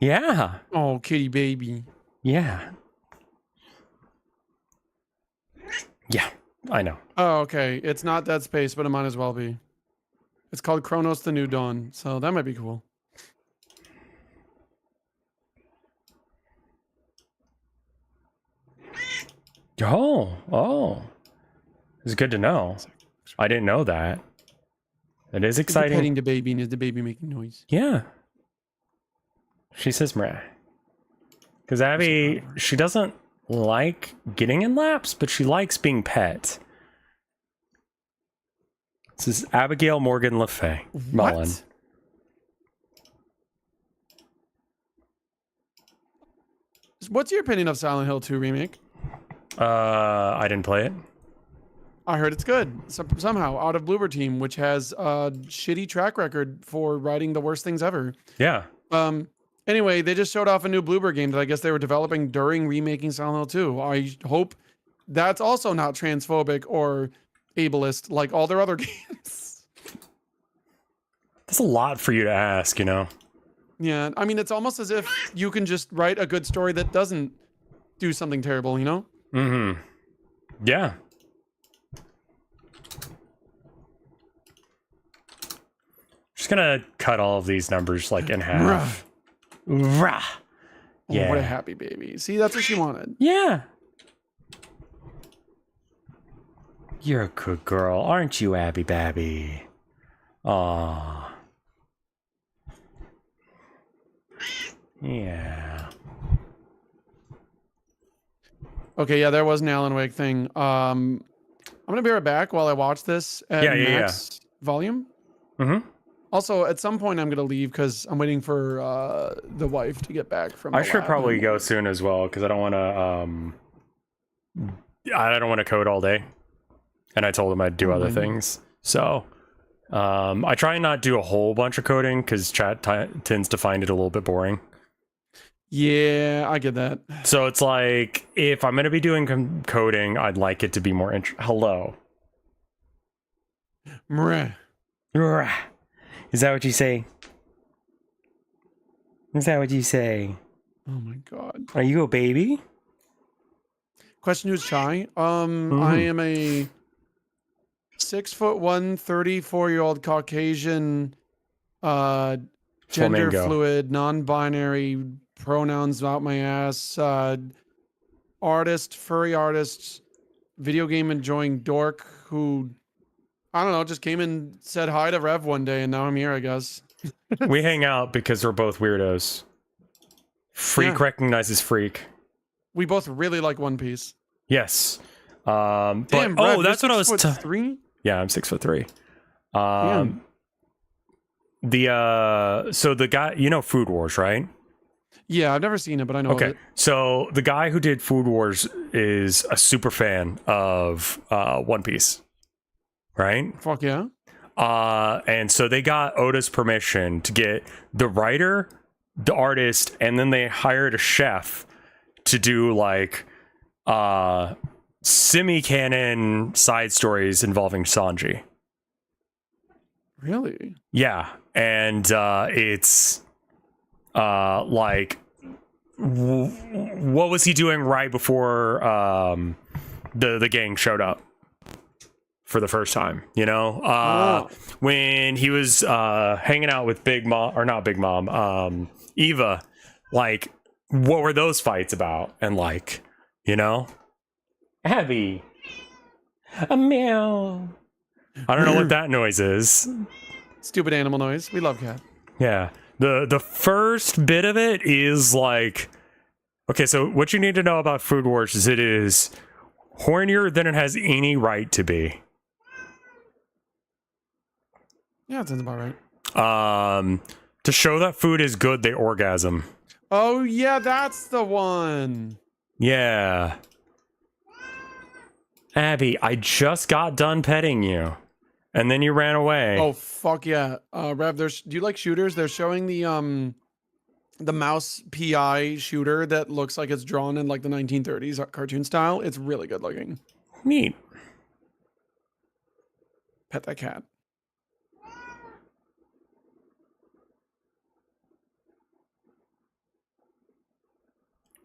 [SPEAKER 1] Yeah.
[SPEAKER 7] Oh, kitty baby.
[SPEAKER 1] Yeah. Yeah, I know.
[SPEAKER 7] Oh, okay. It's not Dead Space, but it might as well be. It's called Chronos: The New Dawn, so that might be cool.
[SPEAKER 1] Oh. It's good to know. I didn't know that. It is exciting.
[SPEAKER 7] Petting the baby, and is the baby making noise?
[SPEAKER 1] Yeah. She says meh. Because Abby, she doesn't like getting in laps, but she likes being pet. This is Abigail Morgan LaFay. Mullen.
[SPEAKER 7] What's your opinion of Silent Hill 2 remake?
[SPEAKER 1] I didn't play it.
[SPEAKER 7] I heard it's good. Somehow, out of Bloober Team, which has a shitty track record for writing the worst things ever.
[SPEAKER 1] Yeah.
[SPEAKER 7] Anyway, they just showed off a new Bloober game that I guess they were developing during remaking Silent Hill 2. I hope that's also not transphobic or ableist like all their other games.
[SPEAKER 1] That's a lot for you to ask, you know?
[SPEAKER 7] Yeah, I mean, it's almost as if you can just write a good story that doesn't do something terrible, you know?
[SPEAKER 1] Mm-hmm. Yeah. Just gonna cut all of these numbers like in half. Rah. Yeah.
[SPEAKER 7] Oh, what a happy baby. See, that's what she wanted.
[SPEAKER 1] Yeah. You're a good girl, aren't you, Abby Babby? Aww. Yeah.
[SPEAKER 7] Okay, yeah, there was an Alan Wake thing. I'm gonna be right back while I watch this at max volume.
[SPEAKER 1] Mm-hmm.
[SPEAKER 7] Also, at some point, I'm gonna leave because I'm waiting for the wife to get back from.
[SPEAKER 1] I should probably go soon as well because I don't want to code all day, and I told him I'd do other things. So, I try and not do a whole bunch of coding because chat tends to find it a little bit boring.
[SPEAKER 7] Yeah, I get that.
[SPEAKER 1] So it's like if I'm gonna be doing coding, I'd like it to be more Hello.
[SPEAKER 7] Mreh.
[SPEAKER 1] Is that what you say? Is that what you say?
[SPEAKER 7] Oh my god.
[SPEAKER 1] Are you a baby?
[SPEAKER 7] Question: who's shy? I am a 6'1", 34-year-old Caucasian, gender
[SPEAKER 1] Flamingo.
[SPEAKER 7] fluid, non-binary, pronouns out my ass, artist, furry artist, video game enjoying dork who, I don't know, just came and said hi to Rev one day and now I'm here, I guess.
[SPEAKER 1] We hang out because we're both weirdos. Freak recognizes freak.
[SPEAKER 7] We both really like One Piece.
[SPEAKER 1] Yes. But
[SPEAKER 7] Damn, Rev,
[SPEAKER 1] that's what I was.
[SPEAKER 7] 6'3"?
[SPEAKER 1] Yeah, I'm 6'3". So the guy, you know, Food Wars, right?
[SPEAKER 7] Yeah, I've never seen it, but I know of it.
[SPEAKER 1] So the guy who did Food Wars is a super fan of One Piece, right?
[SPEAKER 7] Fuck yeah.
[SPEAKER 1] And so they got Oda's permission to get the writer, the artist, and then they hired a chef to do like semi-canon side stories involving Sanji.
[SPEAKER 7] Really?
[SPEAKER 1] Yeah, and it's like what was he doing right before the gang showed up for the first time, you know? When he was hanging out with Big Mom, or not Big Mom, Eva, like what were those fights about? And like, you know, Abby, a meow. I don't know what that noise is.
[SPEAKER 7] Stupid animal noise. We love cat.
[SPEAKER 1] Yeah. The first bit of it is like, okay, so what you need to know about Food Wars is it is hornier than it has any right to be.
[SPEAKER 7] Yeah, that sounds about right.
[SPEAKER 1] To show that food is good, they orgasm.
[SPEAKER 7] Oh yeah, that's the one.
[SPEAKER 1] Yeah. Abby, I just got done petting you. And then you ran away.
[SPEAKER 7] Oh fuck yeah. Rev, do you like shooters? They're showing the mouse PI shooter that looks like it's drawn in like the 1930s cartoon style. It's really good looking.
[SPEAKER 1] Neat.
[SPEAKER 7] Pet that cat.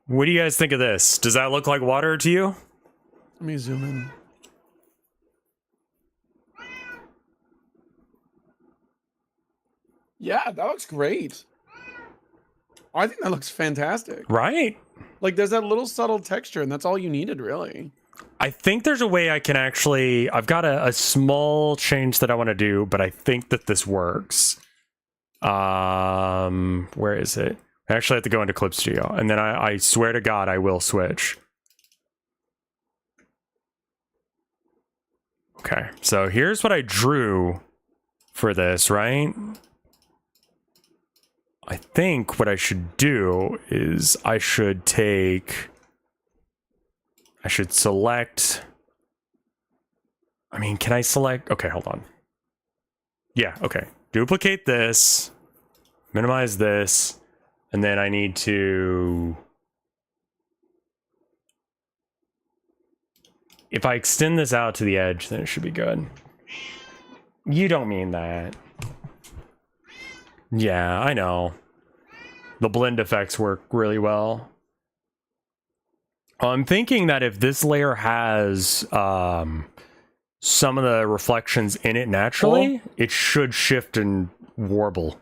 [SPEAKER 1] What do you guys think of this? Does that look like water to you?
[SPEAKER 7] Let me zoom in. Yeah, that looks great. I think that looks fantastic.
[SPEAKER 1] Right?
[SPEAKER 7] Like there's that little subtle texture and that's all you needed really.
[SPEAKER 1] I think there's a way I can actually, I've got a small change that I want to do, but I think that this works. Where is it? I actually have to go into Clip Studio, and then I swear to God I will switch. Okay, so here's what I drew for this, right? I think what I should do is I should select, I mean, can I select? Okay, hold on. Yeah, okay. Duplicate this, minimize this, and then I need to, if I extend this out to the edge, then it should be good. You don't mean that. Yeah, I know. The blend effects work really well. I'm thinking that if this layer has some of the reflections in it naturally, it should shift and warble.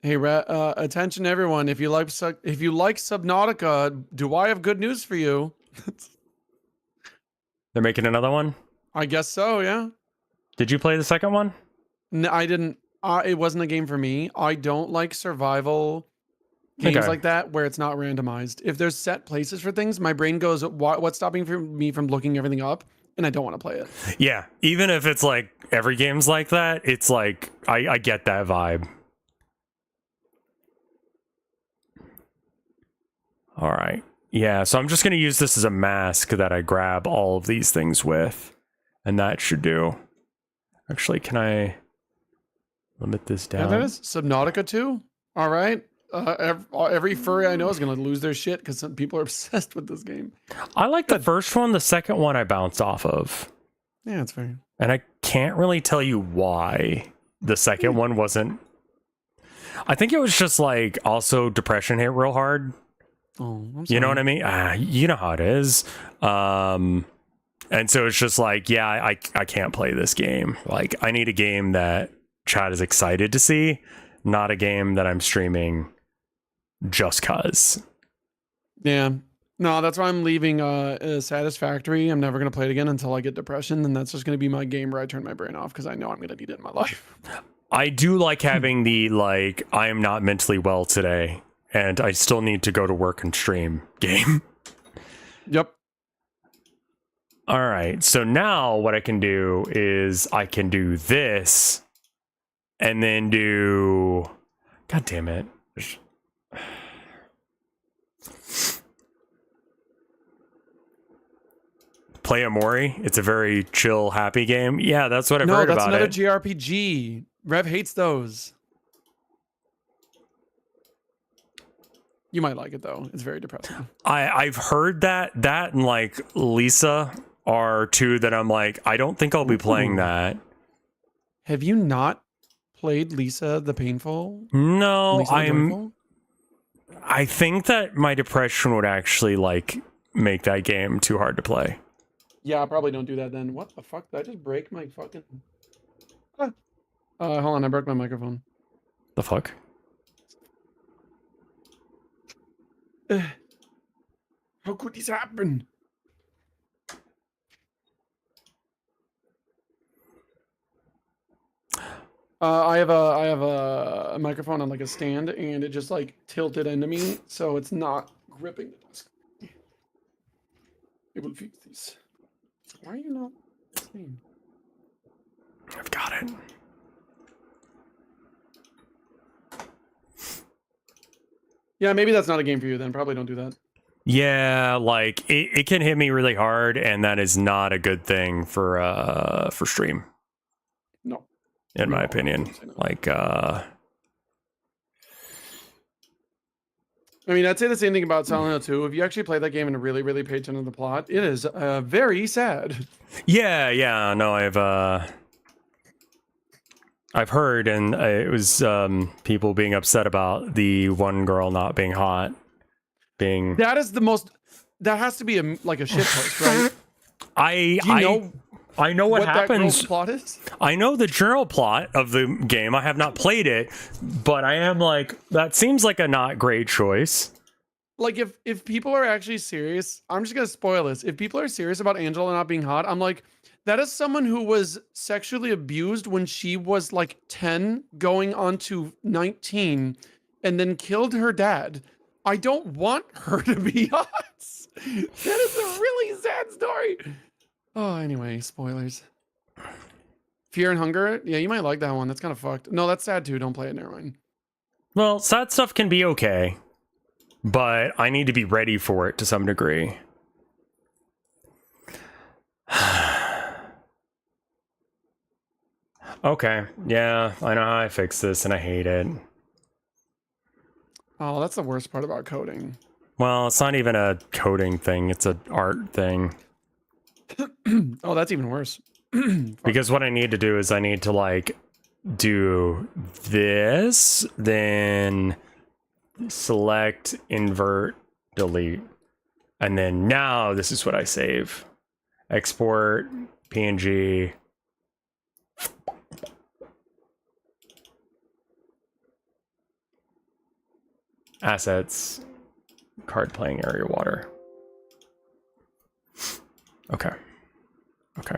[SPEAKER 7] Hey, attention everyone! If you like Subnautica, do I have good news for you?
[SPEAKER 1] They're making another one?
[SPEAKER 7] I guess so. Yeah.
[SPEAKER 1] Did you play the second one?
[SPEAKER 7] No, I didn't. It wasn't a game for me. I don't like survival games like that where it's not randomized. If there's set places for things, my brain goes, what's stopping me from looking everything up? And I don't want to play it.
[SPEAKER 1] Yeah, even if it's like every game's like that, it's like, I get that vibe. All right. Yeah, so I'm just going to use this as a mask that I grab all of these things with. And that should do. Actually, can I limit this down?
[SPEAKER 7] Yeah, that is Subnautica 2. All right. Every furry I know is going to lose their shit because some people are obsessed with this game.
[SPEAKER 1] I like the first one. The second one I bounced off of.
[SPEAKER 7] Yeah, it's fair.
[SPEAKER 1] And I can't really tell you why the second one wasn't. I think it was just like also depression hit real hard.
[SPEAKER 7] Oh, I'm sorry.
[SPEAKER 1] You know what I mean? You know how it is. And so it's just like, yeah, I can't play this game. Like, I need a game that chat is excited to see, not a game that I'm streaming just cause.
[SPEAKER 7] Yeah. No, that's why I'm leaving Satisfactory. I'm never going to play it again until I get depression. And that's just going to be my game where I turn my brain off because I know I'm going to need it in my life.
[SPEAKER 1] I do like having the, like, I am not mentally well today and I still need to go to work and stream game.
[SPEAKER 7] Yep.
[SPEAKER 1] All right, so now what I can do is I can do this and then do, god damn it. Play Amori. It's a very chill, happy game. Yeah, that's what I've heard about it.
[SPEAKER 7] No, that's another JRPG. Rev hates those. You might like it though. It's very depressing.
[SPEAKER 1] I've heard that and like Lisa are two that I'm like, I don't think I'll be playing that.
[SPEAKER 7] Have you not played Lisa the Painful?
[SPEAKER 1] No,
[SPEAKER 7] Lisa the Joyful?
[SPEAKER 1] I think that my depression would actually like make that game too hard to play.
[SPEAKER 7] Yeah, I probably don't do that then. What the fuck? Did I just break my fucking... hold on, I broke my microphone.
[SPEAKER 1] The fuck?
[SPEAKER 7] How could this happen? I have a microphone on like a stand, and it just like tilted into me, so it's not gripping the desk. It will fix this. Why are you not listening?
[SPEAKER 1] I've got it.
[SPEAKER 7] Yeah, maybe that's not a game for you then. Probably don't do that.
[SPEAKER 1] Yeah, like it can hit me really hard, and that is not a good thing for stream.
[SPEAKER 7] No.
[SPEAKER 1] In my opinion. Like
[SPEAKER 7] I mean, I'd say the same thing about Silent Hill 2. If you actually play that game and really, really pay attention to the plot, it is very sad.
[SPEAKER 1] Yeah, no, I've heard, and it was people being upset about the one girl not being hot.
[SPEAKER 7] That is the most. That has to be like a shit post, right?
[SPEAKER 1] I know what happens.
[SPEAKER 7] That girl's plot is?
[SPEAKER 1] I know the general plot of the game. I have not played it, but I am like, that seems like a not great choice.
[SPEAKER 7] Like if people are actually serious, I'm just gonna spoil this. If people are serious about Angela not being hot, I'm like, that is someone who was sexually abused when she was like 10, going on to 19, and then killed her dad. I don't want her to be hot. That is a really sad story. Oh, anyway, spoilers. Fear and Hunger? Yeah, you might like that one. That's kind of fucked. No, that's sad too. Don't play it. Never mind.
[SPEAKER 1] Well, sad stuff can be okay, but I need to be ready for it to some degree. Okay, yeah, I know how I fix this, and I hate it.
[SPEAKER 7] Oh, that's the worst part about coding.
[SPEAKER 1] Well, it's not even a coding thing, it's an art thing.
[SPEAKER 7] Oh, that's even worse.
[SPEAKER 1] Because what I need to do is I need to, like, do this, then select, invert, delete. And then now this is what I save. Export, PNG. Assets, card playing area water. Okay. Okay.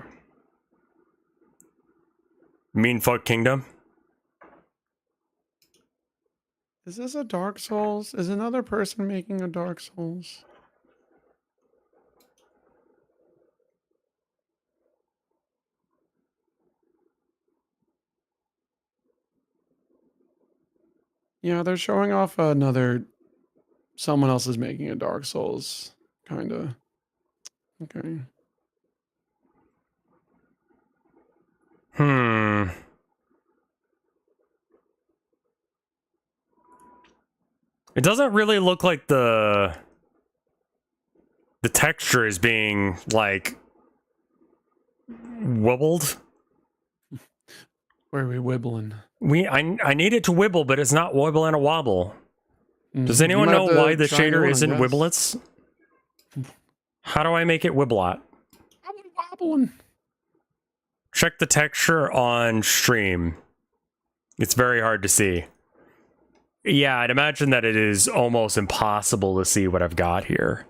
[SPEAKER 1] Mean fuck kingdom?
[SPEAKER 7] Is this a Dark Souls? Is another person making a Dark Souls? Yeah, they're showing off another... Someone else is making a Dark Souls, kinda. Okay.
[SPEAKER 1] It doesn't really look like the texture is being, like, wobbled.
[SPEAKER 7] Where are we wibbling?
[SPEAKER 1] I need it to wibble, but it's not wobbling a wobble. Does anyone know why the shader isn't wibblets? How do I make it wibbleot?
[SPEAKER 7] I'm wobbling.
[SPEAKER 1] Check the texture on stream. It's very hard to see. Yeah, I'd imagine that it is almost impossible to see what I've got here.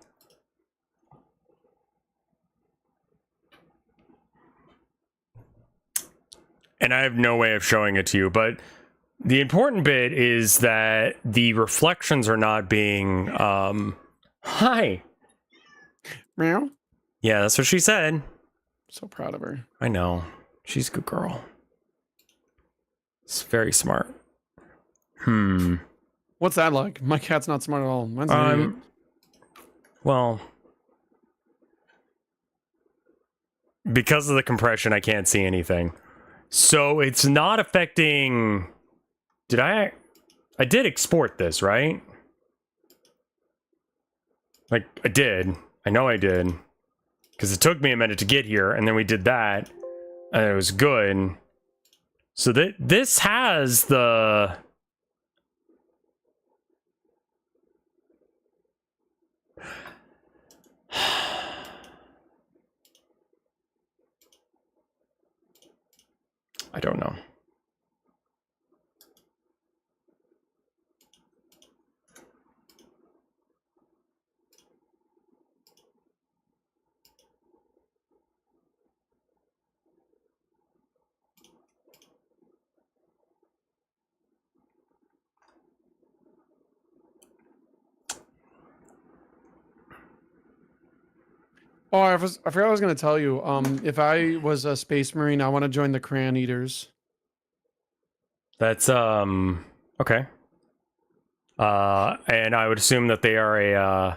[SPEAKER 1] And I have no way of showing it to you, but the important bit is that the reflections are not being, hi.
[SPEAKER 7] Meow.
[SPEAKER 1] Yeah, that's what she said.
[SPEAKER 7] So proud of her.
[SPEAKER 1] I know. She's a good girl. It's very smart.
[SPEAKER 7] What's that like? My cat's not smart at all. Mine's an idiot.
[SPEAKER 1] Well, because of the compression, I can't see anything. So it's not affecting... I did export this, right? Like, I did. I know I did. Because it took me a minute to get here, and then we did that, and it was good. So this has the... I don't know.
[SPEAKER 7] Oh, I forgot I was going to tell you. If I was a space marine, I want to join the Crayon Eaters.
[SPEAKER 1] That's okay. And I would assume that they are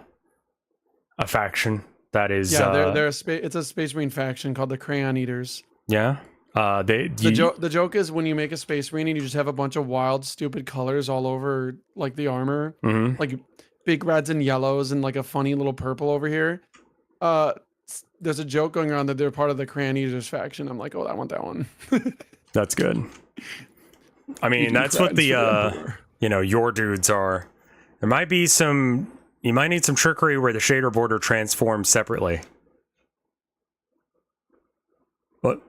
[SPEAKER 1] a faction that is
[SPEAKER 7] they're it's a space marine faction called the Crayon Eaters.
[SPEAKER 1] Yeah.
[SPEAKER 7] The joke is when you make a space marine and you just have a bunch of wild, stupid colors all over like the armor, like big reds and yellows and like a funny little purple over here. There's a joke going on that they're part of the Crayon Eaters faction. I'm like, oh, I want that one.
[SPEAKER 1] That's good. I mean, that's what the your dudes are. There might be some. You might need some trickery where the shader border transforms separately. What?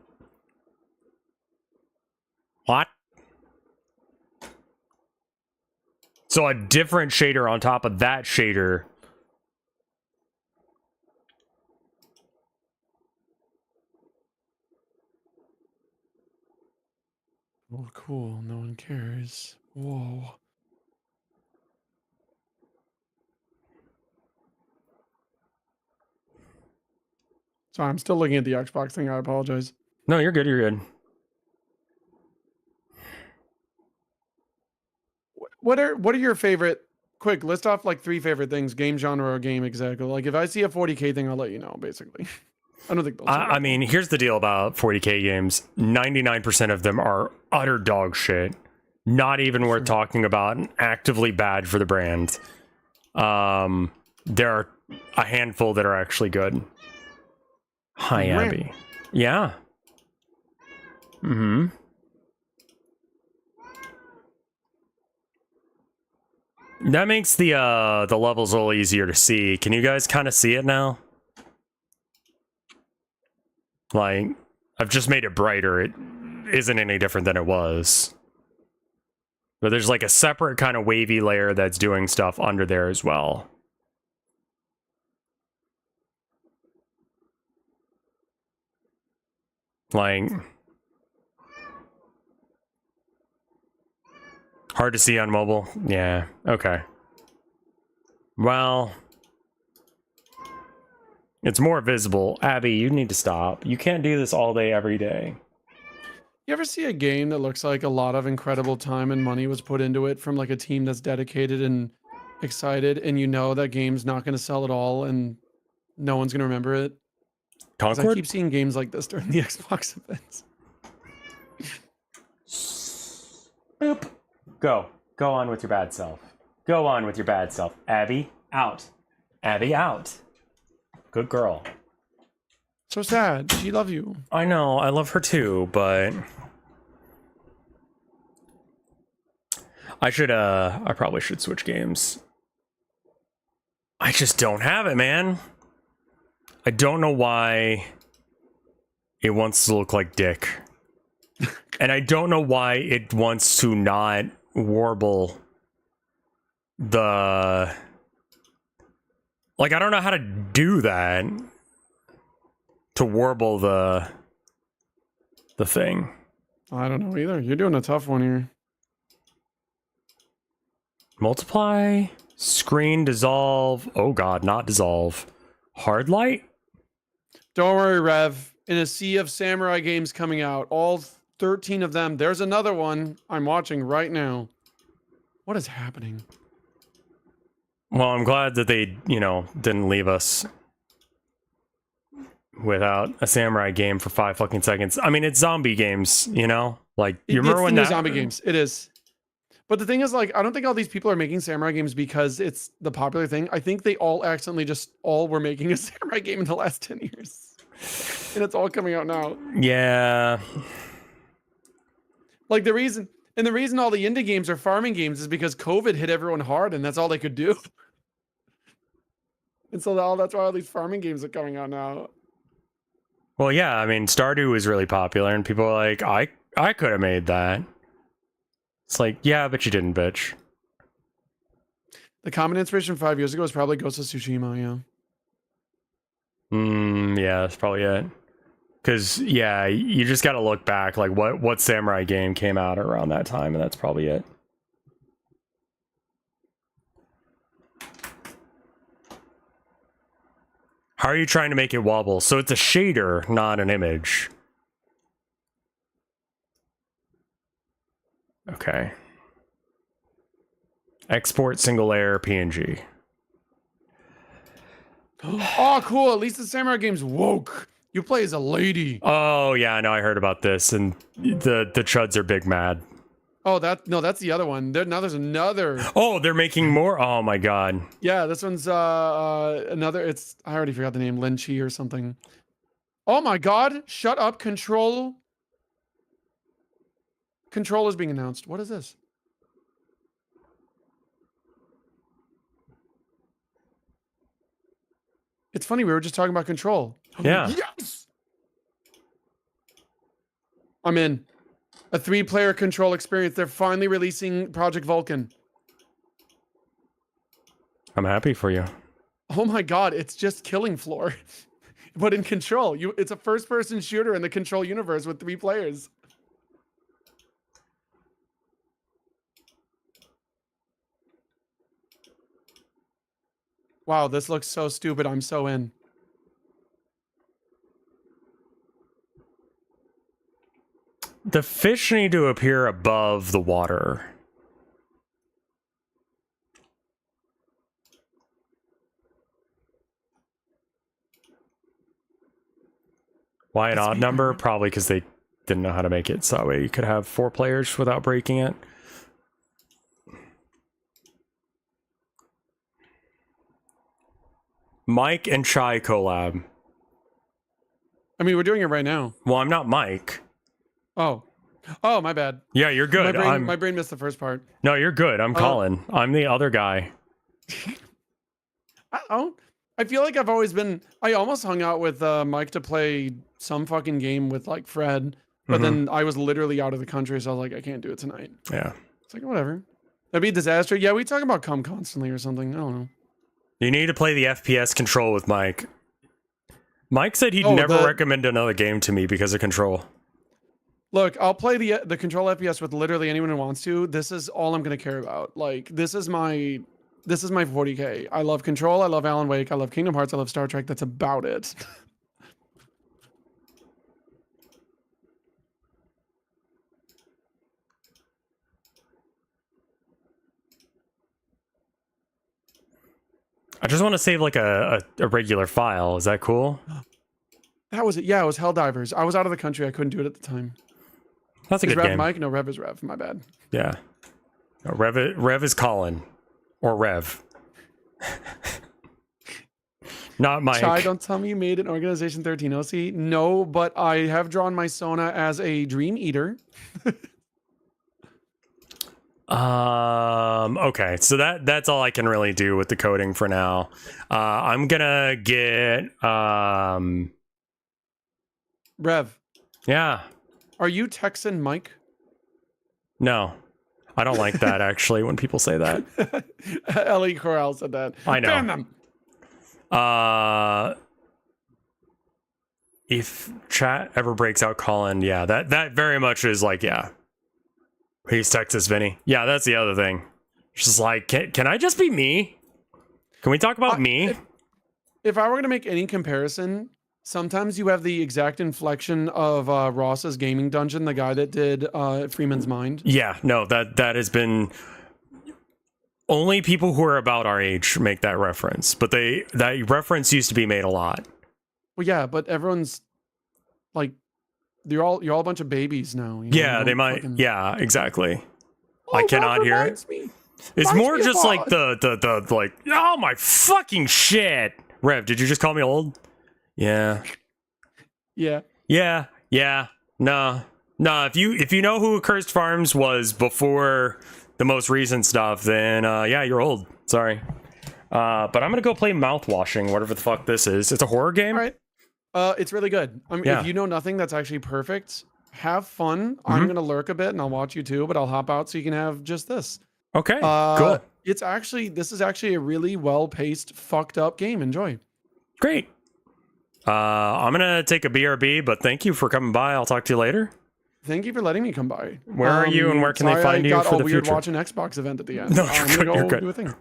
[SPEAKER 1] What? So a different shader on top of that shader.
[SPEAKER 7] Oh, cool. No one cares. Whoa. Sorry, I'm still looking at the Xbox thing. I apologize.
[SPEAKER 1] No, you're good. You're good.
[SPEAKER 7] What are your favorite? Quick, list off like 3 favorite things: game genre or game exactly. Like if I see a 40K thing, I'll let you know. Basically, I don't think.
[SPEAKER 1] I mean, here's the deal about 40K games: 99% of them are utter dog shit. Not even worth talking about, and actively bad for the brand. There are a handful that are actually good. Hi, Abby. Yeah. Mm-hmm. That makes the levels a little easier to see. Can you guys kind of see it now? Like, I've just made it brighter. It isn't any different than it was. But there's like a separate kind of wavy layer that's doing stuff under there as well. Like, hard to see on mobile? Yeah, okay. Well, it's more visible. Abby, you need to stop. You can't do this all day, every day.
[SPEAKER 7] You ever see a game that looks like a lot of incredible time and money was put into it from like a team that's dedicated and excited, and you know that game's not going to sell at all and no one's going to remember it?
[SPEAKER 1] Concord?
[SPEAKER 7] I keep seeing games like this during the Xbox events.
[SPEAKER 1] Boop. Go on with your bad self. Go on with your bad self. Abby, out. Abby, out. Good girl.
[SPEAKER 7] So sad. She loves you.
[SPEAKER 1] I know. I love her too, but I probably should switch games. I just don't have it, man. I don't know why it wants to look like dick. And I don't know why it wants to not warble the... Like, I don't know how to do that. To warble the thing.
[SPEAKER 7] I don't know either. You're doing a tough one here.
[SPEAKER 1] Multiply, screen, dissolve. Oh god, not dissolve. Hard light?
[SPEAKER 7] Don't worry, Rev. In a sea of samurai games coming out, all 13 of them, there's another one I'm watching right now. What is happening?
[SPEAKER 1] Well, I'm glad that they, didn't leave us without a samurai game for 5 fucking seconds. I mean, it's zombie games, Like, you remember when that...
[SPEAKER 7] zombie games. It is. But the thing is, like, I don't think all these people are making samurai games because it's the popular thing. I think they all accidentally all were making a samurai game in the last 10 years. And it's all coming out now.
[SPEAKER 1] Yeah.
[SPEAKER 7] Like, the reason all the indie games are farming games is because COVID hit everyone hard and that's all they could do. And so that's why all these farming games are coming out now.
[SPEAKER 1] Well, yeah, I mean, Stardew was really popular and people were like, I could have made that. It's like, yeah, but you didn't, bitch.
[SPEAKER 7] The common inspiration 5 years ago was probably Ghost of Tsushima, yeah.
[SPEAKER 1] Yeah, that's probably it. Because, yeah, you just got to look back, like, what samurai game came out around that time, and that's probably it. How are you trying to make it wobble? So it's a shader, not an image. Okay. Export single layer PNG.
[SPEAKER 7] Oh, cool. At least the samurai game's woke. You play as a lady.
[SPEAKER 1] Oh, yeah, no, I heard about this, and the chuds are big mad.
[SPEAKER 7] Oh, that's the other one. Now there's another.
[SPEAKER 1] Oh, they're making more? Oh, my God.
[SPEAKER 7] Yeah, this one's another. I already forgot the name. Lin Chi or something. Oh, my God. Shut up. Control is being announced. What is this? It's funny. We were just talking about Control.
[SPEAKER 1] Yeah.
[SPEAKER 7] Yes! I'm in. A 3-player Control experience. They're finally releasing Project Vulcan.
[SPEAKER 1] I'm happy for you.
[SPEAKER 7] Oh my God. It's just Killing Floor. But in Control. It's a first-person shooter in the Control universe with 3 players. Wow, this looks so stupid. I'm so in.
[SPEAKER 1] The fish need to appear above the water. Why an odd number? Probably because they didn't know how to make it so that way you could have 4 players without breaking it. Mike and Chai collab.
[SPEAKER 7] I mean, we're doing it right now.
[SPEAKER 1] Well, I'm not Mike.
[SPEAKER 7] Oh, my bad.
[SPEAKER 1] Yeah, you're good.
[SPEAKER 7] My brain missed the first part.
[SPEAKER 1] No, you're good. I'm Colin. I'm the other guy.
[SPEAKER 7] I feel like I've always been. I almost hung out with Mike to play some fucking game with like Fred, but then I was literally out of the country, so I was like, I can't do it tonight.
[SPEAKER 1] Yeah.
[SPEAKER 7] It's like whatever. That'd be a disaster. Yeah, we talk about cum constantly or something. I don't know.
[SPEAKER 1] You need to play the FPS Control with Mike. Mike said he'd never recommend another game to me because of Control.
[SPEAKER 7] Look, I'll play the Control FPS with literally anyone who wants to. This is all I'm gonna care about. Like, this is my 40K. I love Control. I love Alan Wake. I love Kingdom Hearts. I love Star Trek. That's about it.
[SPEAKER 1] I just want to save like a regular file. Is that cool?
[SPEAKER 7] That was it. Yeah, it was Helldivers. I was out of the country. I couldn't do it at the time.
[SPEAKER 1] That's a good
[SPEAKER 7] Rev
[SPEAKER 1] game.
[SPEAKER 7] Mike? No, Rev is Rev. My bad.
[SPEAKER 1] Yeah. No, Rev is Colin. Or Rev. Not Mike.
[SPEAKER 7] Chai, don't tell me you made an Organization 13 OC. No, but I have drawn my Sona as a Dream Eater.
[SPEAKER 1] Okay, so that's all I can really do with the coding for now. I'm gonna get
[SPEAKER 7] Rev.
[SPEAKER 1] Yeah.
[SPEAKER 7] Are you Texan Mike?
[SPEAKER 1] No. I don't like that actually when people say that.
[SPEAKER 7] Ellie Corral said that.
[SPEAKER 1] I know.
[SPEAKER 7] Ban them.
[SPEAKER 1] If chat ever breaks out Colin, yeah, that very much is like, yeah. He's Texas Vinny. Yeah, that's the other thing. It's just like, can I just be me? Can we talk about me?
[SPEAKER 7] If I were going to make any comparison, Sometimes you have the exact inflection of Ross's Gaming Dungeon, the guy that did Freeman's Mind.
[SPEAKER 1] Yeah, no, that has been only people who are about our age make that reference, but that reference used to be made a lot.
[SPEAKER 7] Well, yeah, but everyone's like, you're all a bunch of babies now. You know?
[SPEAKER 1] Yeah, they might. Yeah, exactly.
[SPEAKER 7] Oh,
[SPEAKER 1] I cannot hear it. It's more just like the like, oh my fucking shit. Rev, did you just call me old? Yeah.
[SPEAKER 7] Yeah.
[SPEAKER 1] Yeah. No. If you know who Cursed Farms was before the most recent stuff, then yeah, you're old. Sorry. But I'm gonna go play Mouthwashing, whatever the fuck this is. It's a horror game.
[SPEAKER 7] All right. It's really good. I mean,
[SPEAKER 1] Yeah.
[SPEAKER 7] if you know nothing, that's actually perfect. Have fun. I'm gonna lurk a bit and I'll watch you too, but I'll hop out so you can have just this.
[SPEAKER 1] Okay. Cool.
[SPEAKER 7] This is actually a really well-paced, fucked up game. Enjoy.
[SPEAKER 1] Great. I'm gonna take a BRB, but thank you for coming by. I'll talk to you later.
[SPEAKER 7] Thank you for letting me come by.
[SPEAKER 1] Where are you and where can they find you for the future?
[SPEAKER 7] Watch an Xbox event at the end.
[SPEAKER 1] No, you're good. You're good.
[SPEAKER 7] Do a thing.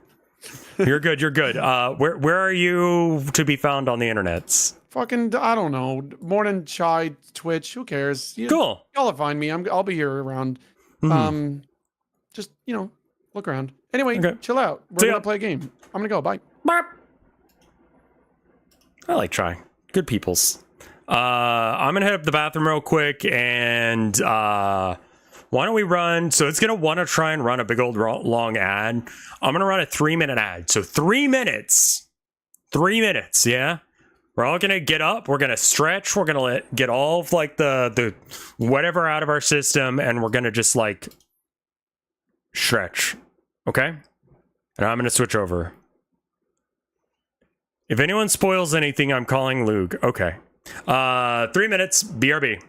[SPEAKER 1] You're good. You're good. Where are you to be found on the internets?
[SPEAKER 7] Fucking, I don't know. Morning Chai, Twitch. Who cares?
[SPEAKER 1] Cool.
[SPEAKER 7] Y'all will find me. I'll be here around. Just look around. Anyway, chill out. We're gonna play a game. I'm gonna go. Bye.
[SPEAKER 1] Burp. I like try. Good peoples. I'm gonna head up to the bathroom real quick, and why don't we run? So it's gonna want to try and run a big old long ad. I'm gonna run a 3-minute ad. So 3 minutes. 3 minutes. Yeah. We're all gonna get up. We're gonna stretch. We're gonna get all of like the whatever out of our system, and we're gonna just like stretch. Okay. And I'm gonna switch over. If anyone spoils anything, I'm calling Lug. Okay. 3 minutes. BRB.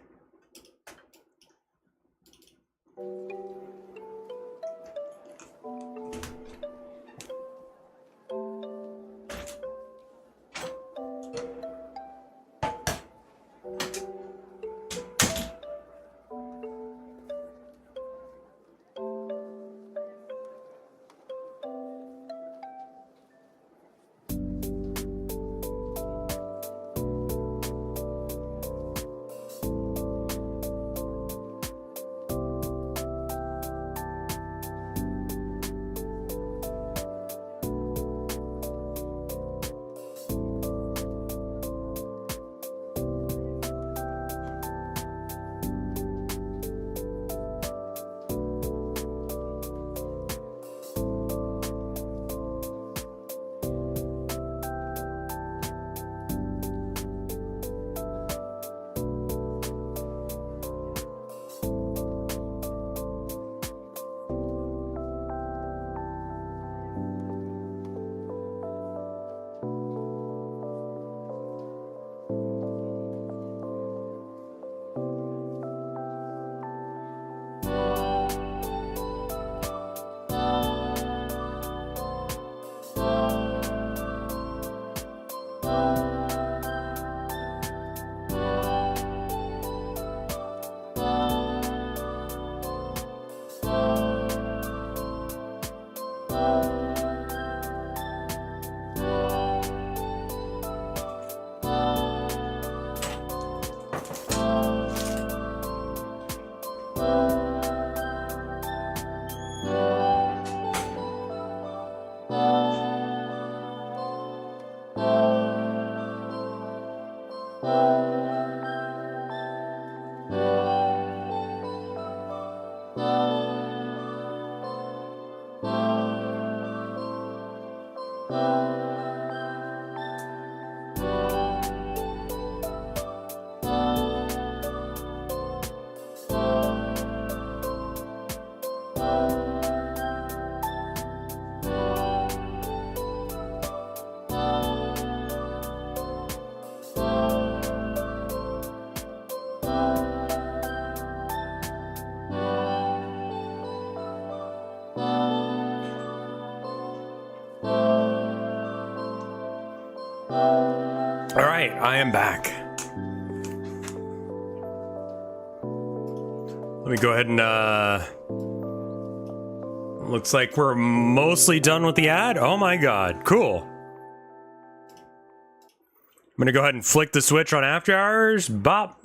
[SPEAKER 1] All right, I am back. Let me go ahead and looks like we're mostly done with the ad. Oh my god, cool. I'm gonna go ahead and flick the switch on After Hours. Bop.